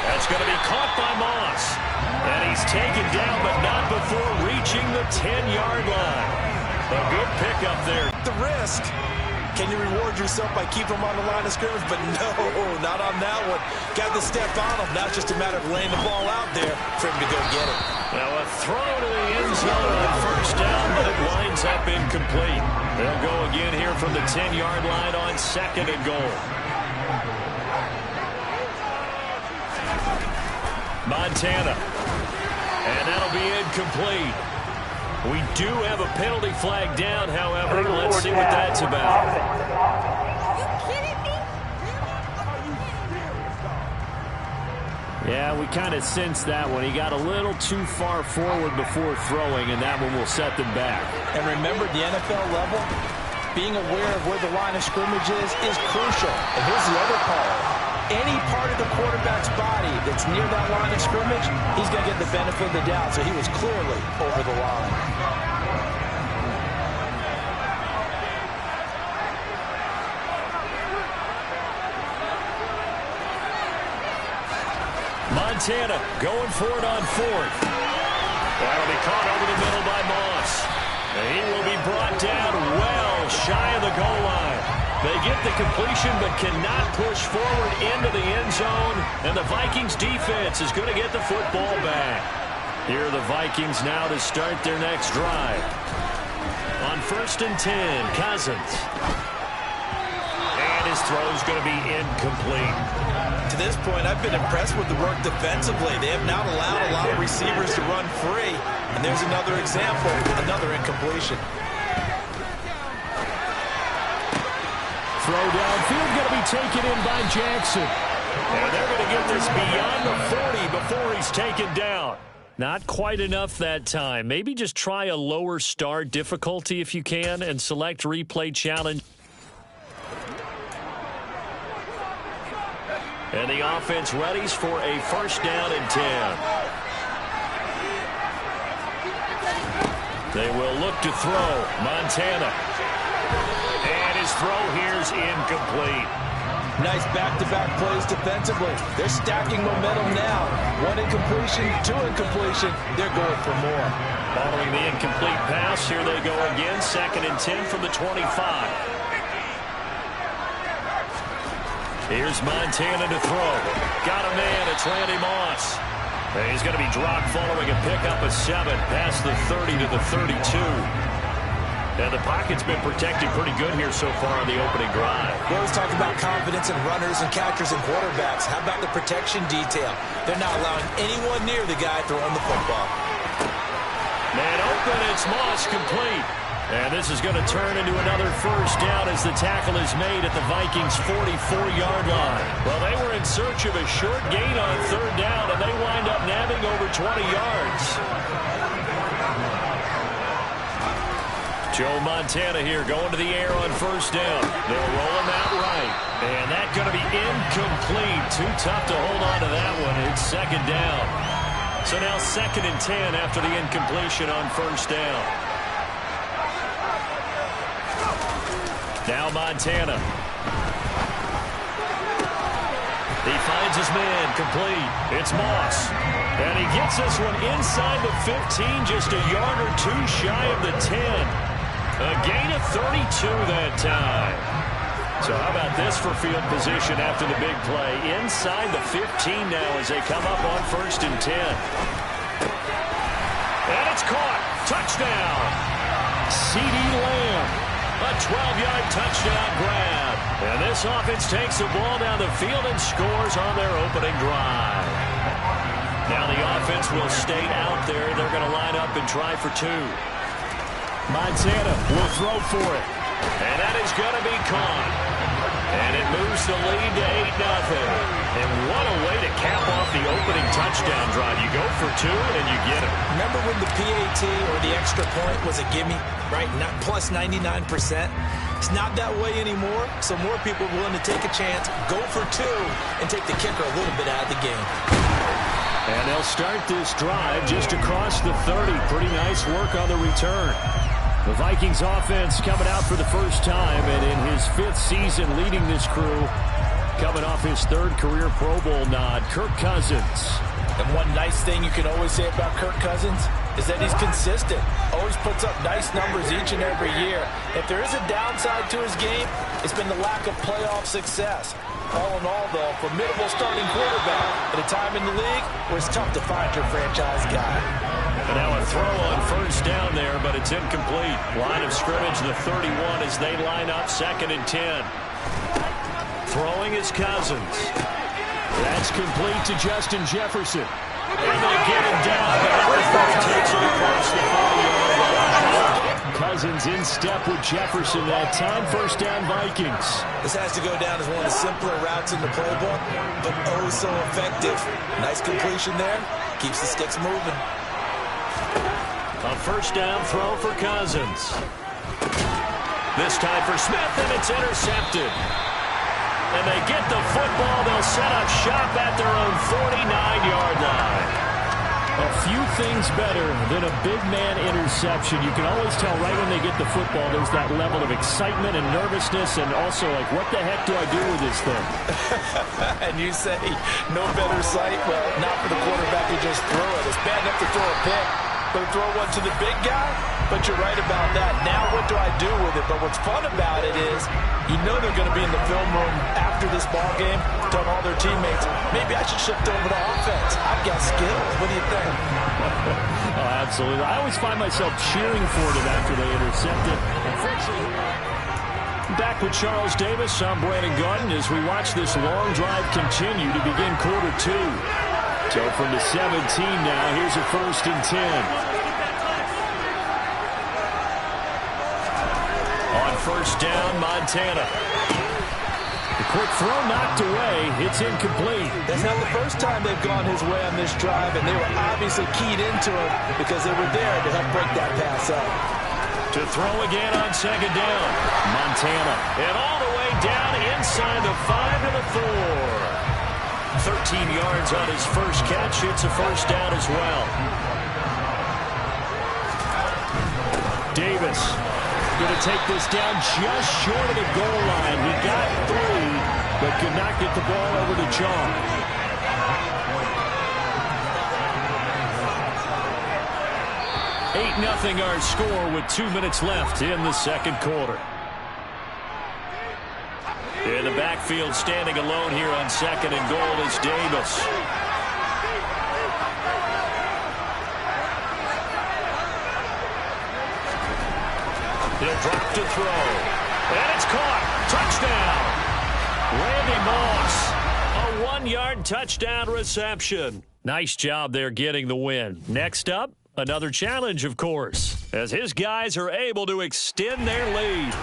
That's going to be caught by Moss. And he's taken down, but not before reaching the 10-yard line. A good pickup there. The risk. Can you reward yourself by keeping him on the line of scrimmage? But no, not on that one. Got the step on him. Now it's just a matter of laying the ball out there for him to go get it. Now a throw to the end zone on 1st down, but it winds up incomplete. They'll go again here from the 10-yard line on 2nd and goal. Montana. And that'll be incomplete. We do have a penalty flag down, however. Let's see what that's about. Yeah, we kind of sensed that one. He got a little too far forward before throwing, and that one will set them back. And remember, the NFL level, being aware of where the line of scrimmage is crucial. And here's the other part. Any part of the quarterback's body that's near that line of scrimmage, he's going to get the benefit of the doubt. So he was clearly over the line. Montana going for it on 4th. That'll be caught over the middle by Moss. And he will be brought down well shy of the goal line. They get the completion but cannot push forward into the end zone. And the Vikings defense is going to get the football back. Here are the Vikings now to start their next drive. On 1st and 10, Cousins. And his throw's going to be incomplete. To this point, I've been impressed with the work defensively. They have not allowed a lot of receivers to run free. And there's another example, another incompletion. Throw downfield going to be taken in by Jackson. And they're going to get this beyond the 40 before he's taken down. Not quite enough that time. Maybe just try a lower start difficulty if you can and select replay challenge. And the offense readies for a 1st down and 10. They will look to throw. Montana. And his throw here's incomplete. Nice back-to-back plays defensively. They're stacking momentum now. 1 incompletion, 2 incompletion. They're going for more. Following the incomplete pass, here they go again. 2nd and 10 from the 25. Here's Montana to throw. Got a man. It's Randy Moss. And he's going to be dropped following a pickup of 7 past the 30 to the 32. And the pocket's been protected pretty good here so far on the opening drive. We always talk about confidence in runners and catchers and quarterbacks. How about the protection detail? They're not allowing anyone near the guy throwing the football. Man open, it's Moss complete. And this is going to turn into another 1st down as the tackle is made at the Vikings' 44-yard line. Well, they were in search of a short gain on 3rd down, and they wind up nabbing over 20 yards. Joe Montana here going to the air on 1st down. They'll roll him out right. And that's going to be incomplete. Too tough to hold on to that one. It's 2nd down. So now 2nd and 10 after the incompletion on 1st down. Now Montana. He finds his man, complete. It's Moss. And he gets this one inside the 15, just a yard or two shy of the 10. A gain of 32 that time. So how about this for field position after the big play? Inside the 15 now as they come up on 1st and 10. And it's caught. Touchdown. C.D. Lamb. A 12-yard touchdown grab. And this offense takes the ball down the field and scores on their opening drive. Now the offense will stay out there. They're going to line up and try for 2. Montana will throw for it. And that is going to be caught. And it moves the lead to 8-0. And what a way to cap off the opening touchdown drive. You go for 2 and you get it. Remember when the PAT or the extra point was a gimme, right? Not plus 99%. It's not that way anymore, so more people are willing to take a chance, go for 2, and take the kicker a little bit out of the game. And they'll start this drive just across the 30. Pretty nice work on the return. The Vikings offense coming out for the first time, and in his 5th season leading this crew, coming off his 3rd career Pro Bowl nod, Kirk Cousins. And one nice thing you can always say about Kirk Cousins is that he's consistent. Always puts up nice numbers each and every year. If there is a downside to his game, it's been the lack of playoff success. All in all, though, formidable starting quarterback at a time in the league where it's tough to find your franchise guy. And now a throw on 1st down there, but it's incomplete. Line of scrimmage, the 31 as they line up 2nd and 10. Throwing is Cousins. That's complete to Justin Jefferson. And they get him down. And takes it across the 40-yard line. Cousins in step with Jefferson that time. 1st down Vikings. This has to go down as one of the simpler routes in the playbook, but oh so effective. Nice completion there. Keeps the sticks moving. A 1st down throw for Cousins. This time for Smith, and it's intercepted. And they get the football. They'll set up shop at their own 49-yard line. A few things better than a big man interception. You can always tell right when they get the football, there's that level of excitement and nervousness, and also like, what the heck do I do with this thing? And you say, no better sight? Well, not for the quarterback to just throw it. It's bad enough to throw a pick, but throw one to the big guy? But you're right about that. Now what do I do with it? But what's fun about it is you know they're going to be in the film room after this ball game, telling all their teammates, maybe I should shift over to offense. I've got skills. What do you think? Oh, absolutely. I always find myself cheering for them after they intercept it. Unfortunately, back with Charles Davis, I'm Brandon Garden as we watch this long drive continue to begin quarter 2. So from the 17 now, here's a 1st and 10. On 1st down, Montana. The quick throw knocked away. It's incomplete. That's not the first time they've gone his way on this drive, and they were obviously keyed into him because they were there to help break that pass up. To throw again on 2nd down. Montana. And all the way down inside the 5 to the 4. 13 yards on his first catch. It's a 1st down as well. Davis going to take this down just short of the goal line. He got 3, but could not get the ball over to John. Nothing our score with 2 minutes left in the 2nd quarter. In the backfield, standing alone here on 2nd and goal is Davis. He'll drop to throw. And it's caught. Touchdown. Randy Moss. A 1-yard touchdown reception. Nice job there getting the win. Next up, another challenge, of course, as his guys are able to extend their lead.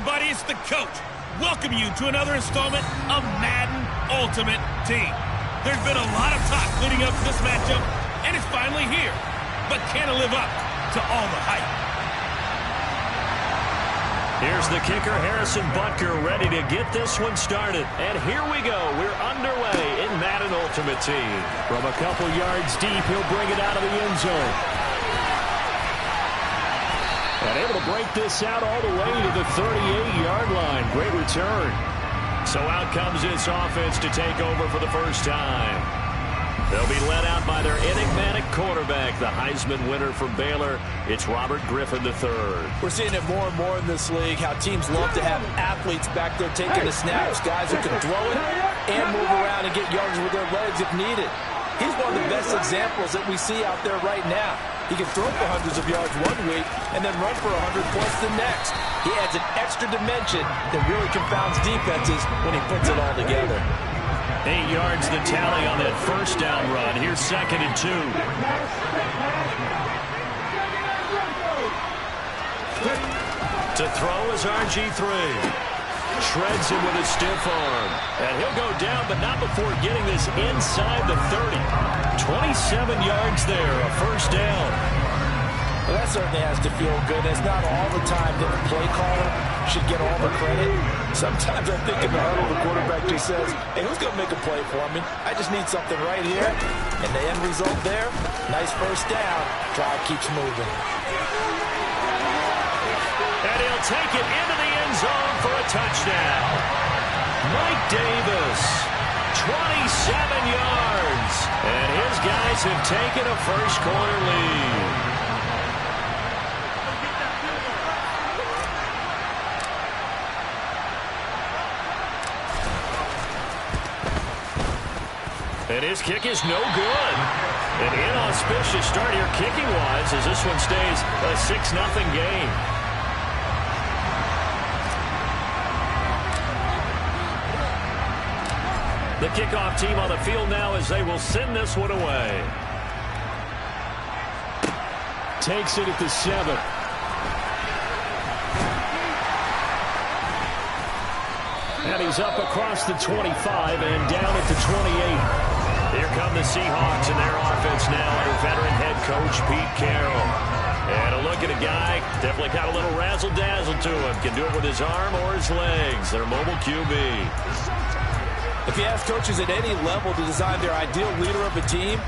everybody, it's the coach. Welcome you to another installment of Madden Ultimate Team. There's been a lot of talk leading up to this matchup, and it's finally here. But can it live up to all the hype? Here's the kicker, Harrison Butker, ready to get this one started. And here we go. We're underway in Madden Ultimate Team. From a couple yards deep, he'll bring it out of the end zone. And able to break this out all the way to the 38-yard line. Great return. So out comes this offense to take over for the first time. They'll be led out by their enigmatic quarterback, the Heisman winner from Baylor. It's Robert Griffin III. We're seeing it more and more in this league, how teams love to have athletes back there taking the snaps, guys who can throw it and move around and get yards with their legs if needed. He's one of the best examples that we see out there right now. He can throw for hundreds of yards one week and then run for 100 plus the next. He adds an extra dimension that really confounds defenses when he puts it all together. 8 yards the tally on that first down run. Here's 2nd and 2. To throw is RG3. Shreds him with a stiff arm. And he'll go down, but not before getting this inside the 30. 27 yards there, a first down. Well, that certainly has to feel good. It's not all the time that the play caller should get all the credit. Sometimes I think in the huddle, the quarterback just says, hey, who's going to make a play for me? I just need something right here. And the end result there, nice first down. Drive keeps moving. And he'll take it into the end zone for a touchdown. Mike Davis, 27 yards. And his guys have taken a first-quarter lead. And his kick is no good. An inauspicious start here kicking-wise as this one stays a 6-0 game. The kickoff team on the field now as they will send this one away. Takes it at the 7. And he's up across the 25 and down at the 28. Here come the Seahawks and their offense now under veteran head coach Pete Carroll. And a look at a guy, definitely got a little razzle-dazzle to him. Can do it with his arm or his legs. Their mobile QB. If you ask coaches at any level to design their ideal leader of a team,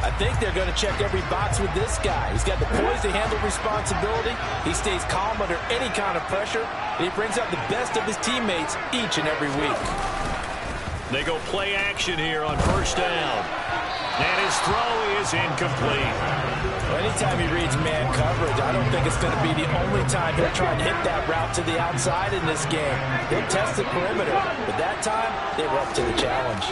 I think they're going to check every box with this guy. He's got the poise to handle responsibility. He stays calm under any kind of pressure. And he brings out the best of his teammates each and every week. They go play action here on first down. And his throw is incomplete. Anytime he reads man coverage, I don't think it's going to be the only time he'll try and hit that route to the outside in this game. He'll test the perimeter, but that time, they were up to the challenge.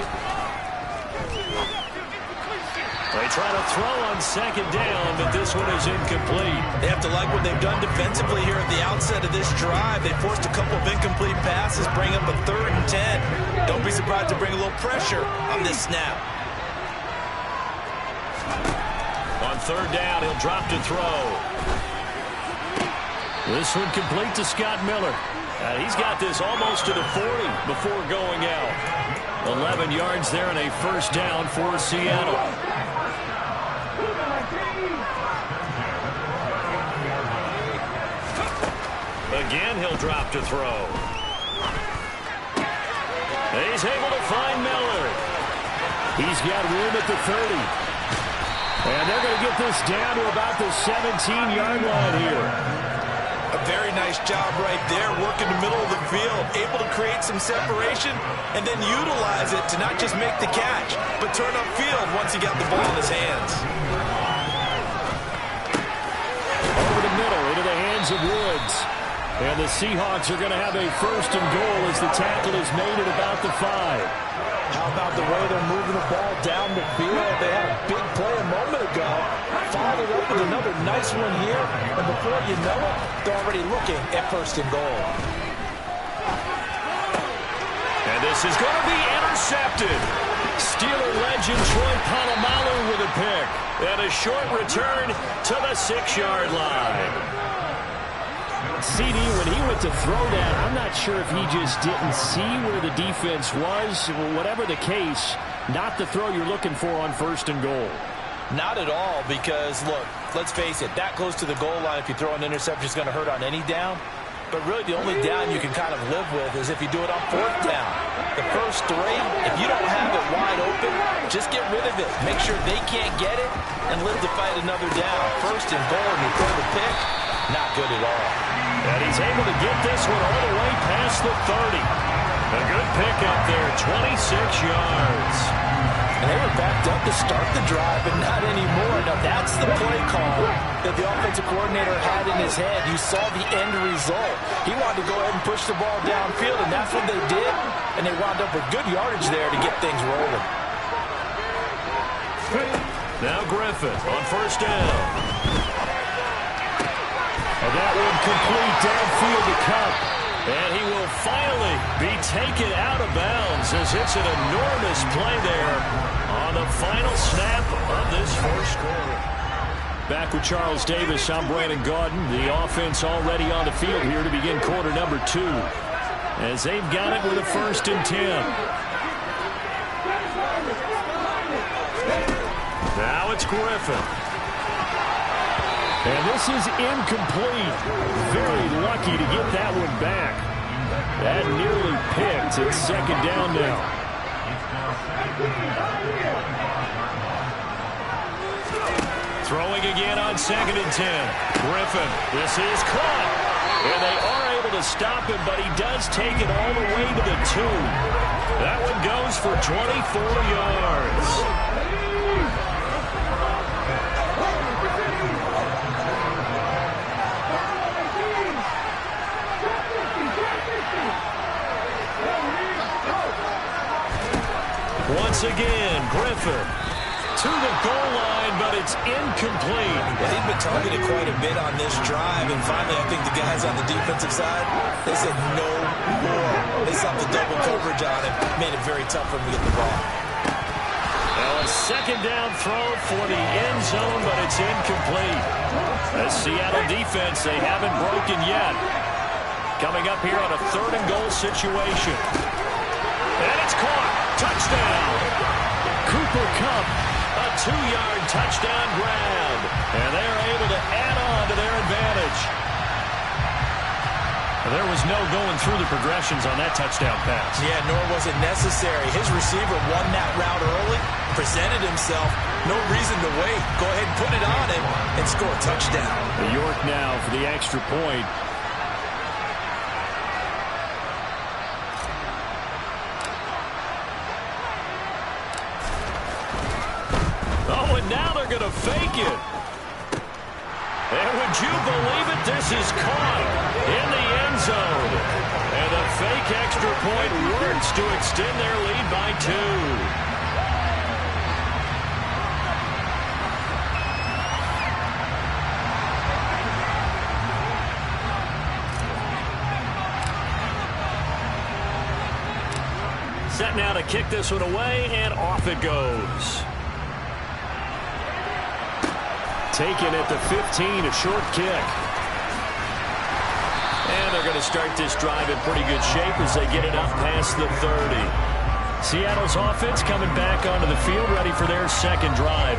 They try to throw on second down, but this one is incomplete. They have to like what they've done defensively here at the outset of this drive. They forced a couple of incomplete passes, bring up a 3rd and 10. Don't be surprised to bring a little pressure on this snap. On third down, he'll drop to throw. This one complete to Scott Miller. He's got this almost to the 40 before going out. 11 yards there and a first down for Seattle. Again, he'll drop to throw. He's able to find Miller. He's got room at the 30. And they're going to get this down to about the 17-yard line here. A very nice job right there, working the middle of the field, able to create some separation and then utilize it to not just make the catch, but turn upfield once he got the ball in his hands. Over the middle, into the hands of Woods. And the Seahawks are going to have a 1st and goal as the tackle is made at about the 5. How about the way they're moving the ball down the field? They had a big play a moment ago. Followed up with another nice one here. And before you know it, they're already looking at 1st and goal. And this is going to be intercepted. Steeler legend Troy Polamalu with a pick. And a short return to the 6-yard line. CD, when he went to throw that, I'm not sure if he just didn't see where the defense was. Whatever the case, not the throw you're looking for on 1st and goal. Not at all, because, look, let's face it, that close to the goal line, if you throw an interception, is going to hurt on any down. But really, the only down you can kind of live with is if you do it on 4th down. The first 3, if you don't have it wide open, just get rid of it. Make sure they can't get it and live to fight another down. 1st and goal, and you throw the pick, not good at all. And he's able to get this one all the way past the 30. A good pickup there, 26 yards. And they were backed up to start the drive, but not anymore. Now, that's the play call that the offensive coordinator had in his head. You saw the end result. He wanted to go ahead and push the ball downfield, and that's what they did. And they wound up with good yardage there to get things rolling. Now Griffith on 1st down. And that one complete downfield to Cup. And he will finally be taken out of bounds as it's an enormous play there on the final snap of this first quarter. Back with Charles Davis, I'm Brandon Gaudin. The offense already on the field here to begin quarter number 2. As they've got it with a 1st and 10. Now it's Griffin. And this is incomplete. Very lucky to get that one back. That nearly picked. It's 2nd down now. Throwing again on 2nd and 10. Griffin, this is caught. And they are able to stop him, but he does take it all the way to the 2. That one goes for 24 yards. Once again, Griffin to the goal line, but it's incomplete. Well, they've been targeted quite a bit on this drive, and finally I think the guys on the defensive side, they said no more. They stopped the double coverage on him, made it very tough for him to get the ball. Now a 2nd down throw for the end zone, but it's incomplete. The Seattle defense, they haven't broken yet. Coming up here on a 3rd and goal situation. And it's caught. Touchdown. Cooper Kupp, a 2-yard touchdown grab. And they're able to add on to their advantage. There was no going through the progressions on that touchdown pass. Yeah, nor was it necessary. His receiver won that route early, presented himself. No reason to wait. Go ahead and put it on him and score a touchdown. York now for the extra point. Oh, and now they're going to fake it. And would you believe it? This is caught in the end zone. And the fake extra point works to extend their lead by 2. Set now to kick this one away, and off it goes. Taken at the 15, a short kick. And they're going to start this drive in pretty good shape as they get it up past the 30. Seattle's offense coming back onto the field, ready for their 2nd drive.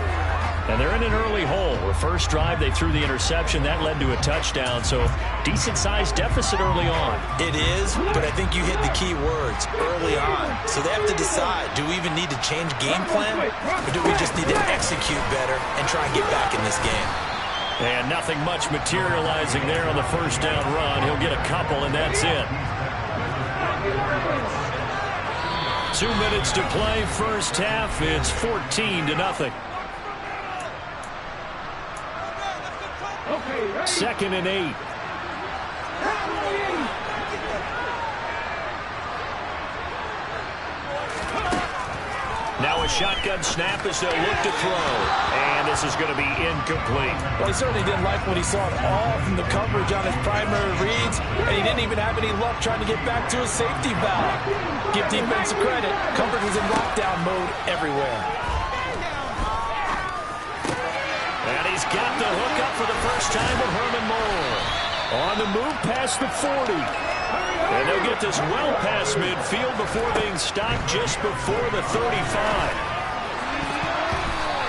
And they're in an early hole. The first drive, they threw the interception. That led to a touchdown, so decent-sized deficit early on. It is, but I think you hit the key words, early on. So they have to decide, do we even need to change game plan, or do we just need to execute better and try and get back in this game? And nothing much materializing there on the 1st down run. He'll get a couple, and that's it. 2 minutes to play, first half. It's 14-0. 2nd and 8. Now a shotgun snap as they'll look to throw. And this is going to be incomplete. Well, he certainly didn't like when he saw it all from the coverage on his primary reads, and he didn't even have any luck trying to get back to his safety valve. Give defense credit. Coverage was in lockdown mode everywhere. And he's got the hook up for the first time with Herman Moore. On the move past the 40. And they'll get this well past midfield before being stopped just before the 35.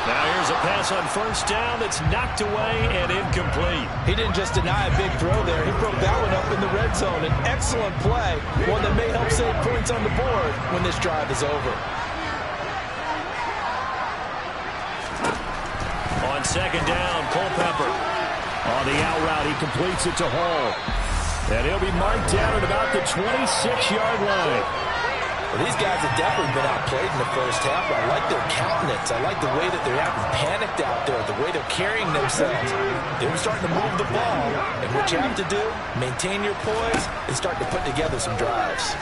Now here's a pass on first down that's knocked away and incomplete. He didn't just deny a big throw there. He broke that one up in the red zone. An excellent play, one that may help save points on the board when this drive is over. On second down, Culpepper. On the out route, he completes it to Hall. And he'll be marked down at about the 26-yard line. Well, these guys have definitely been outplayed in the first half, but I like their countenance. I like the way that they're acting panicked out there, the way they're carrying themselves. They're starting to move the ball, and what you have to do, maintain your poise and start to put together some drives.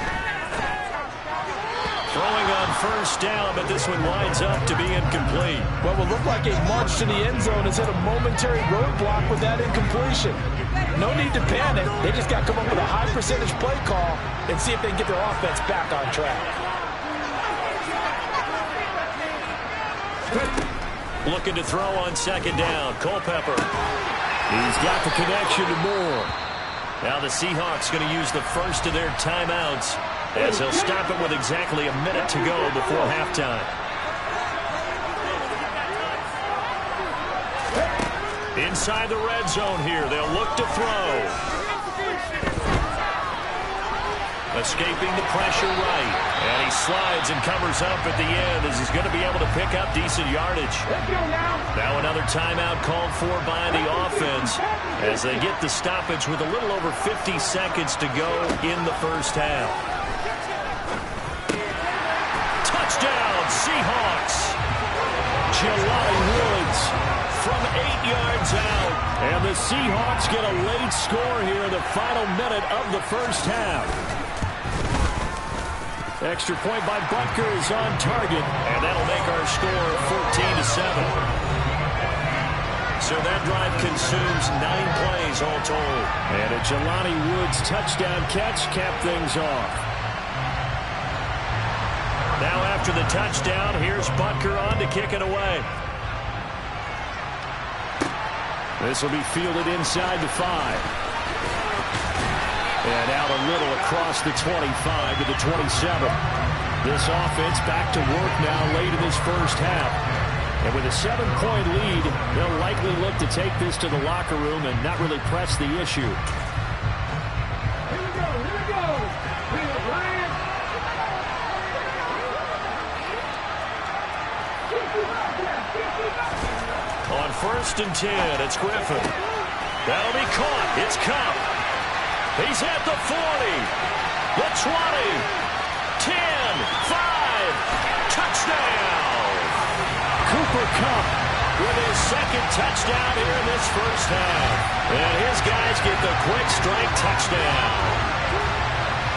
Throwing on first down, but this one winds up to be incomplete. What will look like a march to the end zone has hit a momentary roadblock with that incompletion. No need to panic. They just got to come up with a high percentage play call and see if they can get their offense back on track. Looking to throw on second down, Culpepper. He's got the connection to Moore. Now the Seahawks going to use the first of their timeouts as they'll stop it with exactly a minute to go before halftime. Inside the red zone here, they'll look to throw. Escaping the pressure right. And he slides and covers up at the end as he's going to be able to pick up decent yardage. Now another timeout called for by the offense as they get the stoppage with a little over 50 seconds to go in the first half. Touchdown, Seahawks. Jelani Woods from 8 yards out. And the Seahawks get a late score here in the final minute of the first half. Extra point by Butker is on target, and that'll make our score 14-7. So that drive consumes 9 plays all told. And a Jelani Woods touchdown catch capped things off. Now after the touchdown, here's Butker on to kick it away. This will be fielded inside the 5. And out a little across the 25 to the 27. This offense back to work now late in this first half. And with a 7-point lead, they'll likely look to take this to the locker room and not really press the issue. Here we go. On first and 10, it's Griffin. That'll be caught. It's Cup. He's at the 40, the 20, 10, 5, touchdown. Cooper Kupp with his second touchdown here in this first half. And his guys get the quick strike touchdown.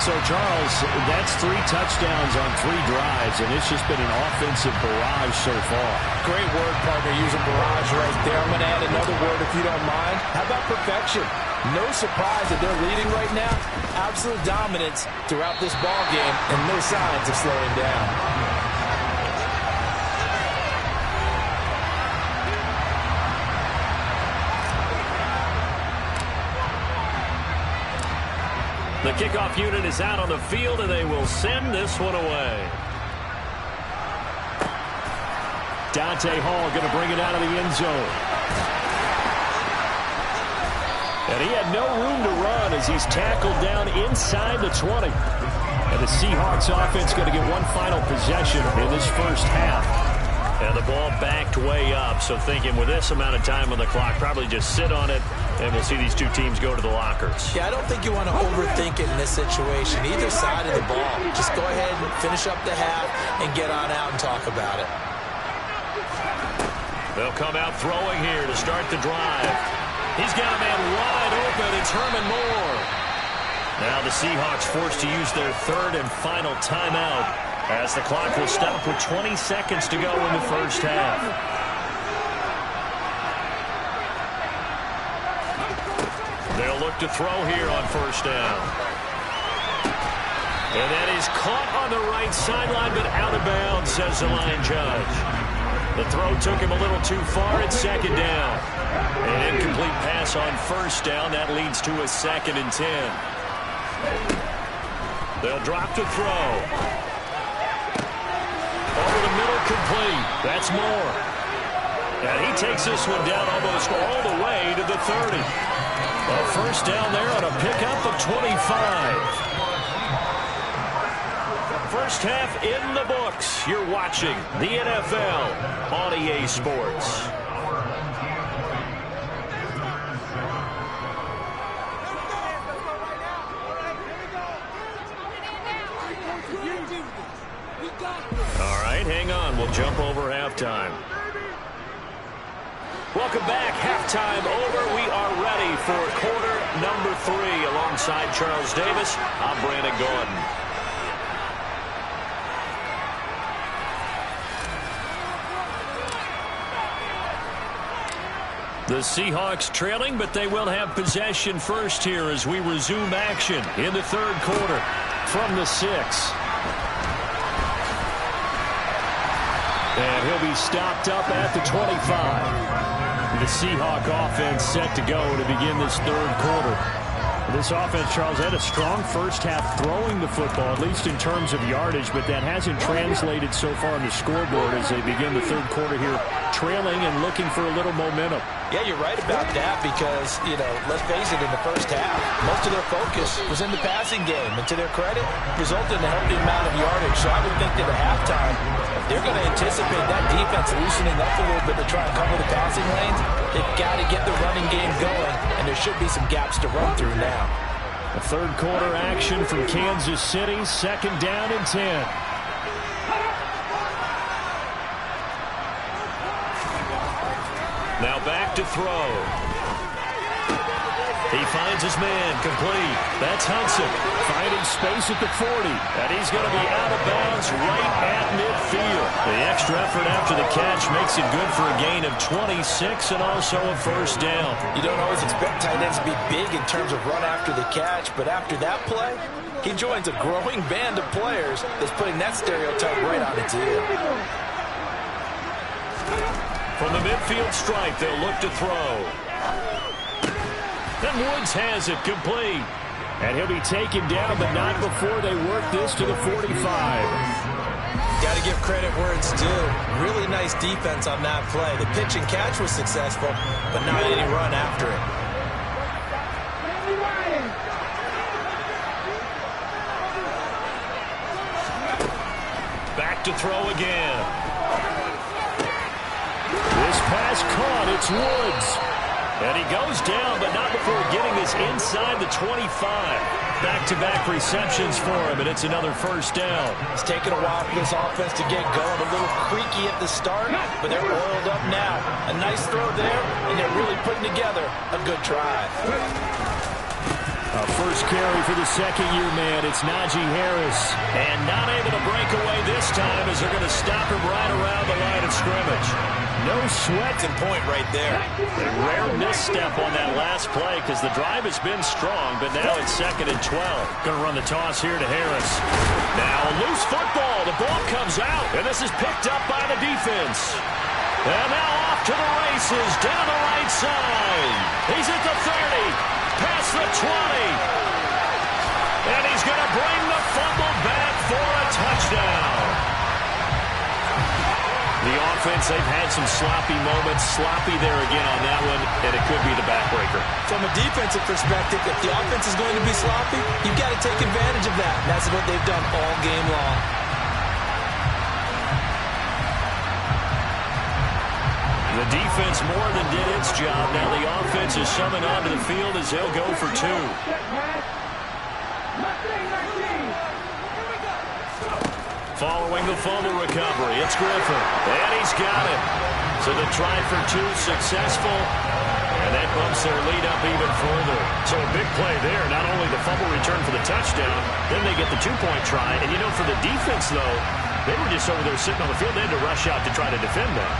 So, Charles, that's 3 touchdowns on 3 drives, and it's just been an offensive barrage so far. Great word, partner, using barrage right there. I'm going to add another word if you don't mind. How about perfection? No surprise that they're leading right now. Absolute dominance throughout this ball game, and no signs of slowing down. The kickoff unit is out on the field, and they will send this one away. Dante Hall going to bring it out of the end zone. And he had no room to run as he's tackled down inside the 20. And the Seahawks offense going to get one final possession in this first half. And the ball backed way up, so thinking with this amount of time on the clock, probably just sit on it, and we'll see these two teams go to the lockers. Yeah, I don't think you want to overthink it in this situation, either side of the ball. Just go ahead and finish up the half and get on out and talk about it. They'll come out throwing here to start the drive. He's got a man wide open. It's Herman Moore. Now the Seahawks forced to use their third and final timeout as the clock will stop with 20 seconds to go in the first half. They'll look to throw here on first down. And that is caught on the right sideline, but out of bounds, says the line judge. The throw took him a little too far at second down. An incomplete pass on first down. That leads to a 2nd and 10. They'll drop to throw. Over the middle, complete. That's Moore. And he takes this one down almost all the way to the 30. A first down there on a pickup of 25. First half in the books. You're watching the NFL on EA Sports. All right, hang on. We'll jump over halftime. Welcome back. Halftime over. We are ready for quarter number 3. Alongside Charles Davis, I'm Brandon Gordon. The Seahawks trailing, but they will have possession first here as we resume action in the third quarter from the 6. And he'll be stopped up at the 25. The Seahawk offense set to go to begin this third quarter. This offense, Charles, had a strong first half throwing the football, at least in terms of yardage, but that hasn't translated so far on the scoreboard as they begin the third quarter here, trailing and looking for a little momentum. Yeah, you're right about that because, let's face it, in the first half, most of their focus was in the passing game. And to their credit, resulted in a healthy amount of yardage. So I would think that at halftime, they're going to anticipate that defense loosening up a little bit to try and cover the passing lanes. They've got to get the running game going, and there should be some gaps to run through now. The third quarter action from Kansas City, 2nd down and 10. Now back to throw. He finds his man, complete. That's Hudson, finding space at the 40. And he's going to be out of bounds right at midfield. The extra effort after the catch makes it good for a gain of 26 and also a first down. You don't always expect tight ends to be big in terms of run after the catch, but after that play, he joins a growing band of players that's putting that stereotype right on its ear. From the midfield stripe, they'll look to throw. And Woods has it complete. And he'll be taken down, but not before they work this to the 45. Got to give credit where it's due. Really nice defense on that play. The pitch and catch was successful, but not any run after it. Back to throw again. This pass caught. It's Woods. And he goes down, but not before getting this inside the 25. Back-to-back receptions for him, and it's another first down. It's taken a while for this offense to get going. A little creaky at the start, but they're oiled up now. A nice throw there, and they're really putting together a good drive. First carry for the second-year man. It's Najee Harris. And not able to break away this time as they're going to stop him right around the line of scrimmage. No sweat. And point right there. A rare misstep on that last play because the drive has been strong, but now it's 2nd and 12. Going to run the toss here to Harris. Now a loose football. The ball comes out, and this is picked up by the defense. And now off to the races down the right side. He's at the 30. Past the 20. And he's going to bring the fumble back for a touchdown. The offense, they've had some sloppy moments. Sloppy there again on that one, and it could be the backbreaker. From a defensive perspective, if the offense is going to be sloppy, you've got to take advantage of that. And that's what they've done all game long. The defense more than did its job. Now the offense is summoned onto the field as they'll go for 2. Following the fumble recovery, it's Griffin. And he's got it. So the try for 2 successful. And that bumps their lead up even further. So a big play there. Not only the fumble return for the touchdown, then they get the 2-point try. And for the defense, though, they were just over there sitting on the field. They had to rush out to try to defend that.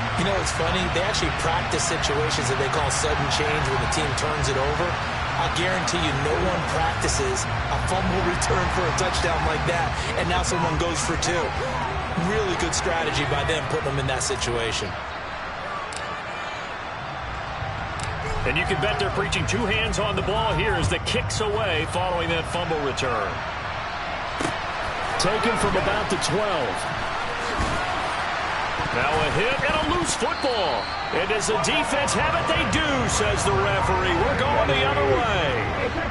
It's funny. They actually practice situations that they call sudden change when the team turns it over. I guarantee you no one practices a fumble return for a touchdown like that, and now someone goes for 2. Really good strategy by them putting them in that situation. And you can bet they're preaching two hands on the ball here as the kick's away following that fumble return. Taken from about the 12. Now a hit and a loose football. And does the defense have it? They do, says the referee. We're going the other way.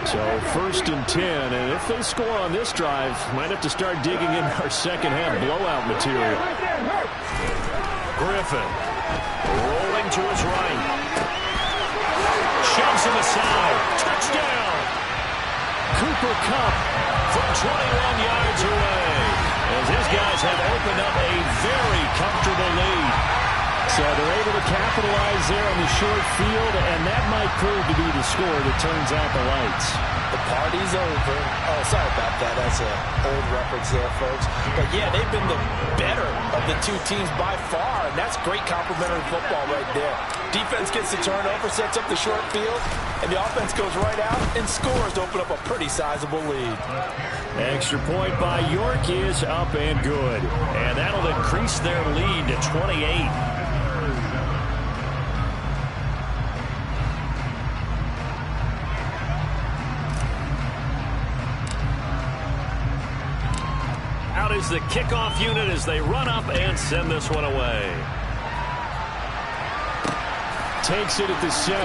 So 1st and 10, and if they score on this drive, might have to start digging in our second half blowout material. Griffin rolling to his right. Shoves him aside. Touchdown. Cooper Kupp from 21 yards away. As his guys have opened up a very comfortable lead. So they're able to capitalize there on the short field, and that might prove to be the score that turns out the lights. The party's over. Oh, sorry about that. That's an old reference there, folks. But, yeah, they've been the better of the two teams by far, and that's great complimentary football right there. Defense gets the turnover, sets up the short field, and the offense goes right out and scores to open up a pretty sizable lead. Extra point by York is up and good. And that'll increase their lead to 28. Out is the kickoff unit as they run up and send this one away. Takes it at the 7.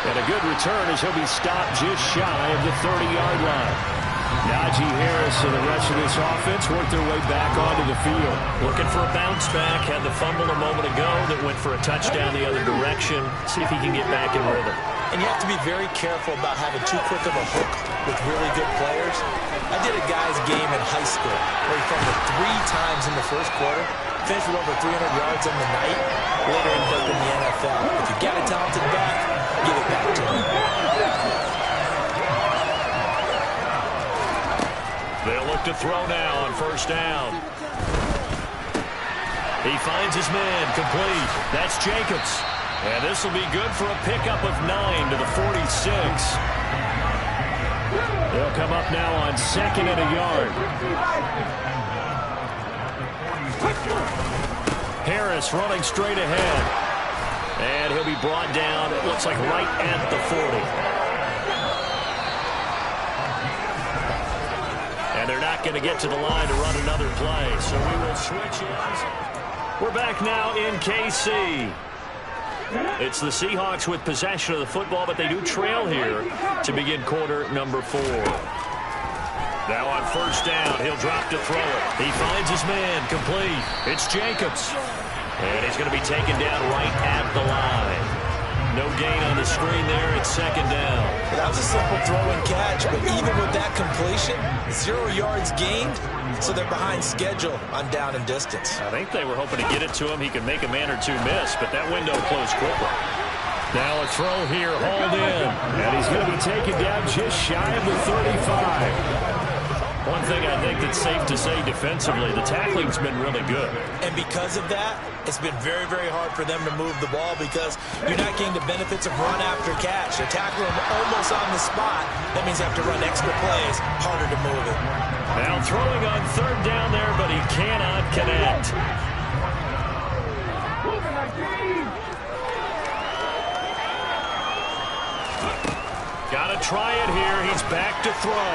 And a good return as he'll be stopped just shy of the 30-yard line. Najee Harris and the rest of this offense work their way back onto the field. Looking for a bounce back. Had the fumble a moment ago that went for a touchdown the other direction. See if he can get back in rhythm. And you have to be very careful about having too quick of a hook with really good players. I did a guy's game in high school where he fumbled 3 times in the first quarter, finished with over 300 yards on the night, later ended up in the NFL. If you got a talented back, give it back to him. They'll look to throw now on first down. He finds his man, complete. That's Jacobs. And this will be good for a pickup of 9 to the 46. They'll come up now on 2nd and a yard. Harris running straight ahead. And he'll be brought down, it looks like right at the 40. And they're not going to get to the line to run another play. So we will switch ends. We're back now in KC. It's the Seahawks with possession of the football, but they do trail here to begin quarter number 4. Now on first down, he'll drop to throw it. He finds his man, complete. It's Jacobs. And he's going to be taken down right at the line. No gain on the screen there. It's 2nd down. That was a simple throw and catch, but even with that completion, 0 yards gained, so they're behind schedule on down and distance. I think they were hoping to get it to him. He could make a man or two miss, but that window closed quickly. Now a throw here, hauled in. And he's going to be taken down just shy of the 35. One thing I think that's safe to say defensively, the tackling's been really good. And because of that, it's been very, very hard for them to move the ball because you're not getting the benefits of run after catch. They tackle him almost on the spot. That means they have to run extra plays, harder to move it. Now throwing on 3rd down there, but he cannot connect. Got to try it here. He's back to throw.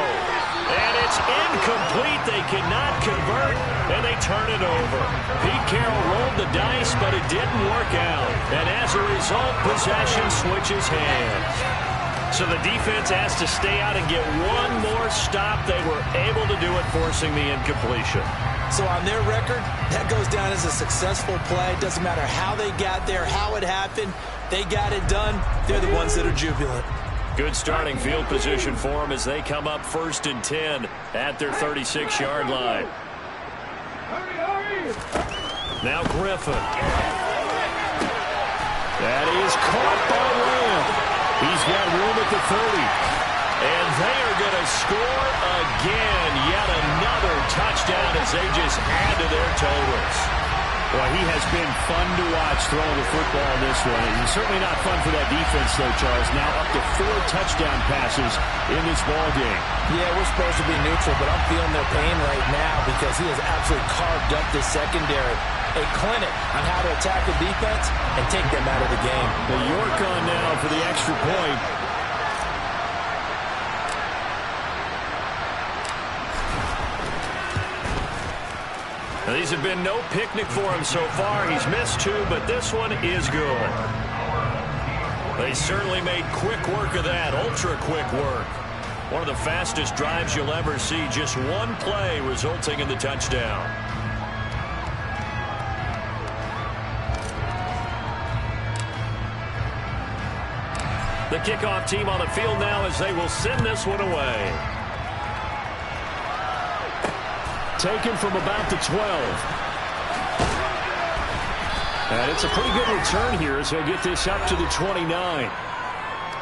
And it's incomplete. They cannot convert, and they turn it over. Pete Carroll rolled the dice, but it didn't work out. And as a result, possession switches hands. So the defense has to stay out and get one more stop. They were able to do it, forcing the incompletion. So on their record, that goes down as a successful play. Doesn't matter how they got there, how it happened. They got it done. They're the ones that are jubilant. Good starting field position for them as they come up 1st and 10 at their 36-yard line. Now Griffin. That is caught by Lamb. He's got room at the 30. And they are going to score again. Yet another touchdown as they just add to their totals. Well, he has been fun to watch throwing the football in this one. He's certainly not fun for that defense, though, Charles. Now up to 4 touchdown passes in this ball game. Yeah, we're supposed to be neutral, but I'm feeling their pain right now because he has absolutely carved up this secondary. A clinic on how to attack the defense and take them out of the game. The York on now for the extra point. Now, these have been no picnic for him so far. He's missed 2, but this one is good. They certainly made quick work of that, ultra-quick work. One of the fastest drives you'll ever see, just one play resulting in the touchdown. The kickoff team on the field now as they will send this one away. Taken from about the 12. And it's a pretty good return here as they get this up to the 29.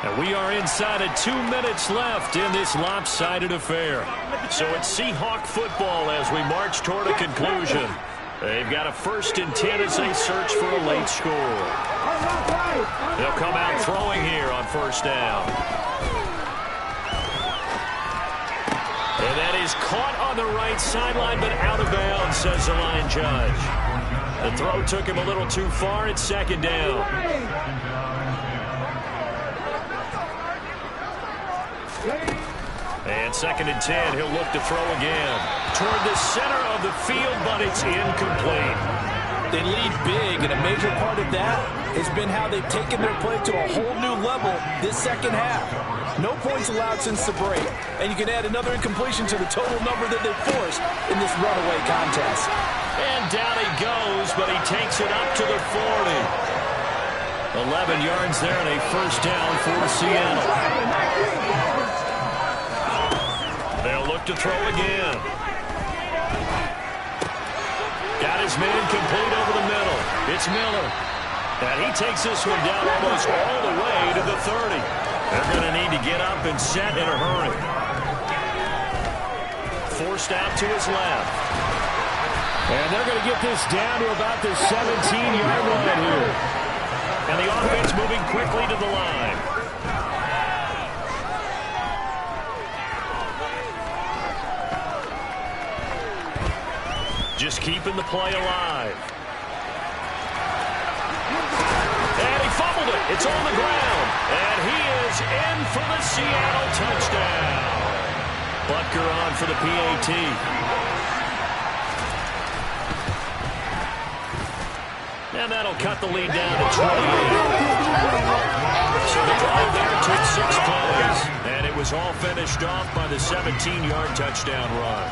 And we are inside of 2 minutes left in this lopsided affair. So it's Seahawk football as we march toward a conclusion. They've got a 1st and 10 as they search for a late score. They'll come out throwing here on 1st down. And that is caught on the right sideline, but out of bounds, says the line judge. The throw took him a little too far. It's 2nd down. And 2nd and 10. He'll look to throw again. Toward the center of the field, but it's incomplete. They lead big, and a major part of that has been how they've taken their play to a whole new level this 2nd half. No points allowed since the break, and you can add another incompletion to the total number that they've forced in this runaway contest. And down he goes, but he takes it up to the 40. 11 yards there and a 1st down for Seattle. They'll look to throw again. Got his man complete over the middle. It's Miller. And he takes this one down almost all the way to the 30. They're going to need to get up and set in a hurry. Forced out to his left. And they're going to get this down to about the 17-yard line here. And the offense moving quickly to the line. Just keeping the play alive. And he fumbled it. It's on the ground. And he is in for the Seattle touchdown. Butker on for the PAT. And that'll cut the lead down to 28. So the drive there took 6 plays. And it was all finished off by the 17-yard touchdown run.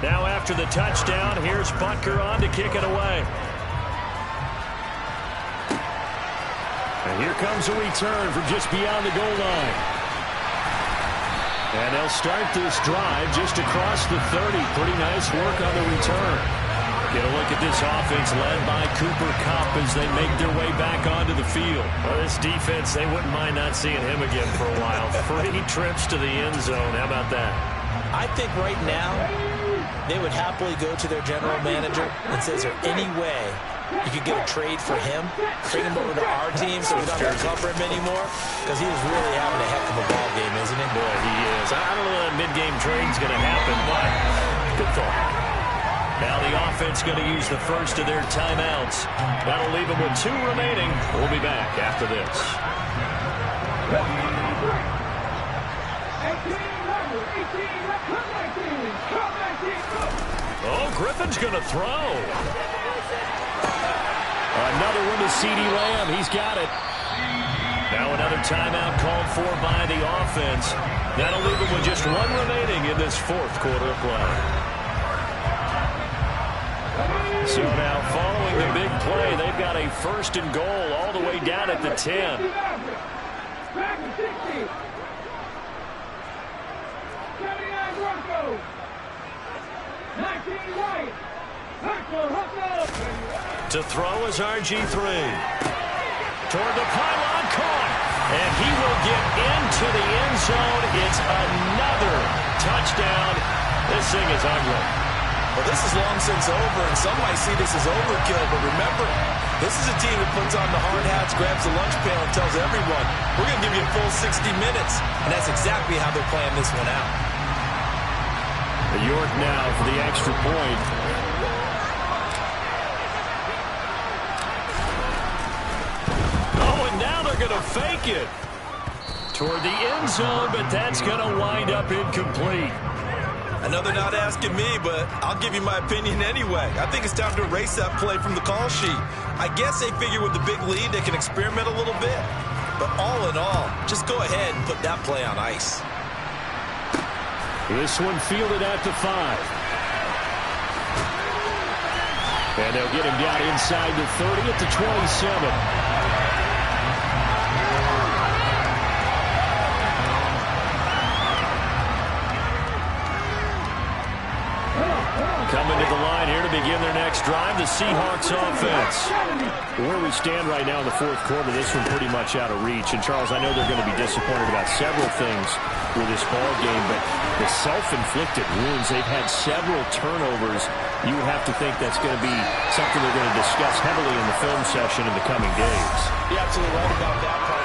Now after the touchdown, here's Butker on to kick it away. And here comes a return from just beyond the goal line. And they'll start this drive just across the 30. Pretty nice work on the return. Get a look at this offense led by Cooper Kupp as they make their way back onto the field. Well, this defense, they wouldn't mind not seeing him again for a while. 3 trips to the end zone. How about that? I think right now they would happily go to their general manager and say, is there any way you could get a trade for him, bring him over to our team so we don't have to cover him anymore? Because he is really having a heck of a ball game, isn't he? Boy, he is. I don't know when that mid-game trade's going to happen, but good thought. Now the offense going to use the first of their timeouts. That'll leave them with 2 remaining. We'll be back after this. Oh, Griffin's going to throw. Another one to CeeDee Lamb. He's got it. Now another timeout called for by the offense. That'll leave them with just 1 remaining in this 4th quarter of play. So now following the big play, they've got a 1st and goal all the way down at the 10. To throw is RG3. Toward the pylon, caught. And he will get into the end zone. It's another touchdown This thing is ugly. Well, this is long since over, and some might see this as overkill, but remember, this is a team that puts on the hard hats, grabs the lunch pail, and tells everyone, we're going to give you a full 60 minutes, and that's exactly how they're playing this one out. York now for the extra point. Oh, and now they're going to fake it toward the end zone, but that's going to wind up incomplete. Another not asking me, but I'll give you my opinion anyway. I think it's time to erase that play from the call sheet. I guess they figure with the big lead they can experiment a little bit. But all in all, just go ahead and put that play on ice. This one fielded at the 5. And they'll get him down inside the 30 at the 27. Coming to the line here to begin their next drive, the Seahawks offense. Where we stand right now in the fourth quarter, this one pretty much out of reach. And, Charles, I know they're going to be disappointed about several things with this ball game, but the self-inflicted wounds, they've had several turnovers. You would have to think that's going to be something they're going to discuss heavily in the film session in the coming days. You're absolutely right about that, partner.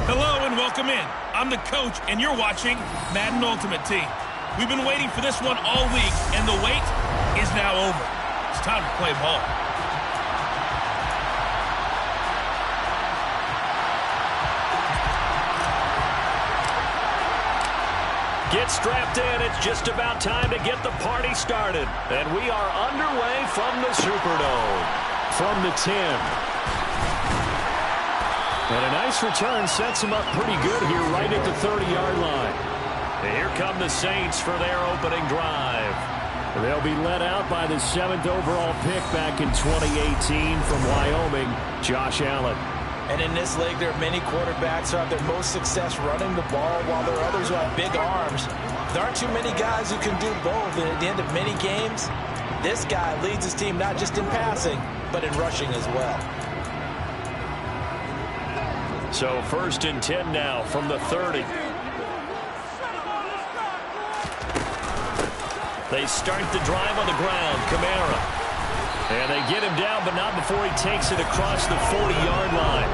Hello and welcome in. I'm the coach, and you're watching Madden Ultimate Team. We've been waiting for this one all week, and the wait is now over. It's time to play ball. Get strapped in. It's just about time to get the party started. And we are underway from the Superdome. From the 10. And a nice return sets him up pretty good here right at the 30-yard line. And here come the Saints for their opening drive. They'll be led out by the 7th overall pick back in 2018 from Wyoming, Josh Allen. And in this league, there are many quarterbacks who have their most success running the ball, while there are others who have big arms. There aren't too many guys who can do both, and at the end of many games, this guy leads his team not just in passing, but in rushing as well. So 1st and 10 now from the 30. They start the drive on the ground. Kamara. And they get him down, but not before he takes it across the 40-yard line.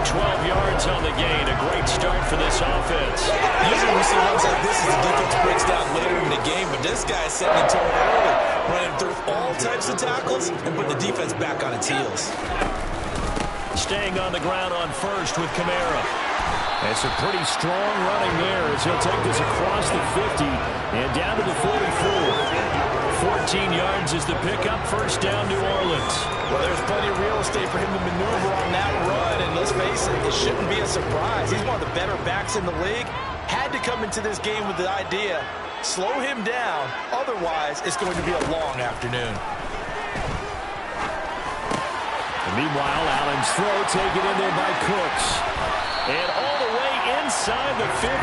12 yards on the gain. A great start for this offense. Usually we see runs like this as the defense breaks down later in the game, but this guy is setting the tone early, running through all types of tackles and putting the defense back on its heels. Staying on the ground on 1st with Kamara. It's a pretty strong running there as he'll take this across the 50 and down to the 44. 14 yards is the pickup. 1st down, New Orleans. Well, there's plenty of real estate for him to maneuver on that run, and let's face it, it shouldn't be a surprise. He's one of the better backs in the league. Had to come into this game with the idea, slow him down, otherwise it's going to be a long afternoon. Meanwhile, Allen's throw taken in there by Cooks. And all the way inside the 15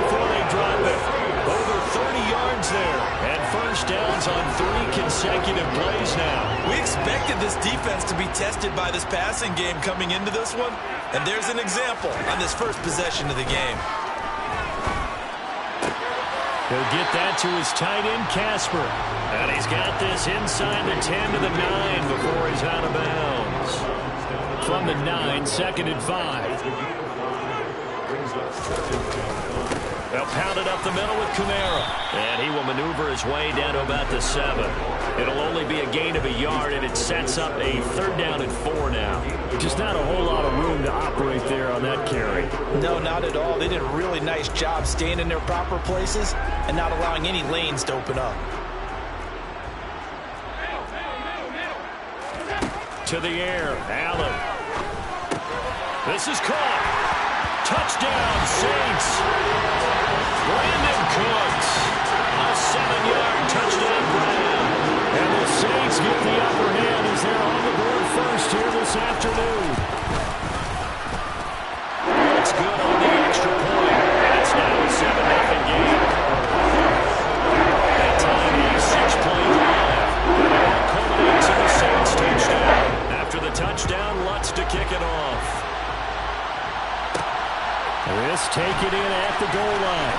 before they drop it. Over 30 yards there. And 1st downs on 3 consecutive plays now. We expected this defense to be tested by this passing game coming into this one. And there's an example on this first possession of the game. He'll get that to his tight end, Casper. And he's got this inside the 10 to the 9 before he's out of bounds. From the 9, 2nd and 5. They'll pound it up the middle with Kamara. And he will maneuver his way down to about the 7. It'll only be a gain of a yard, and it sets up a 3rd down and 4 now. Just not a whole lot of room to operate there on that carry. No, not at all. They did a really nice job staying in their proper places and not allowing any lanes to open up. To the air, Allen. This is caught. Touchdown, Saints. Brandon Cooks. A 7-yard touchdown grab. And the Saints get the upper hand as they're on the board first here this afternoon. It's good on the extra point. And it's now a 7-0 game. That time a 6-play drive. And it all culminates in the Saints touchdown. After the touchdown, Lutz to kick it off. This take it in at the goal line.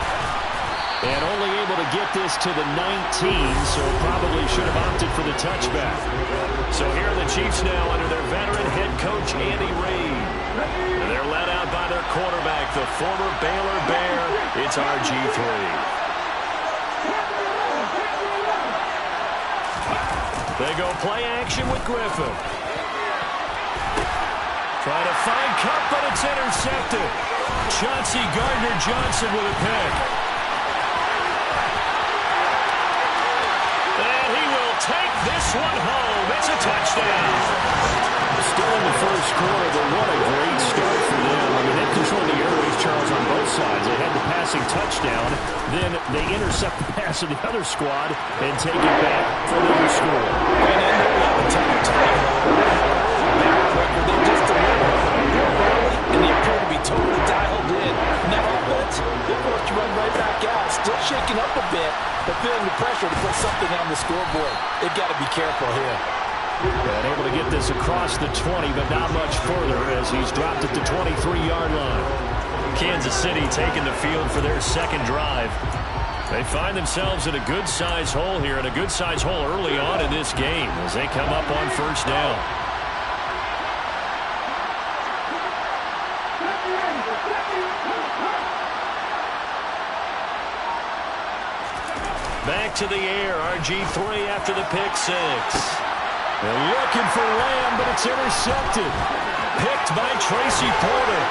And only able to get this to the 19, so probably should have opted for the touchback. So here are the Chiefs now under their veteran head coach, Andy Reid. And they're led out by their quarterback, the former Baylor Bear. It's RG3. They go play action with Griffin. Trying to find Cup, but it's intercepted. Chauncey Gardner-Johnson with a pick. And he will take this one home. It's a touchdown. Still in the first quarter, but what a great start for them. I mean, they control the airways, Charles, on both sides. They had the passing touchdown. Then they intercept the pass of the other squad and take it back for another score. And then they have a ton of time. They just deliver. And they appear to be totally dialed in. And that offense, they're going to run right back out. Still shaking up a bit, but feeling the pressure to put something on the scoreboard. They've got to be careful here. And able to get this across the 20, but not much further as he's dropped at the 23-yard line. Kansas City taking the field for their second drive. They find themselves in a good-sized hole here, and a good-sized hole early on in this game as they come up on first down. Back to the air, RG3 after the pick 6. They're looking for Lamb, but it's intercepted. Picked by Tracy Porter.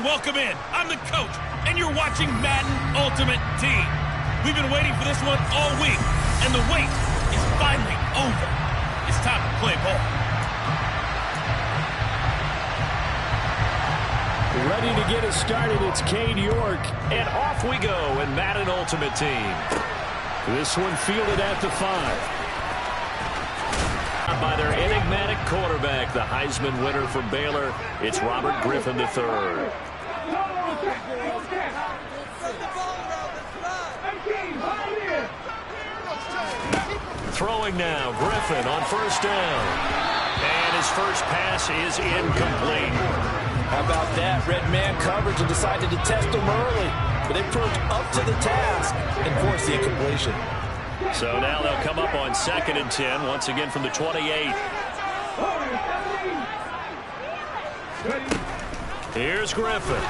welcome in. I'm the coach, and you're watching Madden Ultimate Team. We've been waiting for this one all week, and the wait is finally over. It's time to play ball. Ready to get us started, it's Cade York. And off we go in Madden Ultimate Team. This one fielded at the 5. By their enigmatic quarterback, the Heisman winner from Baylor, it's Robert Griffin III. Throwing now, Griffin on first down. And his first pass is incomplete. How about that? Red man coverage and decided to test him early. But they proved up to the task and forced the incompletion. So now they'll come up on 2nd and 10, once again from the 28. Here's Griffin.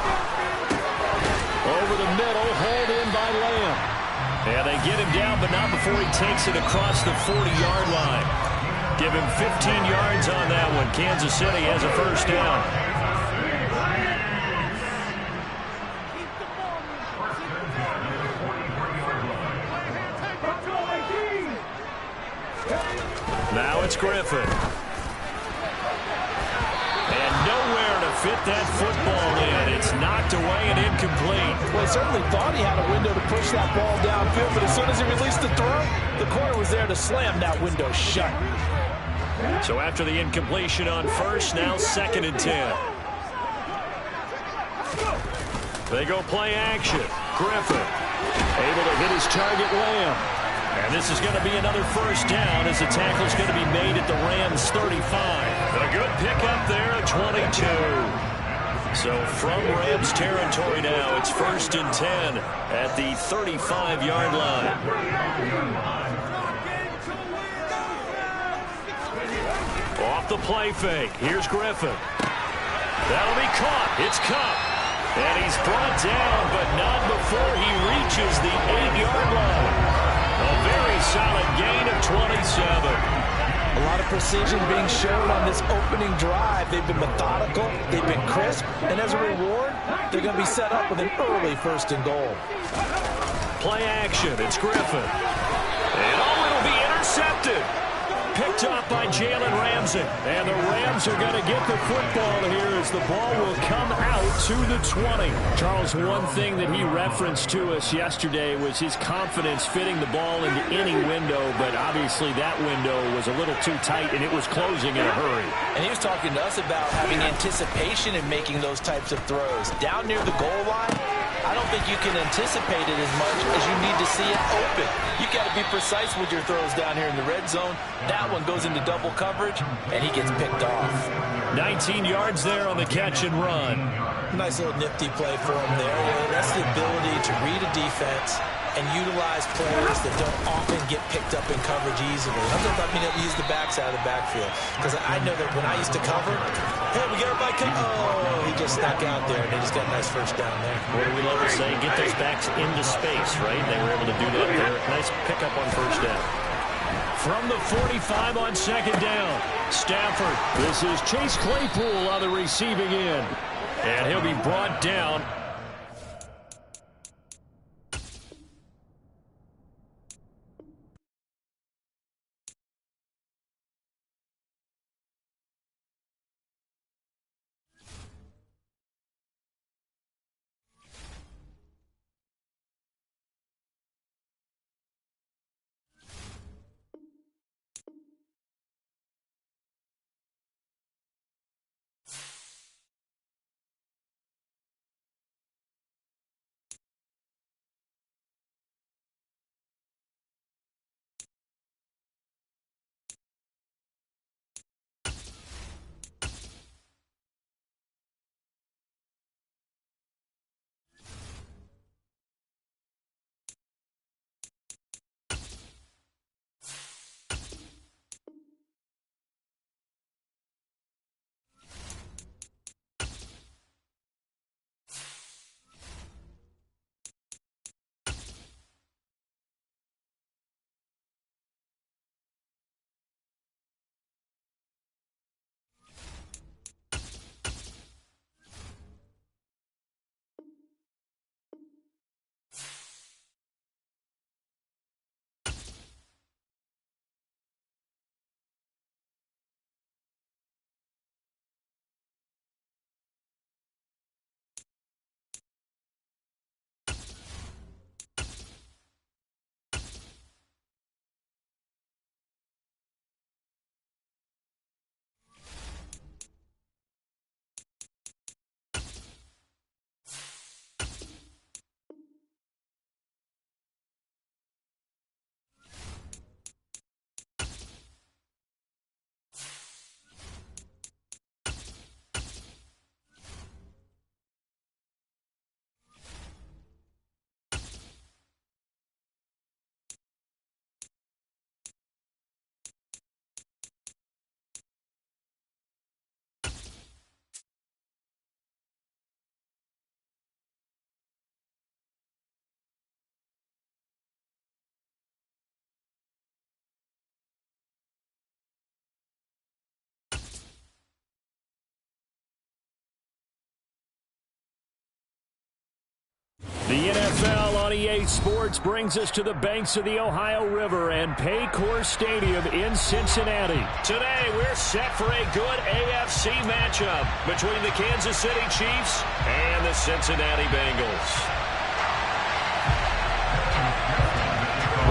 Over the middle, hauled in by Lamb. And they get him down, but not before he takes it across the 40-yard line. Give him 15 yards on that one. Kansas City has a first down. Now it's Griffin. And nowhere to fit that football in. It's knocked away and incomplete. Well, he certainly thought he had a window to push that ball downfield, but as soon as he released the throw, the corner was there to slam that window shut. So after the incompletion on first, now 2nd and 10. They go play action. Griffin able to hit his target, Lamb. And this is going to be another first down as the tackle's going to be made at the Rams 35. A good pickup there at 22. So from Rams territory now, it's 1st and 10 at the 35-yard line. Off the play fake. Here's Griffin. That'll be caught. It's Cup. And he's brought down, but not before he reaches the 8-yard line. A very solid gain of 27. A lot of precision being shown on this opening drive. They've been methodical, they've been crisp, and as a reward, they're going to be set up with an early 1st and goal. Play action, it's Griffin. And it'll be intercepted. Picked up by Jalen Ramsey. And the Rams are going to get the football here as the ball will come out to the 20. Charles, one thing that he referenced to us yesterday was his confidence fitting the ball into any window, but obviously that window was a little too tight and it was closing in a hurry. And he was talking to us about having anticipation in making those types of throws. Down near the goal line, I don't think you can anticipate it as much as you need to see it open. You got to be precise with your throws down here in the red zone. That one goes into double coverage, and he gets picked off. 19 yards there on the catch and run. Nice little nifty play for him there. That's the ability to read a defense and utilize players that don't often get picked up in coverage easily. Sometimes use the backside of the backfield. Because I know that when I used to cover, hey, we got everybody come. Oh, he just snuck out there, and they just got a nice first down there. What do we love to say? Get those backs into space, right? They were able to do that there. Nice pickup on first down. From the 45 on 2nd down, Stafford. This is Chase Claypool on the receiving end. And he'll be brought down NFL on EA Sports brings us to the banks of the Ohio River and Paycor Stadium in Cincinnati. Today, we're set for a good AFC matchup between the Kansas City Chiefs and the Cincinnati Bengals.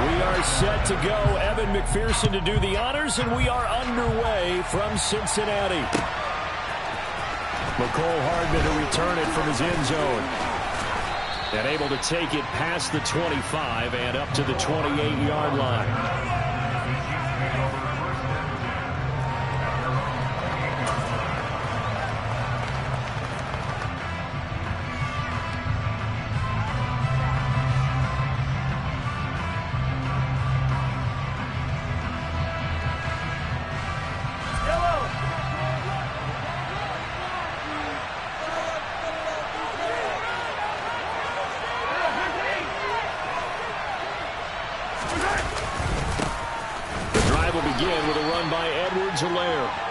We are set to go. Evan McPherson to do the honors, and we are underway from Cincinnati. McCole Hardman to return it from his end zone. And able to take it past the 25 and up to the 28-yard line.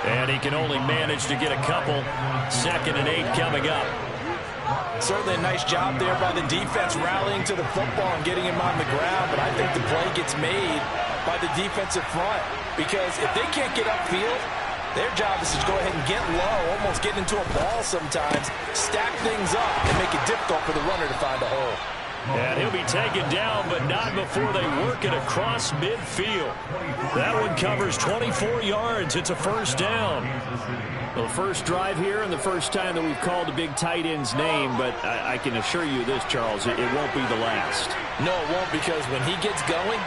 And he can only manage to get a couple. 2nd and 8 coming up. Certainly a nice job there by the defense rallying to the football and getting him on the ground. But I think the play gets made by the defensive front. Because if they can't get upfield, their job is to go ahead and get low, almost get into a ball sometimes, stack things up, and make it difficult for the runner to find a hole. And he'll be taken down, but not before they work it across midfield. That one covers 24 yards. It's a first down. Well, first drive here and the first time that we've called a big tight end's name, but I can assure you this, Charles, it won't be the last. No, it won't, because when he gets going,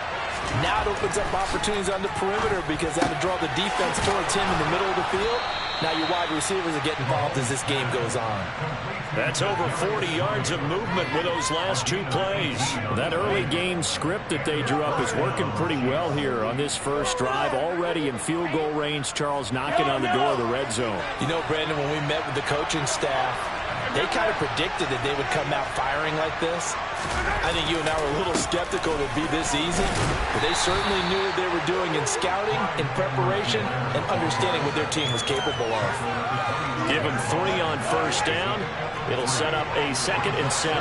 now it opens up opportunities on the perimeter because that'll draw the defense towards him in the middle of the field. Now your wide receivers will get involved as this game goes on. That's over 40 yards of movement with those last 2 plays. That early game script that they drew up is working pretty well here on this first drive. Already in field goal range, Charles knocking on the door of the red zone. You know, Brandon, when we met with the coaching staff, they kind of predicted that they would come out firing like this. I think you and I were a little skeptical it would be this easy, but they certainly knew what they were doing in scouting, in preparation, and understanding what their team was capable of. Give them 3 on first down. It'll set up a 2nd and 7.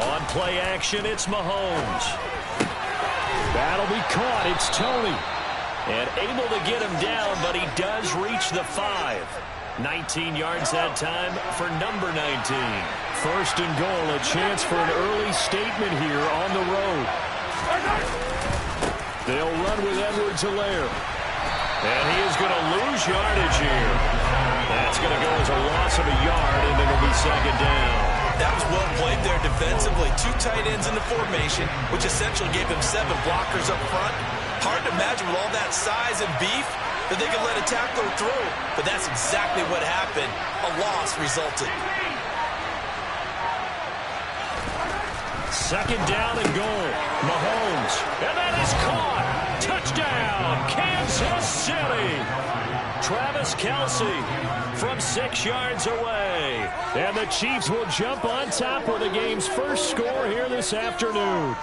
On play action, it's Mahomes. That'll be caught. It's Tony. And able to get him down, but he does reach the 5. 19 yards that time for number 19. First and goal, a chance for an early statement here on the road. They'll run with Edwards-Helaire. And he is going to lose yardage here. That's going to go as a loss of a yard, and it'll be 2nd down. That was well played there defensively. 2 tight ends in the formation, which essentially gave him 7 blockers up front. Hard to imagine with all that size and beef that they could let a tackler through. But that's exactly what happened. A loss resulted. 2nd down and goal. Mahomes. And that is caught. Touchdown, Kansas City. Travis Kelce from 6 yards away. And the Chiefs will jump on top with the game's first score here this afternoon.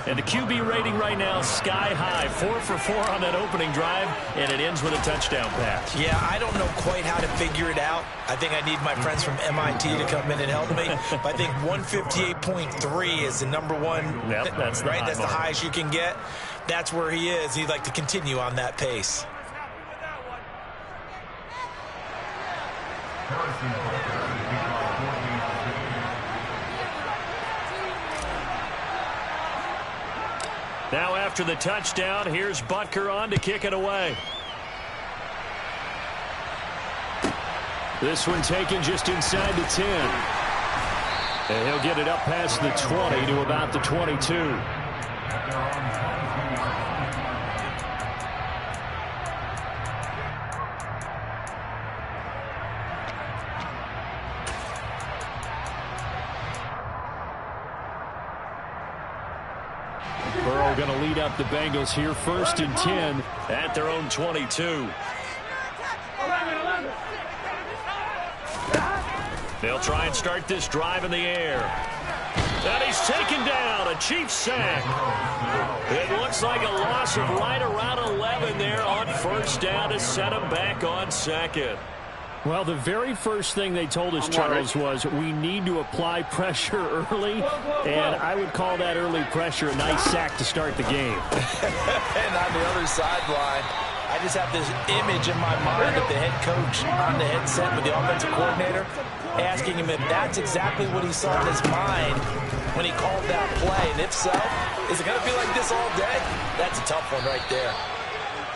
And the QB rating right now sky high. 4 for 4 on that opening drive, and it ends with a touchdown pass. Yeah, I don't know quite how to figure it out. I think I need my friends from MIT to come in and help me. But I think 158.3 is the number one. Yep, that's right. That's the highest you can get. That's where he is. He'd like to continue on that pace. Now after the touchdown, here's Butker on to kick it away. This one taken just inside the 10. And he'll get it up past the 20 to about the 22. Burrow going to lead up the Bengals here, 1st and 10 at their own 22. They'll try and start this drive in the air. And he's taken down. A Chiefs sack. It looks like a loss of right around 11 there on first down to set him back on second. Well, the very first thing they told us, Charles, was we need to apply pressure early, and I would call that early pressure a nice sack to start the game. And on the other sideline, I just have this image in my mind of the head coach on the headset with the offensive coordinator asking him if that's exactly what he saw in his mind when he called that play. And if so, is it going to be like this all day? That's a tough one right there.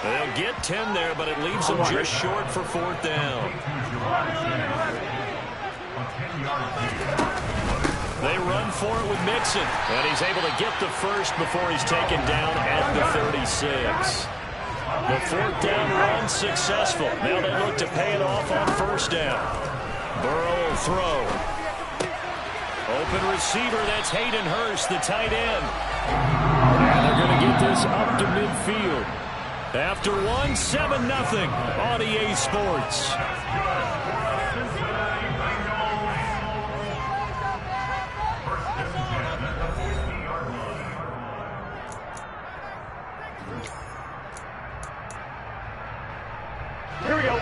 They'll get 10 there, but it leaves them just short for fourth down. They run for it with Mixon, and he's able to get the first before he's taken down at the 36. The fourth down run successful. Now they look to pay it off on first down. Burrow will throw. Open receiver, that's Hayden Hurst, the tight end. And they're going to get this up to midfield. After 7-0 on EA Sports. Here we go.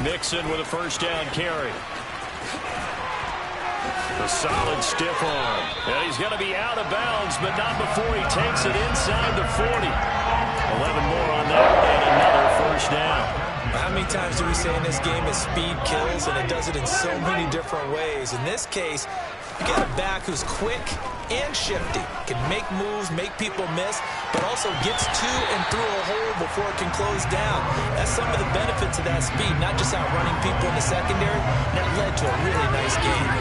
Mixon with a first down carry. A solid stiff arm. And he's going to be out of bounds, but not before he takes it inside the 40. 11 more on that, and another first down. How many times do we say in this game that speed kills, and it does it in so many different ways? In this case, you got a back who's quick and shifty, can make moves, make people miss, but also gets to and through a hole before it can close down. That's some of the benefits of that speed, not just outrunning people in the secondary. And that led to a really nice game.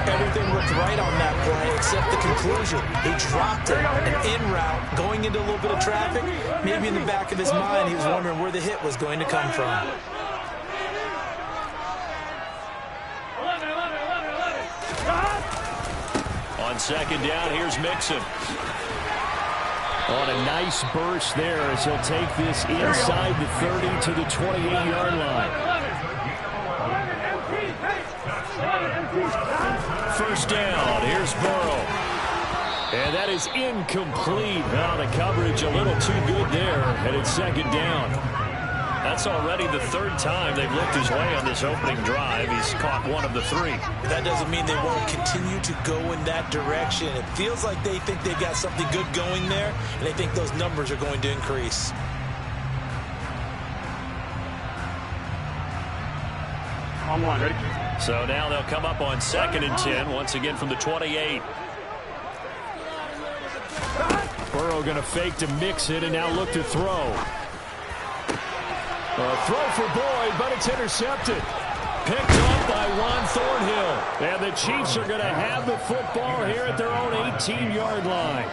Everything looked right on that play except the conclusion. He dropped it, an in route, going into a little bit of traffic. Maybe in the back of his mind, he was wondering where the hit was going to come from. On second down, here's Mixon. On a nice burst there as he'll take this inside the 30 to the 28-yard line. First down, here's Burrow. And that is incomplete. Now the coverage a little too good there, and it's second down. That's already the third time they've looked his way on this opening drive. He's caught one of the three. That doesn't mean they won't continue to go in that direction. It feels like they think they've got something good going there, and they think those numbers are going to increase. On one, ready? So now they'll come up on 2nd and 10, once again from the 28. Burrow going to fake to mix it and now look to throw. A throw for Boyd, but it's intercepted. Picked up by Juan Thornhill. And the Chiefs are going to have the football here at their own 18-yard line.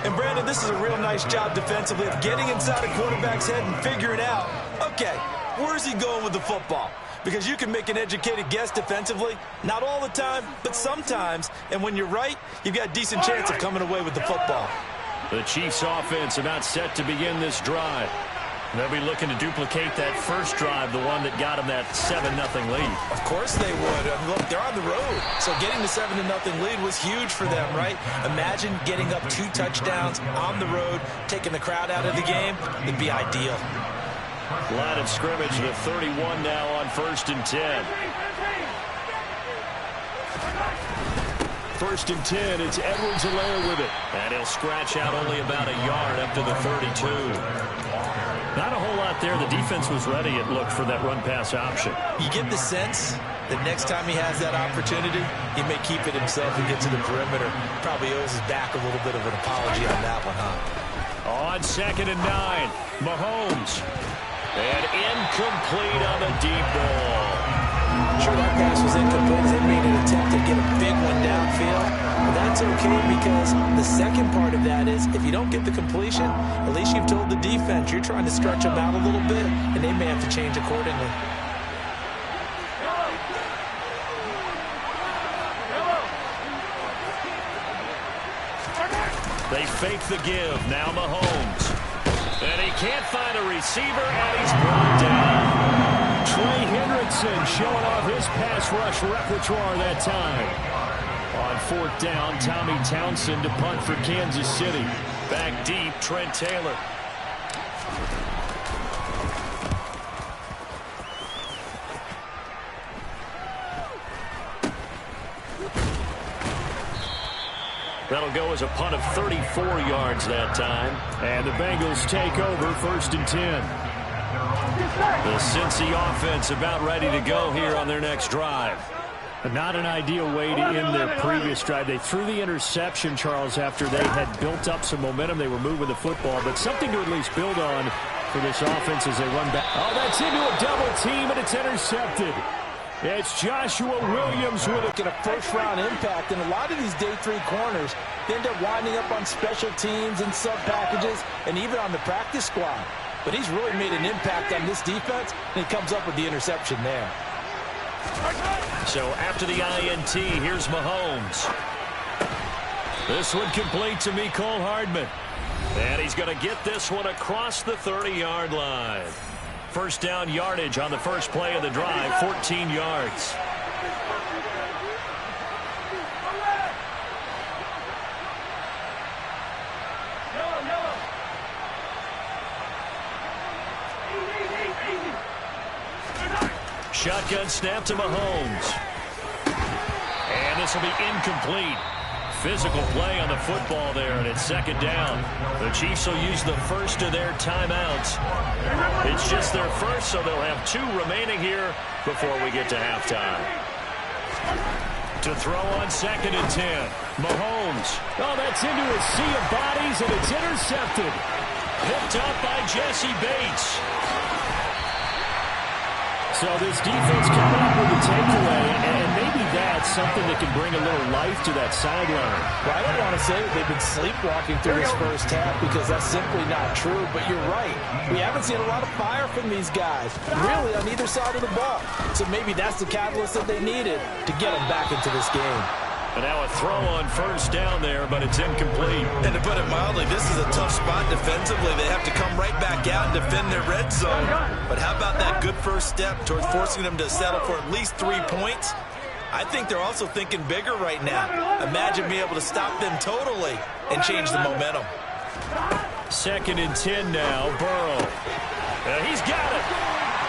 And Brandon, this is a real nice job defensively of getting inside a quarterback's head and figuring out, okay, where's he going with the football? Because you can make an educated guess defensively, not all the time, but sometimes. And when you're right, you've got a decent chance of coming away with the football. The Chiefs offense about set to begin this drive. They'll be looking to duplicate that first drive, the one that got them that 7-0 lead. Of course they would. Look, they're on the road, so getting the 7-0 lead was huge for them, right? Imagine getting up 2 touchdowns on the road, taking the crowd out of the game. It'd be ideal. Line of scrimmage, the 31 now on 1st and 10. 1st and 10, it's Edwards-Helaire with it. And he'll scratch out only about a yard up to the 32. Not a whole lot there. The defense was ready, it looked, for that run-pass option. You get the sense that next time he has that opportunity, he may keep it himself and get to the perimeter. Probably owes his back a little bit of an apology on that one, huh? On 2nd and 9, Mahomes. And incomplete on the deep ball. Sure, that pass was incomplete. They made an attempt to get a big one downfield. But that's okay because the second part of that is if you don't get the completion, at least you've told the defense you're trying to stretch them out a little bit, and they may have to change accordingly. They fake the give. Now Mahomes. And he can't find a receiver, and he's brought down. Trey Hendrickson showing off his pass rush repertoire that time. On fourth down, Tommy Townsend to punt for Kansas City. Back deep, Trent Taylor. That'll go as a punt of 34 yards that time. And the Bengals take over 1st and 10. The Cincy offense about ready to go here on their next drive. Not an ideal way to end their previous drive. They threw the interception, Charles, after they had built up some momentum. They were moving the football, but something to at least build on for this offense as they run back. Oh, that's into a double team, and it's intercepted. It's Joshua Williams with a first-round impact, and a lot of these day 3 corners end up winding up on special teams and sub-packages and even on the practice squad. But he's really made an impact on this defense, and he comes up with the interception there. So after the INT, here's Mahomes. This one complete to Mecole Hardman. And he's going to get this one across the 30-yard line. First down yardage on the first play of the drive, 14 yards. Shotgun snap to Mahomes. And this will be incomplete. Physical play on the football there, and it's second down. The Chiefs will use the first of their timeouts. It's just their first, so they'll have 2 remaining here before we get to halftime. To throw on 2nd and 10. Mahomes. Oh, that's into a sea of bodies, and it's intercepted. Picked up by Jesse Bates. So this defense coming up with a takeaway, and maybe that's something that can bring a little life to that sideline. Well, I don't want to say that they've been sleepwalking through this first half because that's simply not true, but you're right. We haven't seen a lot of fire from these guys, really, on either side of the ball. So maybe that's the catalyst that they needed to get them back into this game. And now a throw on first down there, but it's incomplete. And to put it mildly, this is a tough spot defensively. They have to come right back out and defend their red zone. But how about that good first step towards forcing them to settle for at least 3 points? I think they're also thinking bigger right now. Imagine being able to stop them totally and change the momentum. 2nd and 10 now, Burrow. He's got it.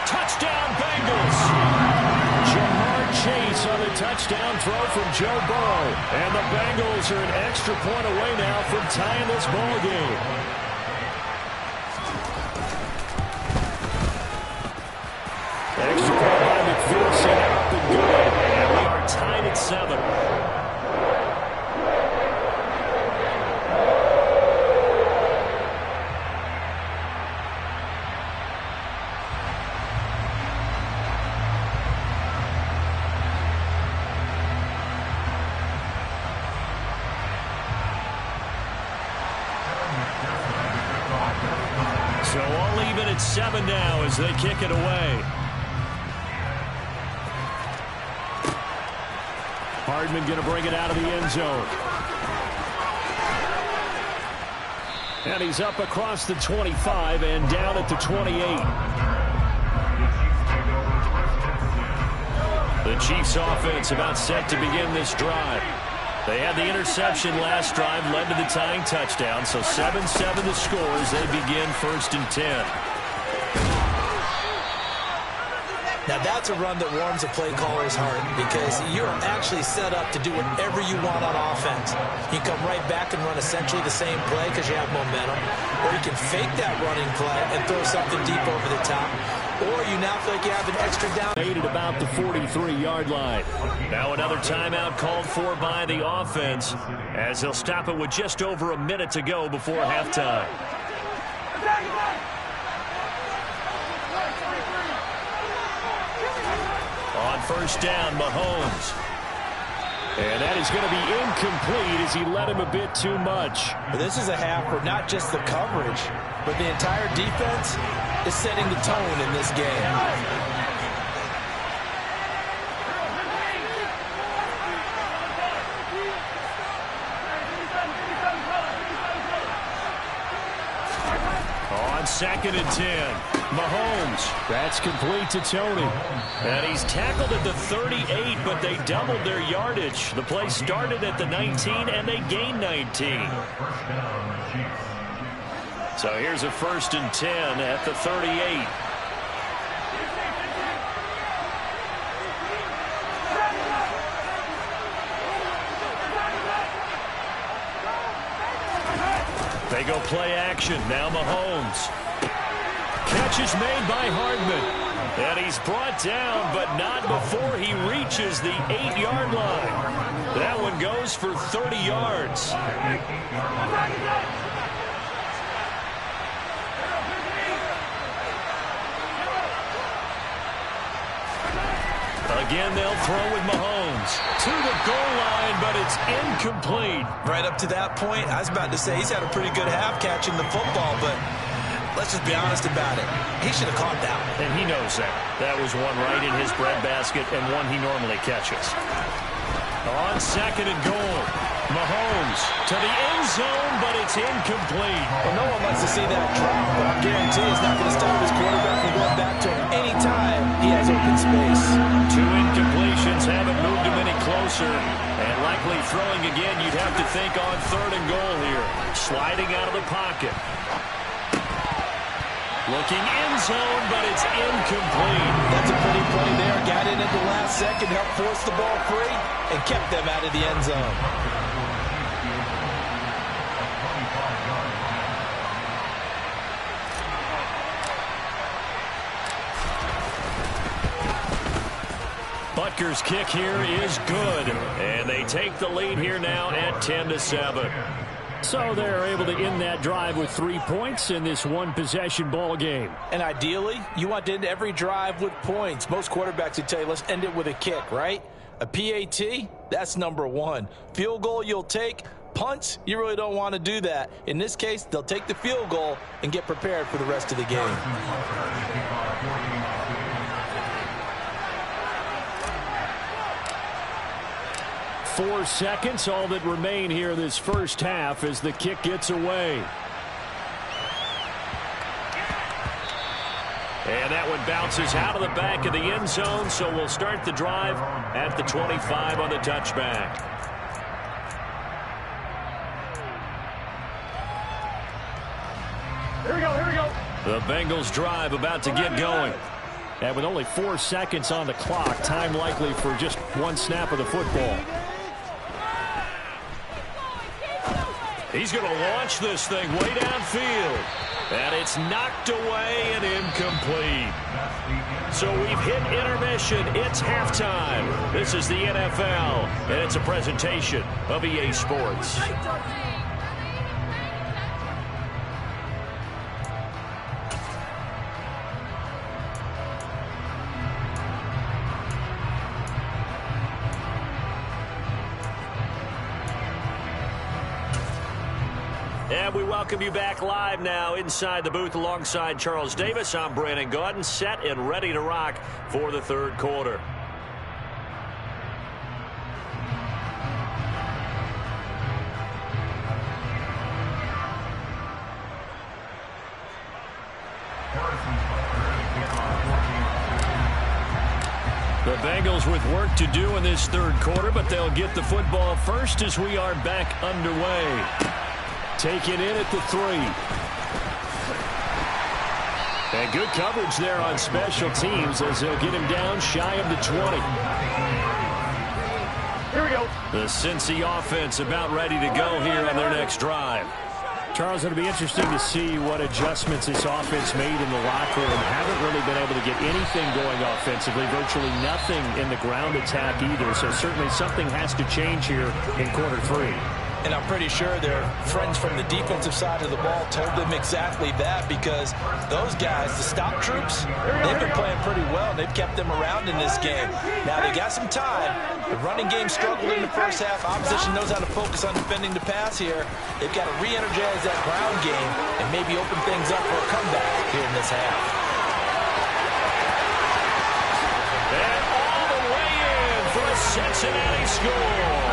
Touchdown, Bengals. Jamar Chase on the touchdown throw from Joe Burrow. And the Bengals are an extra point away now from tying this ball game. Extra point by McPherson, up and good. And we are tied at 7. So all even at 7 now as they kick it away. Hardman going to bring it out of the end zone. And he's up across the 25 and down at the 28. The Chiefs offense about set to begin this drive. They had the interception last drive, led to the tying touchdown, so 7-7 the score as they begin 1st and 10. Now that's a run that warms a play caller's heart because you're actually set up to do whatever you want on offense. You can come right back and run essentially the same play because you have momentum, or you can fake that running play and throw something deep over the top, or you now feel like you have an extra down. Made at about the 43-yard line. Now another timeout called for by the offense as they'll stop it with just over a minute to go before halftime. On first down, Mahomes. And that is going to be incomplete as he led him a bit too much. This is a half where not just the coverage, but the entire defense is setting the tone in this game. On 2nd and 10. Mahomes. That's complete to Tony. And he's tackled at the 38, but they doubled their yardage. The play started at the 19, and they gained 19. So here's a 1st and 10 at the 38. They go play action. Now Mahomes. Catch is made by Hardman. And he's brought down, but not before he reaches the 8-yard line. That one goes for 30 yards. Again, they'll throw with Mahomes to the goal line, but it's incomplete. Right up to that point, I was about to say he's had a pretty good half catching the football, but let's just be honest about it. He should have caught that one. And he knows that. That was one right in his breadbasket and one he normally catches. On 2nd and goal, Mahomes to the end zone, but it's incomplete. Well, no one likes to see that drop, but I guarantee it's not going to stop his quarterback from going back to him anytime he has open space. 2 incompletions haven't moved him any closer. And likely throwing again, you'd have to think on 3rd and goal here. Sliding out of the pocket. Looking end zone, but it's incomplete. That's a pretty play there. Got in at the last second, helped force the ball free, and kept them out of the end zone. Butker's kick here is good. And they take the lead here now at 10-7. So they're able to end that drive with 3 points in this one-possession ball game. And ideally, you want to end every drive with points. Most quarterbacks would tell you, let's end it with a kick, right? A PAT, that's number 1. Field goal you'll take. Punts, you really don't want to do that. In this case, they'll take the field goal and get prepared for the rest of the game. 4 seconds, all that remain here this first half as the kick gets away. And that one bounces out of the back of the end zone, so we'll start the drive at the 25 on the touchback. Here we go, here we go. The Bengals drive about to get going. And with only 4 seconds on the clock, time likely for just one snap of the football. He's going to launch this thing way downfield. And it's knocked away and incomplete. So we've hit intermission. It's halftime. This is the NFL, and it's a presentation of EA Sports. And we welcome you back live now inside the booth alongside Charles Davis. I'm Brandon Gaudin, set and ready to rock for the third quarter. The Bengals with work to do in this third quarter, but they'll get the football first as we are back underway. Take it in at the 3. And good coverage there on special teams as they'll get him down shy of the 20. Here we go. The Cincy offense about ready to go here on their next drive. Charles, it'll be interesting to see what adjustments this offense made in the locker room. Haven't really been able to get anything going offensively, virtually nothing in the ground attack either. So certainly something has to change here in quarter 3. And I'm pretty sure their friends from the defensive side of the ball told them exactly that, because those guys, the stop troops, they've been playing pretty well. They've kept them around in this game. Now they got some time. The running game struggled in the first half. Opposition knows how to focus on defending the pass here. They've got to re-energize that ground game and maybe open things up for a comeback here in this half. And all the way in for a Cincinnati score.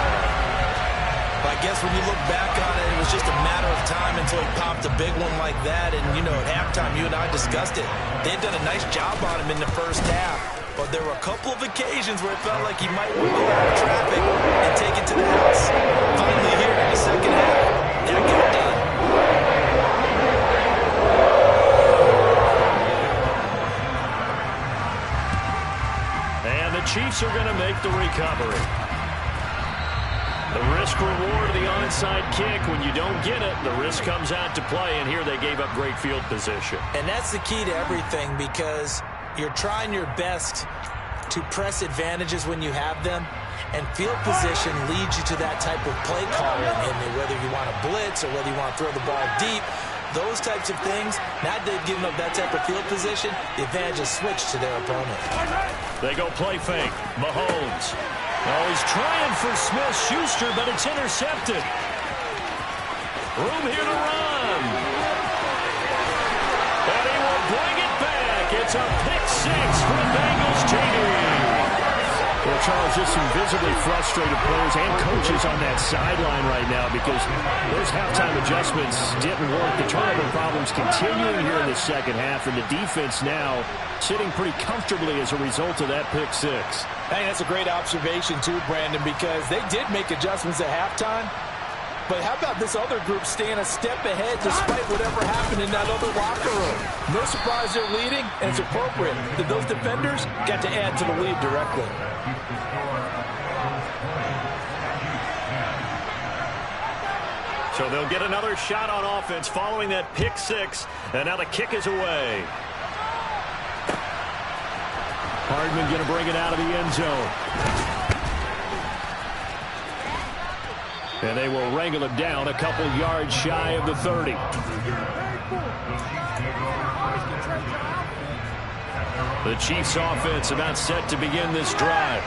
But I guess when you look back on it, it was just a matter of time until he popped a big one like that. And, you know, at halftime, you and I discussed it. They'd done a nice job on him in the first half. But there were a couple of occasions where it felt like he might wiggle out of traffic and take it to the house. Finally here in the second half, that got done. And the Chiefs are going to make the recovery. The risk-reward of the onside kick, when you don't get it, the risk comes out to play, and here they gave up great field position. And that's the key to everything, because you're trying your best to press advantages when you have them, and field position leads you to that type of play calling, and whether you want to blitz or whether you want to throw the ball deep, those types of things. Now they've given up that type of field position, the advantage is switched to their opponent. They go play fake. Mahomes. Oh, he's trying for Smith-Schuster, but it's intercepted. Room here to run. And he will bring it back. It's a pick six for the Bengals, JD. Well, Charles, just some visibly frustrated players and coaches on that sideline right now because those halftime adjustments didn't work. The turnover problems continuing here in the second half, and the defense now sitting pretty comfortably as a result of that pick six. Hey, that's a great observation too, Brandon, because they did make adjustments at halftime. But how about this other group staying a step ahead despite whatever happened in that other locker room? No surprise they're leading, and it's appropriate that those defenders got to add to the lead directly. So they'll get another shot on offense following that pick six, and now the kick is away. Hardman going to bring it out of the end zone. And they will wrangle him down a couple yards shy of the 30. The Chiefs offense about set to begin this drive.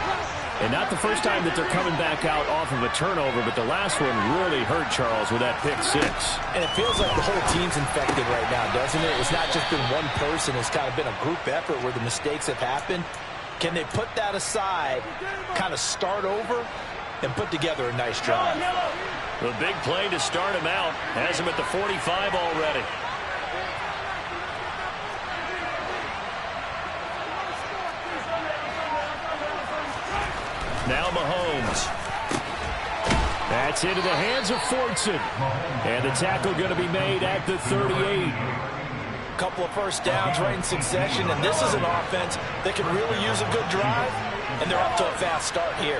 And not the first time that they're coming back out off of a turnover, but the last one really hurt Charles with that pick six. And it feels like the whole team's infected right now, doesn't it? It's not just been one person. It's kind of been a group effort where the mistakes have happened. Can they put that aside, kind of start over, and put together a nice drive? The big play to start him out has him at the 45 already. Now Mahomes. That's into the hands of Fortson. And the tackle going to be made at the 38. Couple of first downs right in succession, and this is an offense that can really use a good drive, and they're off to a fast start here.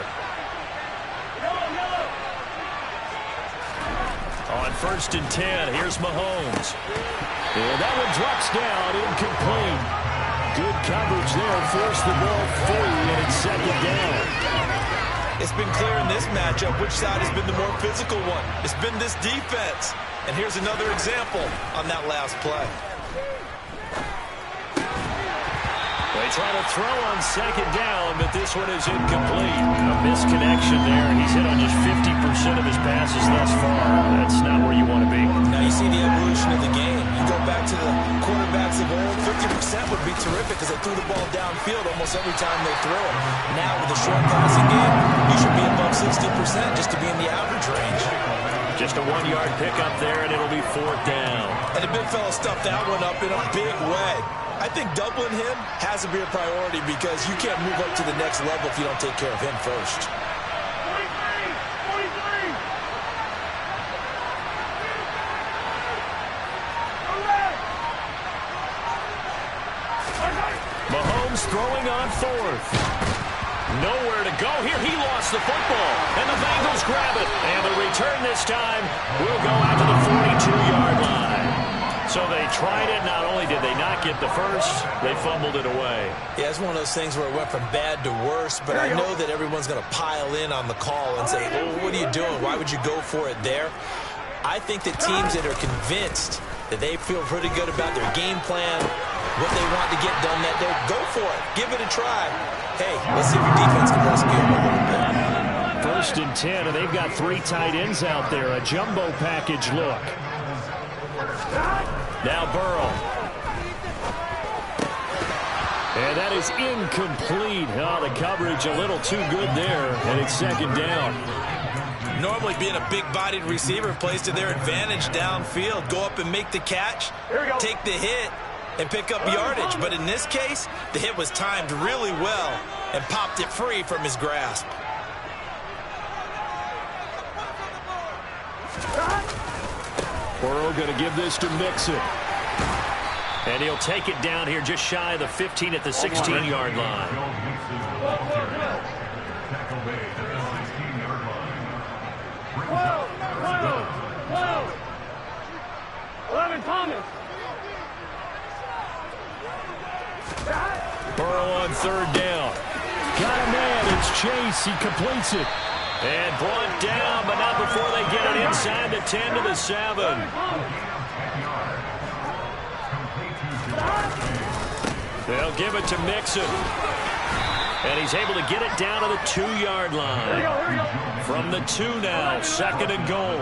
On 1st and 10, here's Mahomes. And that one drops down, incomplete. Good coverage there, forced the ball free, and it's second down. It's been clear in this matchup which side has been the more physical one. It's been this defense. And here's another example on that last play. They try to throw on second down, but this one is incomplete. A misconnection there. He's hit on just 50% of his passes thus far. That's not where you want to be. Now you see the evolution of the game. You go back to the quarterbacks of old, 50% would be terrific because they threw the ball downfield almost every time they throw it. Now with the short passing game, you should be above 60% just to be in the average range. Just a 1-yard pickup there, and it'll be 4th down. And the big fella stuffed that one up in a big way. I think doubling him has to be a priority because you can't move up to the next level if you don't take care of him first. Mahomes throwing on 4th. Nowhere to go here. He lost the football, and the Bengals grab it. And the return this time will go out to the 42-yard line. So they tried it. Not only did they not get the first, they fumbled it away. Yeah, it's one of those things where it went from bad to worse, but I know that everyone's going to pile in on the call and say, oh, what are you doing? Why would you go for it there? I think that teams that are convinced that they feel pretty good about their game plan, what they want to get done that day, go for it. Give it a try. Hey, let's see if your defense can rescue them a little bit. 1st and 10, and they've got 3 tight ends out there. A jumbo package look. Now Burrow. And that is incomplete. Oh, the coverage a little too good there, and it's 2nd down. Normally being a big-bodied receiver plays to their advantage downfield. Go up and make the catch, take the hit, and pick up yardage. But in this case, the hit was timed really well and popped it free from his grasp. Burrow going to give this to Mixon. And he'll take it down here just shy of the 15 at the 16-yard line. Burrow on third down. Got a man. It's Chase. He completes it. And brought down, but not before they get it inside the 10 to the 7. They'll give it to Mixon. And he's able to get it down to the 2-yard line. From the 2 now, 2nd and goal.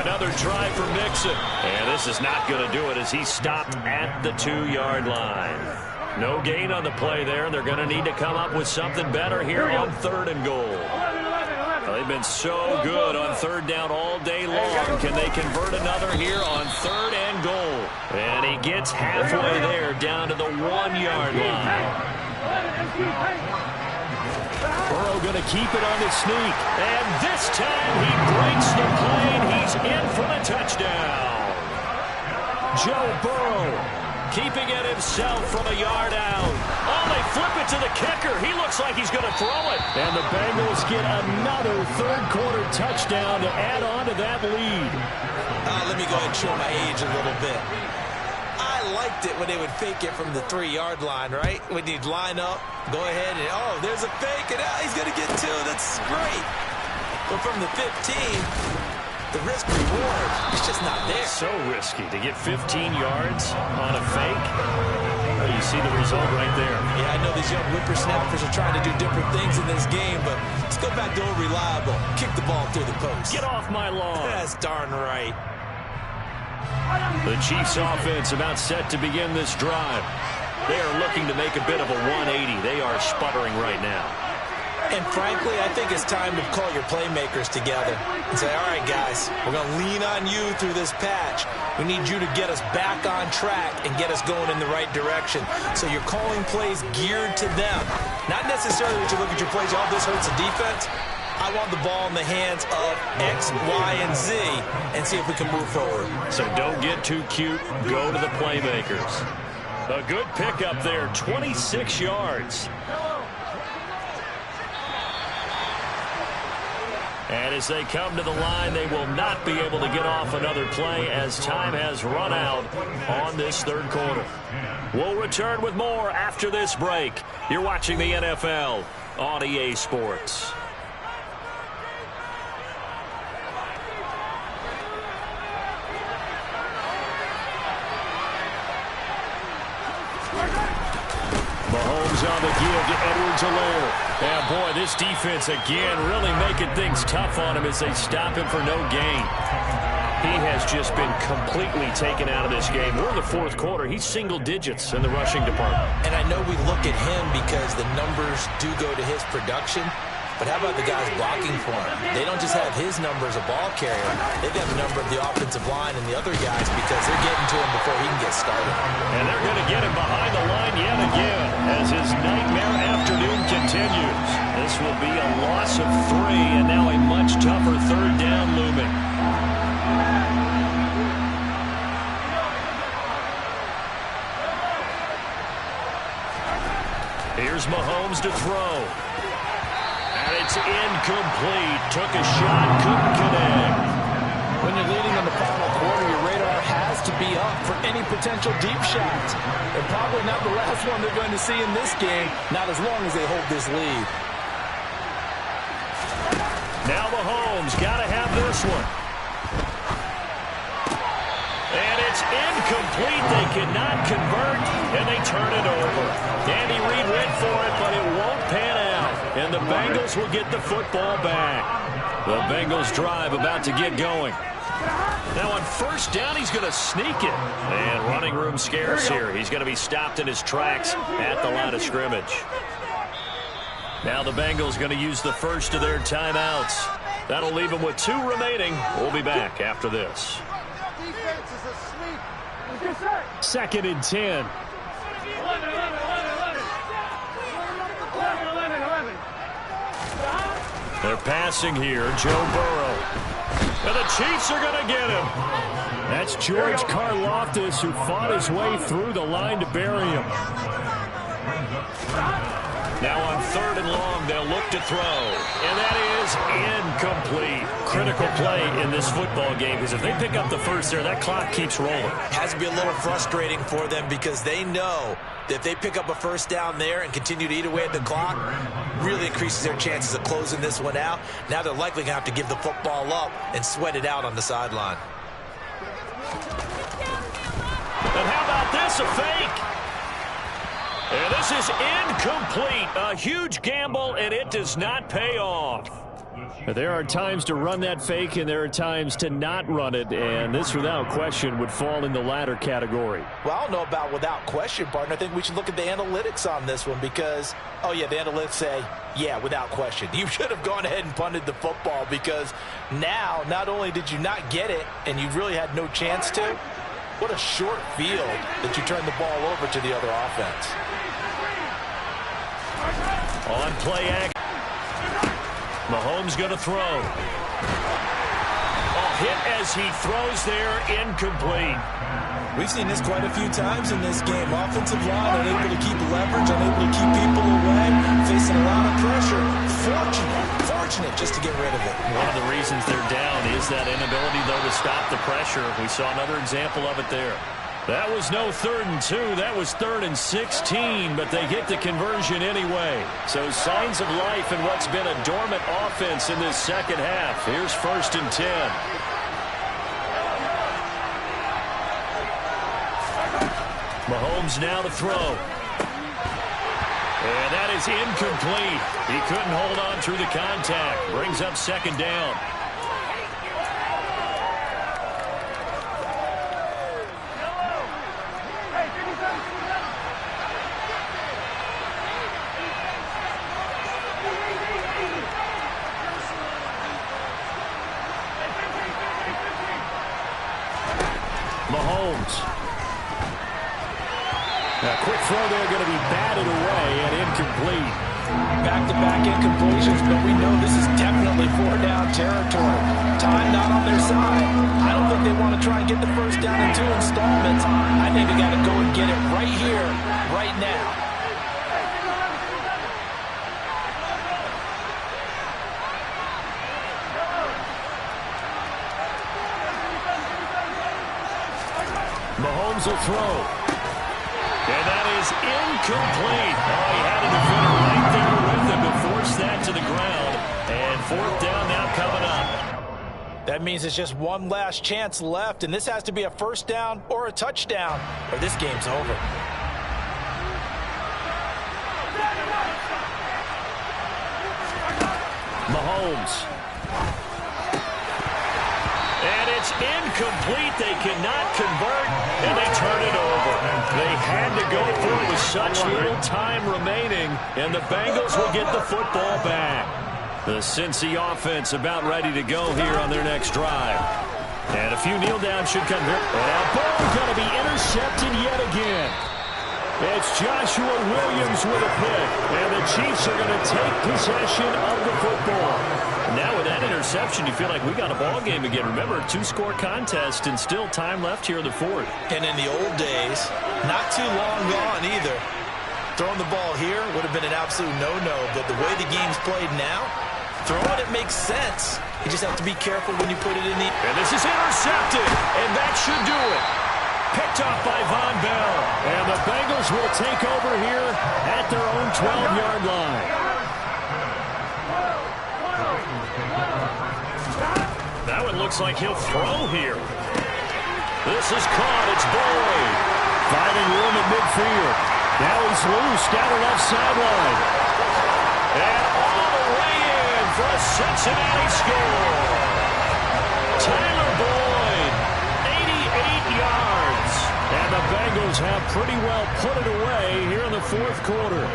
Another try for Mixon. And this is not going to do it as he's stopped at the 2-yard line. No gain on the play there. They're going to need to come up with something better here on 3rd and goal. They've been so good on 3rd down all day long. Can they convert another here on 3rd and goal? And he gets halfway there down to the 1-yard line. Burrow going to keep it on the sneak. And this time he breaks the plane. He's in for the touchdown. Joe Burrow keeping it himself from a yard out. Oh, they flip it to the kicker. He looks like he's going to throw it. And the Bengals get another third-quarter touchdown to add on to that lead. Let me go ahead and show my age a little bit. I liked it when they would fake it from the 3-yard line, right? When you'd line up, go ahead and, oh, there's a fake, and he's going to get 2. That's great. But from the 15, the risk-reward is just not there. So risky to get 15 yards on a fake. Oh, you see the result right there. Yeah, I know these young whippersnappers are trying to do different things in this game, but let's go back to old reliable. Kick the ball through the post. Get off my lawn. That's darn right. The Chiefs offense about set to begin this drive. They are looking to make a bit of a 180. They are sputtering right now. And frankly, I think it's time to call your playmakers together and say, all right, guys, we're going to lean on you through this patch. We need you to get us back on track and get us going in the right direction. So you're calling plays geared to them. Not necessarily that you look at your plays, oh, this hurts the defense. I want the ball in the hands of X, Y, and Z and see if we can move forward. So don't get too cute. Go to the playmakers. A good pickup there, 26 yards. And as they come to the line, they will not be able to get off another play as time has run out on this 3rd quarter. We'll return with more after this break. You're watching the NFL on EA Sports. Mahomes on the give to Edwards-Helaire. And boy, this defense again really making things tough on him as they stop him for no gain. He has just been completely taken out of this game. We're in the 4th quarter. He's single digits in the rushing department. And I know we look at him because the numbers do go to his production. But how about the guys blocking for him? They don't just have his number as a ball carrier. They've got the number of the offensive line and the other guys because they're getting to him before he can get started. And they're going to get him behind the line yet again as his nightmare afternoon continues. This will be a loss of 3 and now a much tougher 3rd down looming. Here's Mahomes to throw. And it's incomplete. Took a shot, couldn't connect. When you're leading in the final quarter, your radar has to be up for any potential deep shots. And probably not the last one they're going to see in this game, not as long as they hold this lead. Now Mahomes got to have this one. And it's incomplete. They cannot convert, and they turn it over. Andy Reid went for it, but it won't pan out. And the Bengals will get the football back. The Bengals drive about to get going. Now on 1st down, he's going to sneak it. And running room scarce here. He's going to be stopped in his tracks at the line of scrimmage. Now the Bengals going to use the first of their timeouts. That'll leave them with 2 remaining. We'll be back after this. 2nd and 10. They're passing here. Joe Burrow. And the Chiefs are going to get him. That's George Karlaftis, who fought his way through the line to bury him. Now on 3rd and long, they'll look to throw. And that is incomplete. Critical play in this football game, because if they pick up the first there, that clock keeps rolling. Has to be a little frustrating for them because they know that if they pick up a first down there and continue to eat away at the clock, really increases their chances of closing this one out. Now they're likely going to have to give the football up and sweat it out on the sideline. And how about this, a fake? And this is incomplete. A huge gamble, and it does not pay off. There are times to run that fake, and there are times to not run it, and this, without question, would fall in the latter category. Well, I don't know about without question, partner. I think we should look at the analytics on this one because, oh, yeah, the analytics say, yeah, without question. You should have gone ahead and punted the football because now, not only did you not get it, and you really had no chance to, what a short field that you turned the ball over to the other offense. On play action. Mahomes going to throw. A hit as he throws there, incomplete. We've seen this quite a few times in this game. Offensive line unable to keep leverage, unable to keep people away, facing a lot of pressure. Fortunate just to get rid of it. One of the reasons they're down is that inability, though, to stop the pressure. We saw another example of it there. That was no 3rd and 2. That was 3rd and 16, but they get the conversion anyway. So signs of life in what's been a dormant offense in this second half. Here's 1st and 10. Mahomes now to throw. And that is incomplete. He couldn't hold on through the contact. Brings up 2nd down. Mahomes. A quick throw there going to be batted away and incomplete. Back-to-back incompletions, but we know this is definitely 4-down territory. Time not on their side. I don't think they want to try and get the first down in 2 installments. I think they got to go and get it right here, right now. Mahomes will throw. And that is incomplete. Oh, he had a defender right there with him to force that to the ground. And 4th down now coming up. That means it's just one last chance left, and this has to be a first down or a touchdown, or this game's over. Mahomes. And it's incomplete. They cannot convert, and they turn it over. They had to go for it with such little time remaining, and the Bengals will get the football back. The Cincy offense about ready to go here on their next drive. And a few kneel downs should come here. And now Burrow's going to be intercepted yet again. It's Joshua Williams with a pick, and the Chiefs are going to take possession of the football. Now with that interception, you feel like we got a ball game again. Remember, a 2-score contest and still time left here in the 4th. And in the old days, not too long gone either, throwing the ball here would have been an absolute no-no. But the way the game's played now, throwing it makes sense. You just have to be careful when you put it in the... And this is intercepted, and that should do it. Picked off by Von Bell. And the Bengals will take over here at their own 12-yard line. That one looks like he'll throw here. This is caught. It's Boyd. Finding room at midfield. Now he's loose down the left sideline. And all the way in for a Cincinnati score. Tyler Boyd, 88 yards. And the Bengals have pretty well put it away here in the 4th quarter.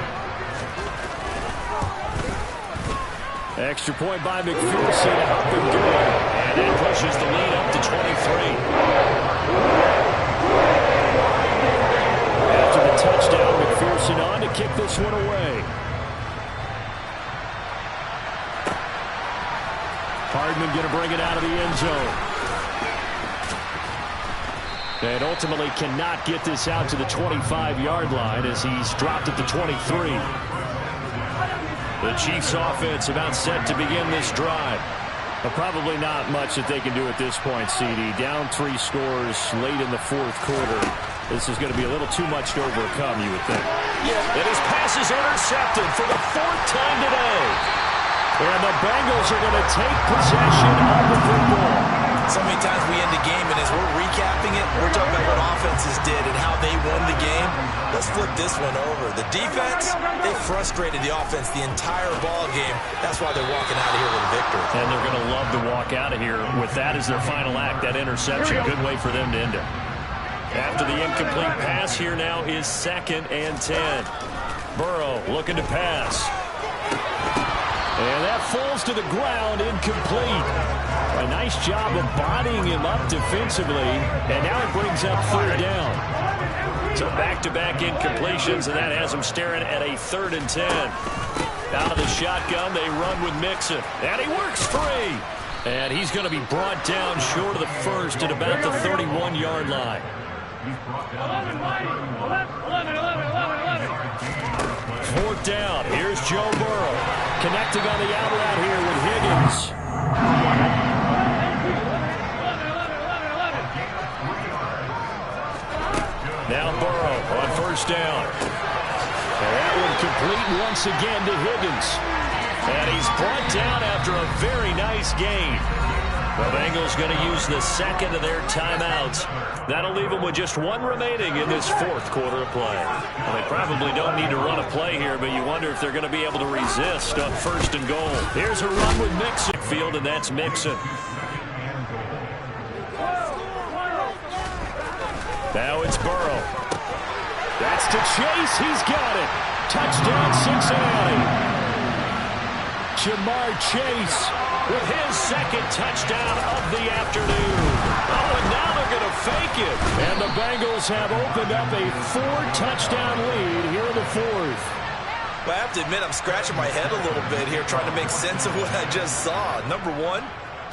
Extra point by McPherson. Up and good. And that pushes the lead up to 23. After the touchdown, McPherson on to kick this one away. Hardman going to bring it out of the end zone. And ultimately cannot get this out to the 25-yard line as he's dropped at the 23. The Chiefs offense about set to begin this drive. But probably not much that they can do at this point, CD. Down 3 scores late in the fourth quarter. This is going to be a little too much to overcome, you would think. And his pass is intercepted for the 4th time today. And the Bengals are going to take possession of the football. So many times we end the game, and as we're recapping it, we're talking about what offenses did and how they won the game. Let's flip this one over. The defense, they frustrated the offense the entire ball game. That's why they're walking out of here with a victory. And they're going to love to walk out of here with that as their final act, that interception. Good way for them to end it. After the incomplete pass, here now is 2nd and 10. Burrow looking to pass. And that falls to the ground, incomplete. A nice job of bodying him up defensively, and now it brings up 3rd down. So back-to-back incompletions, and that has him staring at a 3rd and 10. Out of the shotgun, they run with Mixon, and he works free. And he's going to be brought down short of the first at about the 31-yard line. 4th down. Here's Joe Burrow. Connecting on the out route here with Higgins. Now Burrow on 1st down. And that one complete once again to Higgins. And he's brought down after a very nice gain. The Bengals going to use the 2nd of their timeouts. That'll leave them with just 1 remaining in this 4th quarter of play. Well, they probably don't need to run a play here, but you wonder if they're going to be able to resist on 1st and goal. Here's a run with Mixon field, and that's Mixon. Now it's Burrow. That's to Chase. He's got it. Touchdown, Cincinnati. Jamar Chase with his 2nd touchdown of the afternoon. Oh, and now they're going to fake it. And the Bengals have opened up a 4-touchdown lead here in the 4th. Well, I have to admit, I'm scratching my head a little bit here trying to make sense of what I just saw. Number 1,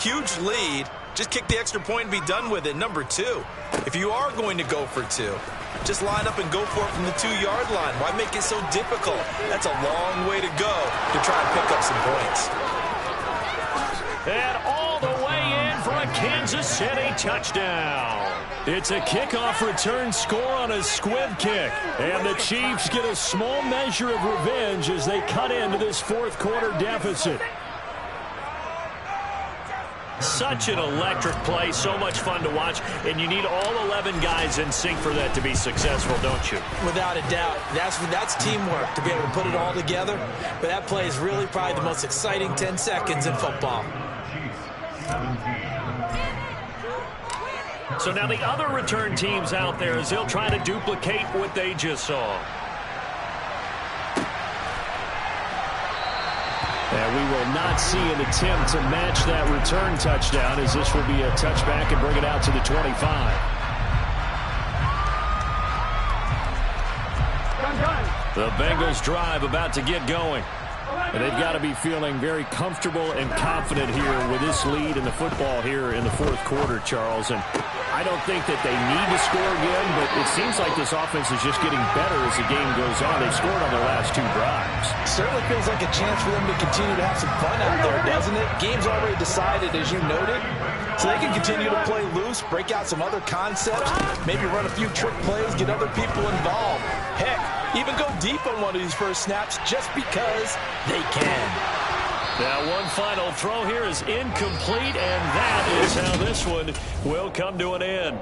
huge lead. Just kick the extra point and be done with it. Number 2, if you are going to go for 2, just line up and go for it from the 2-yard line. Why make it so difficult? That's a long way to go to try and pick up some points. And all the way in for a Kansas City touchdown. It's a kickoff return score on a squib kick. And the Chiefs get a small measure of revenge as they cut into this 4th quarter deficit. Such an electric play, so much fun to watch, and you need all 11 guys in sync for that to be successful, don't you? Without a doubt. That's teamwork, to be able to put it all together. But that play is really probably the most exciting 10 seconds in football. So now the other return teams out there as they'll try to duplicate what they just saw. And we will not see an attempt to match that return touchdown, as this will be a touchback and bring it out to the 25. The Bengals drive about to get going. And they've got to be feeling very comfortable and confident here with this lead in the football here in the 4th quarter, Charles. And I don't think that they need to score again, but it seems like this offense is just getting better as the game goes on. They've scored on their last 2 drives. Certainly feels like a chance for them to continue to have some fun out there, doesn't it? Game's already decided, as you noted. So they can continue to play loose, break out some other concepts, maybe run a few trick plays, get other people involved. Heck, even go deep on one of these first snaps just because they can. Now one final throw here is incomplete, and that is how this one will come to an end.